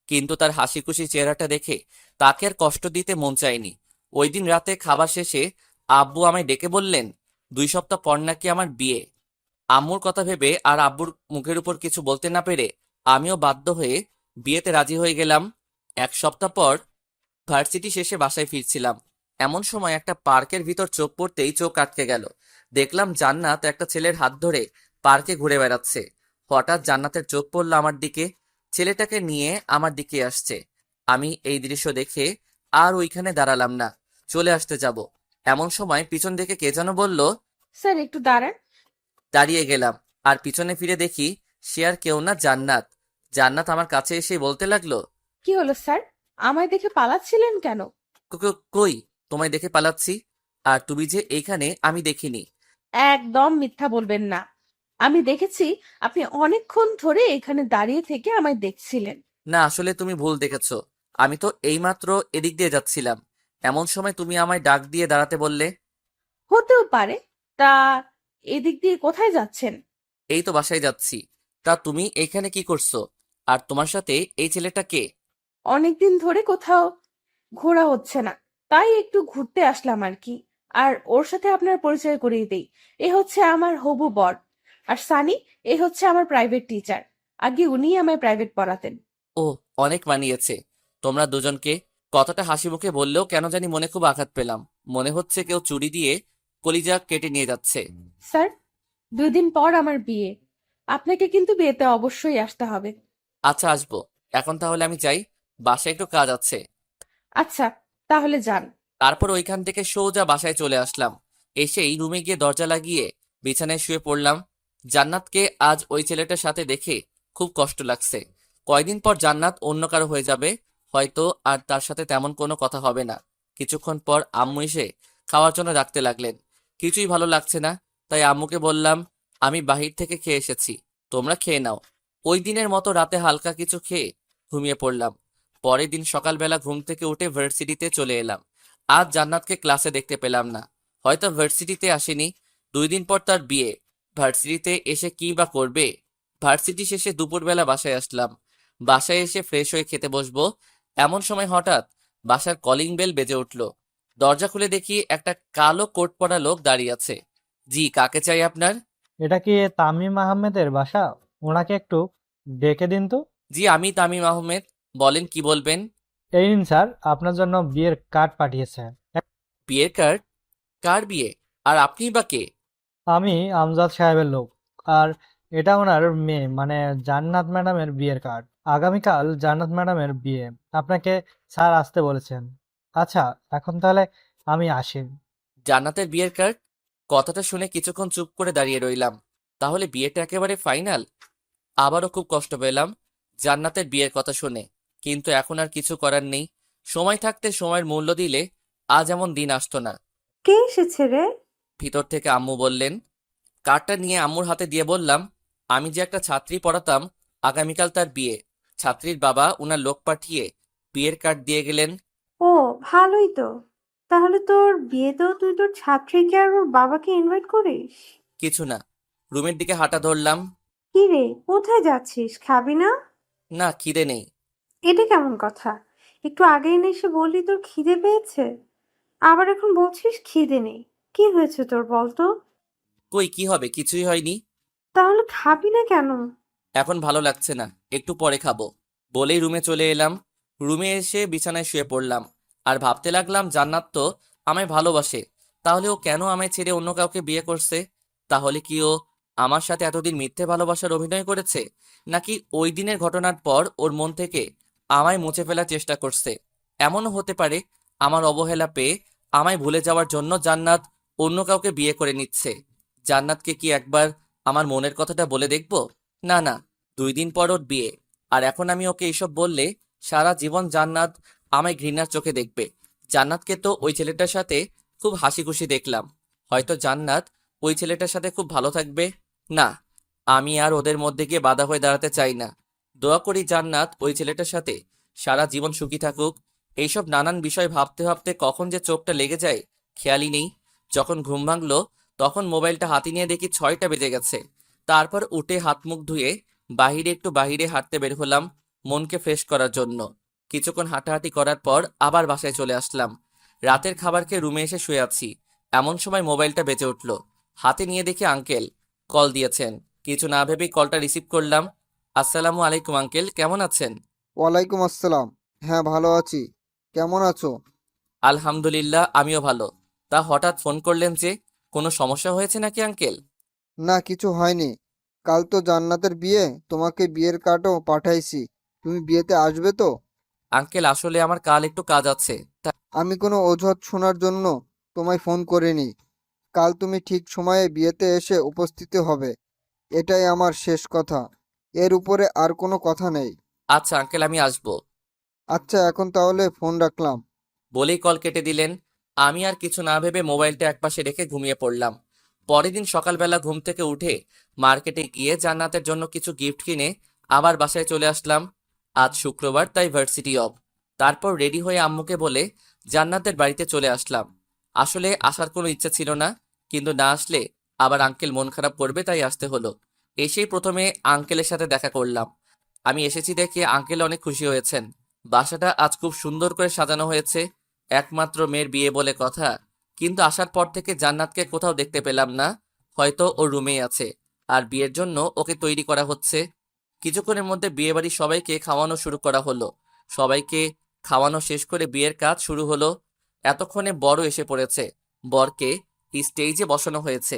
কিন্তু তার হাসি খুশি চেহারাটা দেখে তাকে আর কষ্ট দিতে মন চায়নি। ওই দিন রাতে খাবার শেষে আব্বু আমায় ডেকে বললেন 2 সপ্তাহ পর নাকি আমার বিয়ে। আম্মুর কথা ভেবে আর আব্বুর মুখের উপর কিছু বলতে না পেরে আমিও বাধ্য হয়ে বিয়েতে রাজি হয়ে গেলাম। 1 সপ্তাহ পর ভার্সিটি শেষে বাসায় ফিরছিলাম। এমন সময় একটা পার্কের ভিতর চোখ পড়তেই চোখ আটকে গেল। দেখলাম জান্নাত একটা ছেলের হাত ধরে পার্কে ঘুরে বেড়াচ্ছে। হঠাৎ জান্নাতের চোখ পড়ল আমার দিকে। ছেলেটাকে নিয়ে আমার দিকে আসছে। আমি এই দৃশ্য দেখে আর ওইখানে দাঁড়ালাম না, চলে আসতে যাব। এমন সময় পিছন থেকে কে যেন বলল। স্যার একটু দাঁড়ান। দাঁড়িয়ে গেলাম আর পিছনে ফিরে দেখি সে আর কেউ না, জান্নাত। জান্নাত আমার কাছে এসে বলতে লাগলো, কি হলো স্যার? আমায় দেখে পালাচ্ছিলেন কেন? কই তোমায় দেখে পালাচ্ছি? আর তুমি যে এইখানে আমি দেখিনি। একদম মিথ্যা বলবেন না। আমি দেখেছি আপনি অনেকক্ষণ ধরে এখানে দাঁড়িয়ে থেকে আমায় দেখছিলেন। না, আসলে তুমি ভুল দেখেছো। আমি তো এইমাত্র এদিক দিয়ে যাচ্ছিলাম, এমন সময় তুমি আমায় ডাক দিয়ে দাঁড়াতে বললে। হতেও পারে। তা এদিক দিয়ে কোথায় যাচ্ছেন? এই তো বাসায় যাচ্ছি। তা তুমি এইখানে কি করছো? আর তোমার সাথে এই ছেলেটা কে? অনেকদিন ধরে কোথাও ঘোরা হচ্ছে না, তাই একটু ঘুরতে আসলাম আর কি। আর ওর সাথে আপনার পরিচয় করিয়ে দেই। এ হচ্ছে আমার হবু বর। আর সানি, এ হচ্ছে আমার প্রাইভেট টিচার। আগে উনিই আমায় প্রাইভেট পড়াতেন। ও, অনেক মানিয়েছে তোমরা দুজনকে। কথাটা হাসি মুখে বললেও কেন জানি মনে খুব আঘাত পেলাম। মনে হচ্ছে কেউ চুরি দিয়ে কলিজা কেটে নিয়ে যাচ্ছে। স্যার, 2 দিন পর আমার বিয়ে। আপনাকে কিন্তু বিয়েতে অবশ্যই আসতে হবে। আচ্ছা, আসবো। এখন তাহলে আমি যাই, বাসায় একটু কাজ আছে। আচ্ছা, তাহলে যান। তারপর ওইখান থেকে সোজা বাসায় চলে আসলাম। এসেই রুমে গিয়ে দরজা লাগিয়ে বিছানায় শুয়ে পড়লাম। জান্নাতকে আজ ওই ছেলেটার সাথে দেখে খুব কষ্ট লাগছে। কয়দিন পর জান্নাত অন্য কারো হয়ে যাবে, হয়তো আর তার সাথে তেমন কোনো কথা হবে না। কিছুক্ষণ পর আম্মু এসে খাওয়ার জন্য ডাকতে লাগলেন। কিছুই ভালো লাগছে না, তাই আম্মুকে বললাম আমি বাহির থেকে খেয়ে এসেছি, তোমরা খেয়ে নাও। ওই দিনের মতো রাতে হালকা কিছু খেয়ে ঘুমিয়ে পড়লাম। পরের দিন সকালবেলা ঘুম থেকে উঠে ভার্সিটিতে চলে এলাম। আজ জান্নাতকে ক্লাসে দেখতে পেলাম না, হয়তো ভার্সিটিতে আসেনি। 2 দিন পর তার বিয়ে, ভার্সিটিতে এসে কি বা করবে। ভার্সিটি শেষে দুপুরবেলা বাসায় আসলাম। বাসায় এসে ফ্রেশ হয়ে খেতে বসবো, এমন সময় হঠাৎ বাসার কলিং বেল বেজে উঠল। দরজা খুলে দেখি একটা কালো কোট পরা লোক দাঁড়িয়ে আছে। জি, কাকে চাই আপনার? এটা কি তামিম আহমেদের বাসা? ওনাকে একটু ডেকে দিন তো। জি, আমি তামিম আহমেদ। বলেন, কি বলবেন? এই নিন স্যার, আপনার জন্য বিয়ের কার্ড পাঠিয়েছে। বিয়ের কার্ড? কার বিয়ে? আর আপনিই বা কে? আমি আমজাদ সাহেবের লোক। আর এটা ওনার মেয়ে মানে জান্নাত ম্যাডামের বিয়ের কার্ড। আগামীকাল জান্নাত ম্যাডামের বিয়ে, আপনাকে স্যার আসতে বলেছেন। আচ্ছা, এখন তাহলে আমি আসি। জান্নাতের বিয়ের কার্ড? কথাটা শুনে কিছুক্ষণ চুপ করে দাঁড়িয়ে রইলাম। তাহলে বিয়েটা একেবারে ফাইনাল? আবারও খুব কষ্ট পেলাম জান্নাতের বিয়ের কথা শুনে, কিন্তু এখন আর কিছু করার নেই। সময় থাকতে সময়ের মূল্য দিলে আজ এমন দিন আসতো না। কে এসেছে রে? ভিতর থেকে আম্মু বললেন। কার্ডটা নিয়ে আম্মুর হাতে দিয়ে বললাম, আমি যে একটা ছাত্রী পড়াতাম, আগামীকাল তার বিয়ে। ছাত্রীর বাবা উনার লোক পাঠিয়ে বিয়ের কার্ড দিয়ে গেলেন। ও, ভালোই তো। তাহলে তোর বিয়েতেও তুই তোর ছাত্রীকে আর ওর বাবাকে ইনভাইট করিস? কিছু না, রুমের দিকে হাঁটা ধরলাম। কি রে, কোথায় যাচ্ছিস? খাবি না? না, খিদে নেই। এটা কেমন কথা? একটু আগেই না এসে বললি তোর খিদে পেয়েছে, আবার এখন বলছিস খিদে নেই। কি হয়েছে তোর বলতো? কই, কি হবে? কিছুই হয়নি। তাহলে খাবি না কেন? এখন ভালো লাগছে না, একটু পরে খাবো বলেই রুমে চলে এলাম। রুমে এসে বিছানায় শুয়ে পড়লাম। আর ভাবতে লাগলাম জান্নাত তো আমায় ভালোবাসে, তাহলে ও কেন আমায় ছেড়ে অন্য কাউকে বিয়ে করছে? তাহলে কি ও আমার সাথে এতদিন মিথ্যে ভালোবাসার অভিনয় করেছে, নাকি ওই দিনের ঘটনার পর ওর মন থেকে আমায় মুছে ফেলার চেষ্টা করছে? এমনও হতে পারে আমার অবহেলা পেয়ে আমায় ভুলে যাওয়ার জন্য জান্নাত অন্য কাউকে বিয়ে করে নিচ্ছে। জান্নাতকে কি একবার আমার মনের কথাটা বলে দেখব? না না, 2 দিন পর ওর বিয়ে, আর এখন আমি ওকে এইসব বললে সারা জীবন জান্নাত আমায় ঘৃণার চোখে দেখবে। জান্নাতকে তো ওই ছেলেটার সাথে খুব হাসি খুশি দেখলাম, হয়তো জান্নাত ওই ছেলেটার সাথে খুব ভালো থাকবে। না, আমি আর ওদের মধ্যে গিয়ে বাধা হয়ে দাঁড়াতে চাই না। দোয়া করি জান্নাত ওই ছেলেটার সাথে সারা জীবন সুখী থাকুক। এইসব নানান বিষয় ভাবতে ভাবতে কখন যে চোখটা লেগে যায় খেয়ালই নেই। যখন ঘুম ভাঙলো তখন মোবাইলটা হাতে নিয়ে দেখি 6টা বেজে গেছে। তারপর উঠে হাত মুখ ধুয়ে বাইরে হাঁটতে বের হলাম মনকে ফ্রেশ করার জন্য। কিছুক্ষণ হাঁটাহাঁটি করার পর আবার বাসায় চলে আসলাম। রাতের খাবার খেয়ে রুমে এসে শুয়ে আছি, এমন সময় মোবাইলটা বেজে উঠলো। হাতে নিয়ে দেখি আঙ্কেল কল দিয়েছেন। কিছু না ভেবেই কলটা রিসিভ করলাম। আসসালামু আলাইকুম আঙ্কেল, কেমন আছেন? ওয়ালাইকুম আসসালাম। হ্যাঁ, ভালো আছি। কেমন আছো? আলহামদুলিল্লাহ, আমিও ভালো। তা হঠাৎ ফোন করলেন যে, কোনো সমস্যা হয়েছে নাকি আঙ্কেল? না, কিছু হয়নি। কাল তো জান্নাতের বিয়ে, তোমাকে বিয়ের কার্ডও পাঠাইছি। তুমি বিয়েতে আসবে তো? আঙ্কেল আসলে আমার কাল একটু কাজ আছে। আমি কোনো অজুহাত শোনার জন্য তোমায় ফোন করিনি। কাল তুমি ঠিক সময়ে বিয়েতে এসে উপস্থিত হবে, এটাই আমার শেষ কথা। এর উপরে আর কোনো কথা নেই। আচ্ছা আঙ্কেল, আমি আসবো। আচ্ছা, এখন তাহলে ফোন রাখলাম। বলেই কল কেটে দিলেন। আমি আর কিছু না ভেবে মোবাইলটা একপাশে রেখে ঘুমিয়ে পড়লাম। পরের দিন সকালবেলা ঘুম থেকে উঠে মার্কেটে গিয়ে জান্নাতের জন্য কিছু গিফট কিনে আবার বাসায় চলে আসলাম। আজ শুক্রবার, তাই ভার্সিটি অফ। তারপর রেডি হয়ে আম্মুকে বলে জান্নাতের বাড়িতে চলে আসলাম। আসলে আসার কোনো ইচ্ছা ছিল না, কিন্তু না আসলে আবার আঙ্কেল মন খারাপ করবে, তাই আসতে হলো। এসেই প্রথমে আঙ্কেলের সাথে দেখা করলাম। আমি এসেছি দেখে আঙ্কেল অনেক খুশি হয়েছেন। বাসাটা আজ খুব সুন্দর করে সাজানো হয়েছে। একমাত্র মেয়ের বিয়ে বলে কথা, কিন্তু আসার পর থেকে জান্নাতকে কোথাও দেখতে পেলাম না। হয়তো ও রুমেই আছে, আর বিয়ের জন্য ওকে তৈরি করা হচ্ছে। কিছুক্ষণের মধ্যে বিয়েবাড়ির সবাইকে খাওয়ানো শুরু করা হলো। সবাইকে খাওয়ানো শেষ করে বিয়ের কাজ শুরু হলো। এতক্ষণে বড় এসে পড়েছে। বরকে স্টেজে বসানো হয়েছে।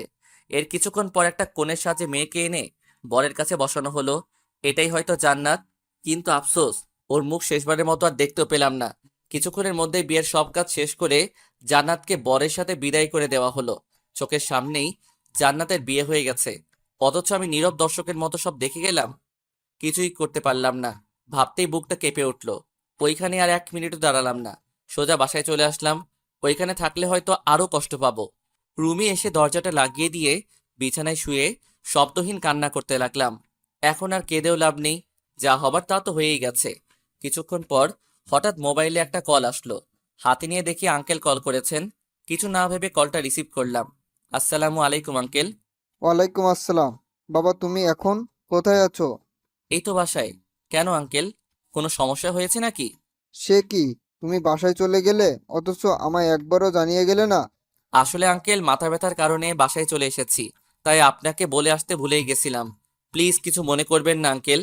এর কিছুক্ষণ পর একটা কনের সাজে মেয়েকে এনে বরের কাছে বসানো হলো। এটাই হয়তো জান্নাত, কিন্তু আফসোস ওর মুখ শেষবারের মতো আর দেখতেও পেলাম না। কিছুক্ষণের মধ্যেই বিয়ের সব কাজ শেষ করে জান্নাতকে বরের সাথে বিদায় করে দেওয়া হলো। চোখের সামনেই জান্নাতের বিয়ে হয়ে গেছে, অথচ আমি নীরব দর্শকের মতো সব দেখে গেলাম। কিছুই করতে পারলাম না। ভাবতেই বুকটা কেঁপে উঠল। ওইখানে আর 1 মিনিটও দাঁড়ালাম না, সোজা বাসায় চলে আসলাম। ওইখানে থাকলে হয়তো আরো কষ্ট পাবো। রুমে এসে দরজাটা লাগিয়ে দিয়ে বিছানায় শুয়ে শব্দহীন কান্না করতে লাগলাম। এখন আর কেঁদেও লাভ নেই, যা হবার তা তো হয়েই গেছে। কিছুক্ষণ পর হঠাৎ মোবাইলে একটা কল আসলো। হাতে নিয়ে দেখি আঙ্কেল কল করেছেন। কিছু না ভেবে কলটা রিসিভ করলাম। আসসালামু আলাইকুম আঙ্কেল। ওয়ালাইকুম আসসালাম। বাবা, তুমি এখন কোথায় আছো? এই তো বাসায়। কেন আঙ্কেল, কোনো সমস্যা হয়েছে নাকি? সে কি, তুমি বাসায় চলে গেলে অথচ আমায় একবারও জানিয়ে গেলে না? আসলে আঙ্কেল মাথা ব্যথার কারণে বাসায় চলে এসেছি, তাই আপনাকে বলে আসতে ভুলেই গেছিলাম। প্লিজ কিছু মনে করবেন না আঙ্কেল।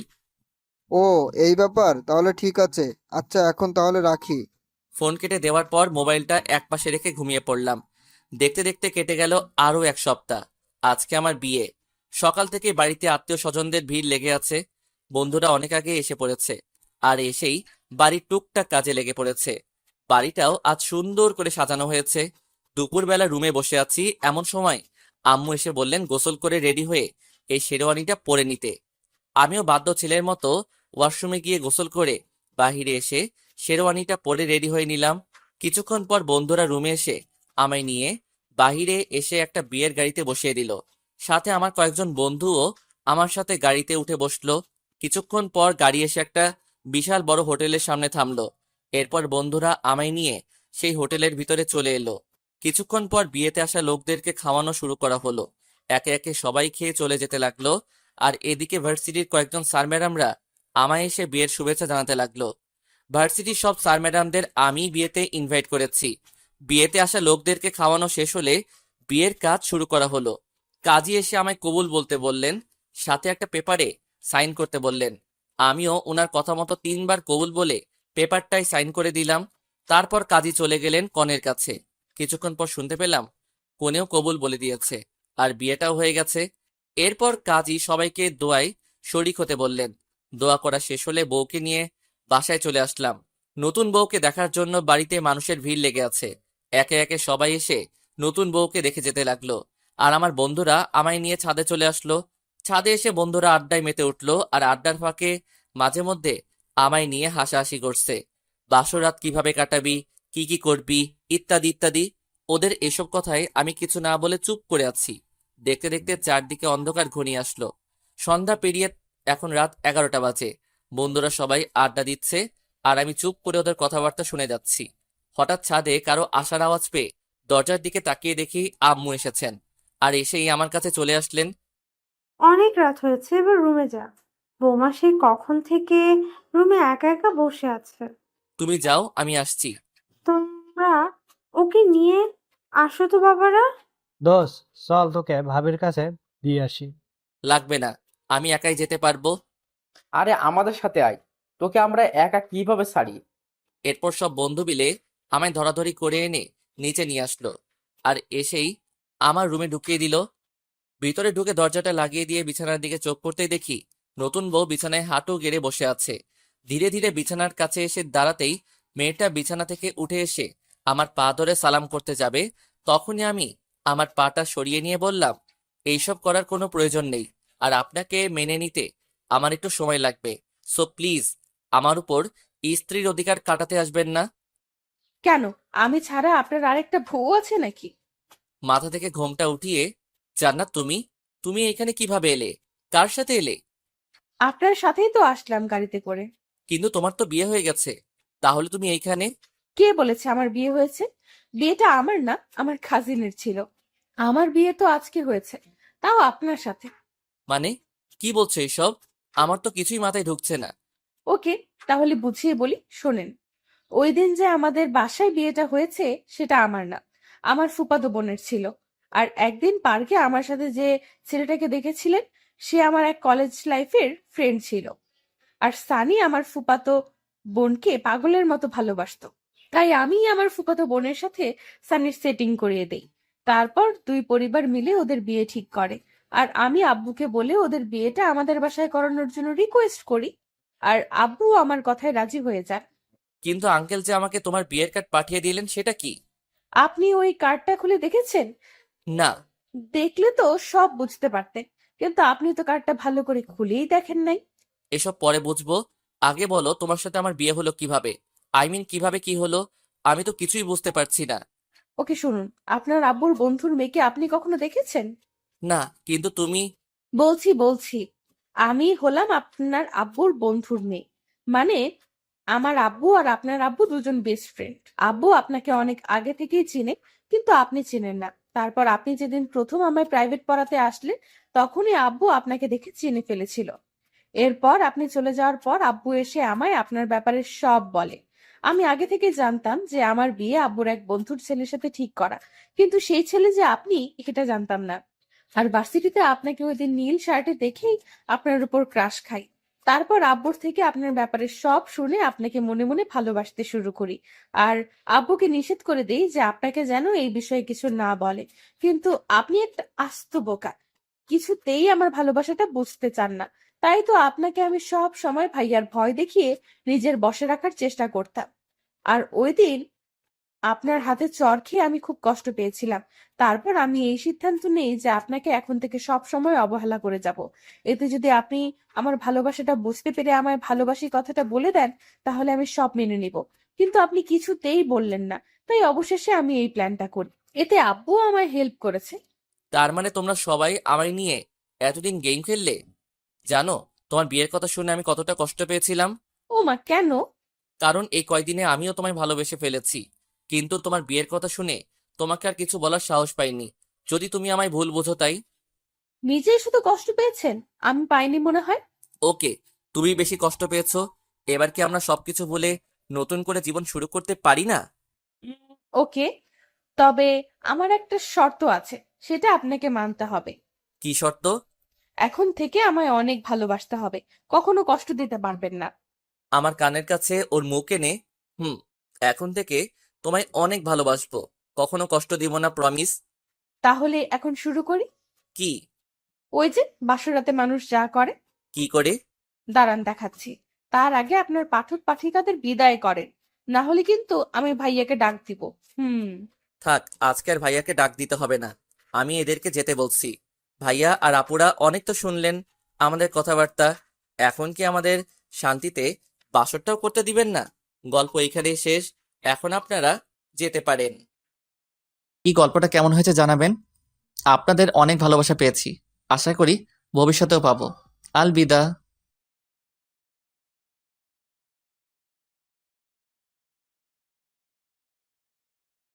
ও, এই ব্যাপার, তাহলে ঠিক আছে। আচ্ছা, এখন তাহলে রাখি। ফোন কেটে দেওয়ার পর মোবাইলটা একপাশে রেখে ঘুমিয়ে পড়লাম। দেখতে দেখতে কেটে গেল আরও 1 সপ্তাহ। আজকে আমার বিয়ে। সকাল থেকে বাড়িতে আত্মীয় স্বজনদের ভিড় লেগে আছে। বন্ধুরা অনেক আগে এসে পড়েছে, আর এসেই বাড়ির টুকটাক কাজে লেগে পড়েছে। বাড়িটাও আজ সুন্দর করে সাজানো হয়েছে। দুপুরবেলা রুমে বসে আছি, এমন সময় আম্মু এসে বললেন গোসল করে রেডি হয়ে এই শেরওয়ানিটা পরে নিতে। আমিও বাধ্য ছেলের মতো ওয়াশরুমে গিয়ে গোসল করে বাহিরে এসে শেরওয়ানিটা পরে রেডি হয়ে নিলাম। কিছুক্ষণ পর বন্ধুরা রুমে এসে আমায় নিয়ে বাহিরে এসে একটা বিয়ের গাড়িতে বসিয়ে দিল। সাথে আমার কয়েকজন বন্ধুও আমার সাথে গাড়িতে উঠে বসলো। কিছুক্ষণ পর গাড়ি এসে একটা বিশাল বড় হোটেলের সামনে থামলো। এরপর বন্ধুরা আমায় নিয়ে সেই হোটেলের ভিতরে চলে এলো। কিছুক্ষণ পর বিয়েতে আসা লোকদেরকে খাওয়ানো শুরু করা হলো। একে একে সবাই খেয়ে চলে যেতে লাগলো। আর এদিকে ভার্সিটির কয়েকজন স্যার ম্যাডামরা আমায় এসে বিয়ের শুভেচ্ছা জানাতে লাগলো। ভার্সিটির সব স্যার ম্যাডামদের আমি বিয়েতে ইনভাইট করেছি। বিয়েতে আসা লোকদেরকে খাওয়ানো শেষ হলে বিয়ের কাজ শুরু করা হলো। কাজী এসে আমায় কবুল বলতে বললেন, সাথে একটা পেপারে সাইন করতে বললেন। আমিও ওনার কথা মতো 3বার কবুল বলে পেপারটায় সাইন করে দিলাম। তারপর কাজী চলে গেলেন কনের কাছে। কিছুক্ষণ পর শুনতে পেলাম কনেও কবুল বলে দিয়েছে আর বিয়েটাও হয়ে গেছে। এরপর কাজী সবাইকে দোয়ায় শরিক হতে বললেন। দোয়া করা শেষ হলে বউকে নিয়ে বাসায় চলে আসলাম। নতুন বউকে দেখার জন্য বাড়িতে মানুষের ভিড় লেগে আছে। একে একে সবাই এসে নতুন বউকে দেখে যেতে লাগলো। আর আমার বন্ধুরা আমায় নিয়ে ছাদে চলে আসলো। ছাদে এসে বন্ধুরা আড্ডায় মেতে উঠলো আর আড্ডার ফাঁকে মাঝে মধ্যে আমায় নিয়ে হাসাহাসি করছে। বাসর রাত কিভাবে কাটাবি, কি কি করবি, ইত্যাদি ইত্যাদি। ওদের এসব কথায় আমি কিছু না বলে চুপ করে আছি। দেখতে দেখতে চারদিকে অন্ধকার ঘনিয়ে আসলো। সন্ধ্যা পেরিয়ে এখন রাত 11টা বাজে। বন্ধুরা সবাই আড্ডা দিচ্ছে আর আমি চুপ করে ওদের কথাবার্তা শুনে যাচ্ছি। হঠাৎ ছাদে কারো আসার আওয়াজ পেয়ে দরজার দিকে তাকিয়ে দেখি আম্মু এসেছেন আর এসেই আমার কাছে চলে আসলেন। অনেক রাত হয়েছে, এবার রুমে যা। বৌমা সেই কখন থেকে রুমে একা একা বসে আছে। তুমি যাও, আমি আসছি। তোমরা ওকে নিয়ে আসো তো বাবারা। দোস্ত চল তোকে ভাবির কাছে দিয়ে আসি। লাগবে না, আমি একাই যেতে পারবো। আরে আমাদের সাথে আয়, তোকে আমরা একা কিভাবে ছাড়ি? এরপর সব বন্ধু মিলে আমায় ধরাধরি করে এনে নিচে নিয়ে আসলো আর এসেই আমার রুমে ঢুকিয়ে দিল। ভিতরে ঢুকে দরজাটা লাগিয়ে দিয়ে বিছানার দিকে চোখ পড়তেই দেখি নতুন বউ বিছানায় হাঁটু গেড়ে বসে আছে। ধীরে ধীরে বিছানার কাছে এসে দাঁড়াতেই মেয়েটা বিছানা থেকে উঠে এসে আমার পা ধরে সালাম করতে যাবে, তখনই আমি আমার পাটা সরিয়ে নিয়ে বললাম, এইসব করার কোনো প্রয়োজন নেই আর আপনাকে মেনে নিতে আমার একটু সময় লাগবে। সো প্লিজ আমার উপর স্ত্রীর অধিকার কাটাতে আসবেন না। কেন? আমি ছাড়া আপনার আরেকটা বউ আছে নাকি? মাথা থেকে ঘোমটা উঠিয়ে, জান্নাত তুমি তুমি এখানে কিভাবে এলে? কার সাথে এলে? আপনার সাথেই তো আসলাম গাড়িতে করে। কিন্তু তোমার তো বিয়ে হয়ে গেছে, তাহলে তুমি এইখানে? কে বলেছে আমার বিয়ে হয়েছে? বিয়েটা আমার না, আমার কাজিনের ছিল। আমার বিয়ে তো আজকে হয়েছে, তাও আপনার সাথে। মানে কি বলছো এসব? আমার তো কিছুই মাথায় ঢুকছে না। ওকে, তাহলে বুঝিয়ে বলি, শোনেন। ওই দিন যে আমাদের বাসায় বিয়েটা হয়েছে সেটা আমার না, আমার ফুফাতো বোনের ছিল। আর একদিন পার্কে আমার সাথে যে ছেলেটাকে দেখেছিলেন, সে আমার এক কলেজ লাইফের ফ্রেন্ড ছিল। আর সানি আমার ফুফাতো বোনকে পাগলের মতো ভালোবাসতো। তাই আমি আমার ফুফাতো বোনের সাথে সানির সেটিং করিয়ে দেই। তারপর দুই পরিবার মিলে ওদের বিয়ে ঠিক করে। আর আমি আব্বুকে বলে ওদের বিয়েটা আমাদের বাসায় করানোর জন্য রিকোয়েস্ট করি। আর আব্বু আমার কথায় রাজি হয়ে যায়। কিন্তু আঙ্কেল যে আমাকে তোমার বিয়ের কার্ড পাঠিয়ে দিলেন সেটা কি? আপনি ওই কার্ডটা খুলে দেখেছেন? না। দেখলে তো সব বুঝতে পারতেন, কিন্তু আপনি তো কার্ডটা ভালো করে খুলেই দেখেন নাই। এসব পরে বুঝবো, আগে বলো তোমার সাথে আমার বিয়ে হলো কিভাবে? আই মিন কিভাবে কি হলো? আমি তো কিছুই বুঝতে পারছি না। ওকে শুনুন, আপনার আব্বুর বন্ধুর মেয়েকে আপনি কখনো দেখেছেন? না, কিন্তু তুমি। বলছি আমি হলাম আপনার আব্বুর বন্ধুর মেয়ে। মানে আমার আব্বু আর আপনার আব্বু দুজন বেস্ট ফ্রেন্ড। আব্বু আপনাকে অনেক আগে থেকেই চিনে, কিন্তু আপনি চেনেন না। তারপর আপনি যেদিন প্রথম আমায় প্রাইভেট পড়াতে আসলেন, তখনই আব্বু আপনাকে দেখে চিনে ফেলেছিল। এরপর আপনি চলে যাওয়ার পর আব্বু এসে আমায় আপনার ব্যাপারে সব বলে। আমি আগে থেকে জানতাম যে আমার বিয়ে আব্বুর এক বন্ধুর ছেলের সাথে ঠিক করা, কিন্তু সেই ছেলে যে আপনি এটা জানতাম না। আর ভার্সিটিতে আপনাকে ওই দিন নীল শার্টে দেখেই আপনার উপর ক্রাশ খাই। তারপর আব্বুর থেকে আপনার ব্যাপারে সব শুনে আপনাকে মনে মনে ভালোবাসতে শুরু করি। আর আব্বুকে নিষেধ করে দেই যে আপনাকে যেন এই বিষয়ে কিছু না বলে। কিন্তু আপনি একটা আস্ত বোকা, কিছুতেই আমার ভালোবাসাটা বুঝতে চান না। তাই তো আপনাকে আমি সব সময় ভাইয়ার ভয় দেখিয়ে নিজের বশে রাখার চেষ্টা করতাম। আর ওই দিন আপনার হাতে চড় খেয়ে আমি খুব কষ্ট পেয়েছিলাম। তারপর আমি এই সিদ্ধান্ত নেই যে আপনাকে এখন থেকে সব সময় অবহেলা করে যাব। এতে যদি আপনি আমার ভালোবাসাটা বুঝতে পেরে আমায় ভালোবাসি কথাটা বলে দেন, তাহলে আমি সব মেনে নিব। কিন্তু আপনি কিছুতেই বললেন না। তাই অবশেষে আমি এই প্ল্যানটা করি। এতে আব্বু আমায় হেল্প করেছে। তার মানে তোমরা সবাই আমায় নিয়ে এতদিন গেম খেললে? জানো তোমার বিয়ের কথা শুনে আমি কতটা কষ্ট পেয়েছিলাম? ও মা, কেন? কারণ এই কয়দিনে আমিও তোমায় ভালোবেসে ফেলেছি, কিন্তু তোমার বিয়ের কথা শুনে তোমাকে আর কিছু বলার সাহস পাইনি। যদি তুমি আমায় ভুল বোঝো তাই। নিজেই শুধু কষ্ট পেয়েছেন, আমি পাইনি মনে হয়। ওকে, তুমি বেশি কষ্ট পেয়েছো। এবার কি আমরা সবকিছু বলে নতুন করে জীবন শুরু করতে পারি না? ওকে, তবে আমার একটা শর্ত আছে, সেটা আপনাকে মানতে হবে। কি শর্ত? এখন থেকে আমায় অনেক ভালোবাসতে হবে, কখনো কষ্ট দিতে পারবেন না। আমার কানের কাছে ওর মুখ এনে হুম এখন থেকে তোমায় অনেক ভালোবাসবো, কখনো কষ্ট দিব না, প্রমিস। তাহলে এখন শুরু করি। কি? ওই যে বাসরাতে মানুষ যা করে। কি করে? দাঁড়ান দেখাচ্ছি। তার আগে আপনার পাঠক পাঠিকাদের বিদায় করেন, না হলে কিন্তু আমি ভাইয়াকে ডাক দিব। হুম। থাক, আজকে আর ভাইয়াকে ডাক দিতে হবে না, আমি এদেরকে যেতে বলছি। ভাইয়া আর আপুরা অনেক তো শুনলেন আমাদের কথাবার্তা, এখন কি আমাদের শান্তিতে বাসরটাও করতে দিবেন না? গল্প এখানেই শেষ, এখন আপনারা যেতে পারেন। এই গল্পটা কেমন হয়েছে জানাবেন। আপনাদের অনেক ভালোবাসা পেয়েছি, আশা করি ভবিষ্যতেও পাবো। আলবিদা।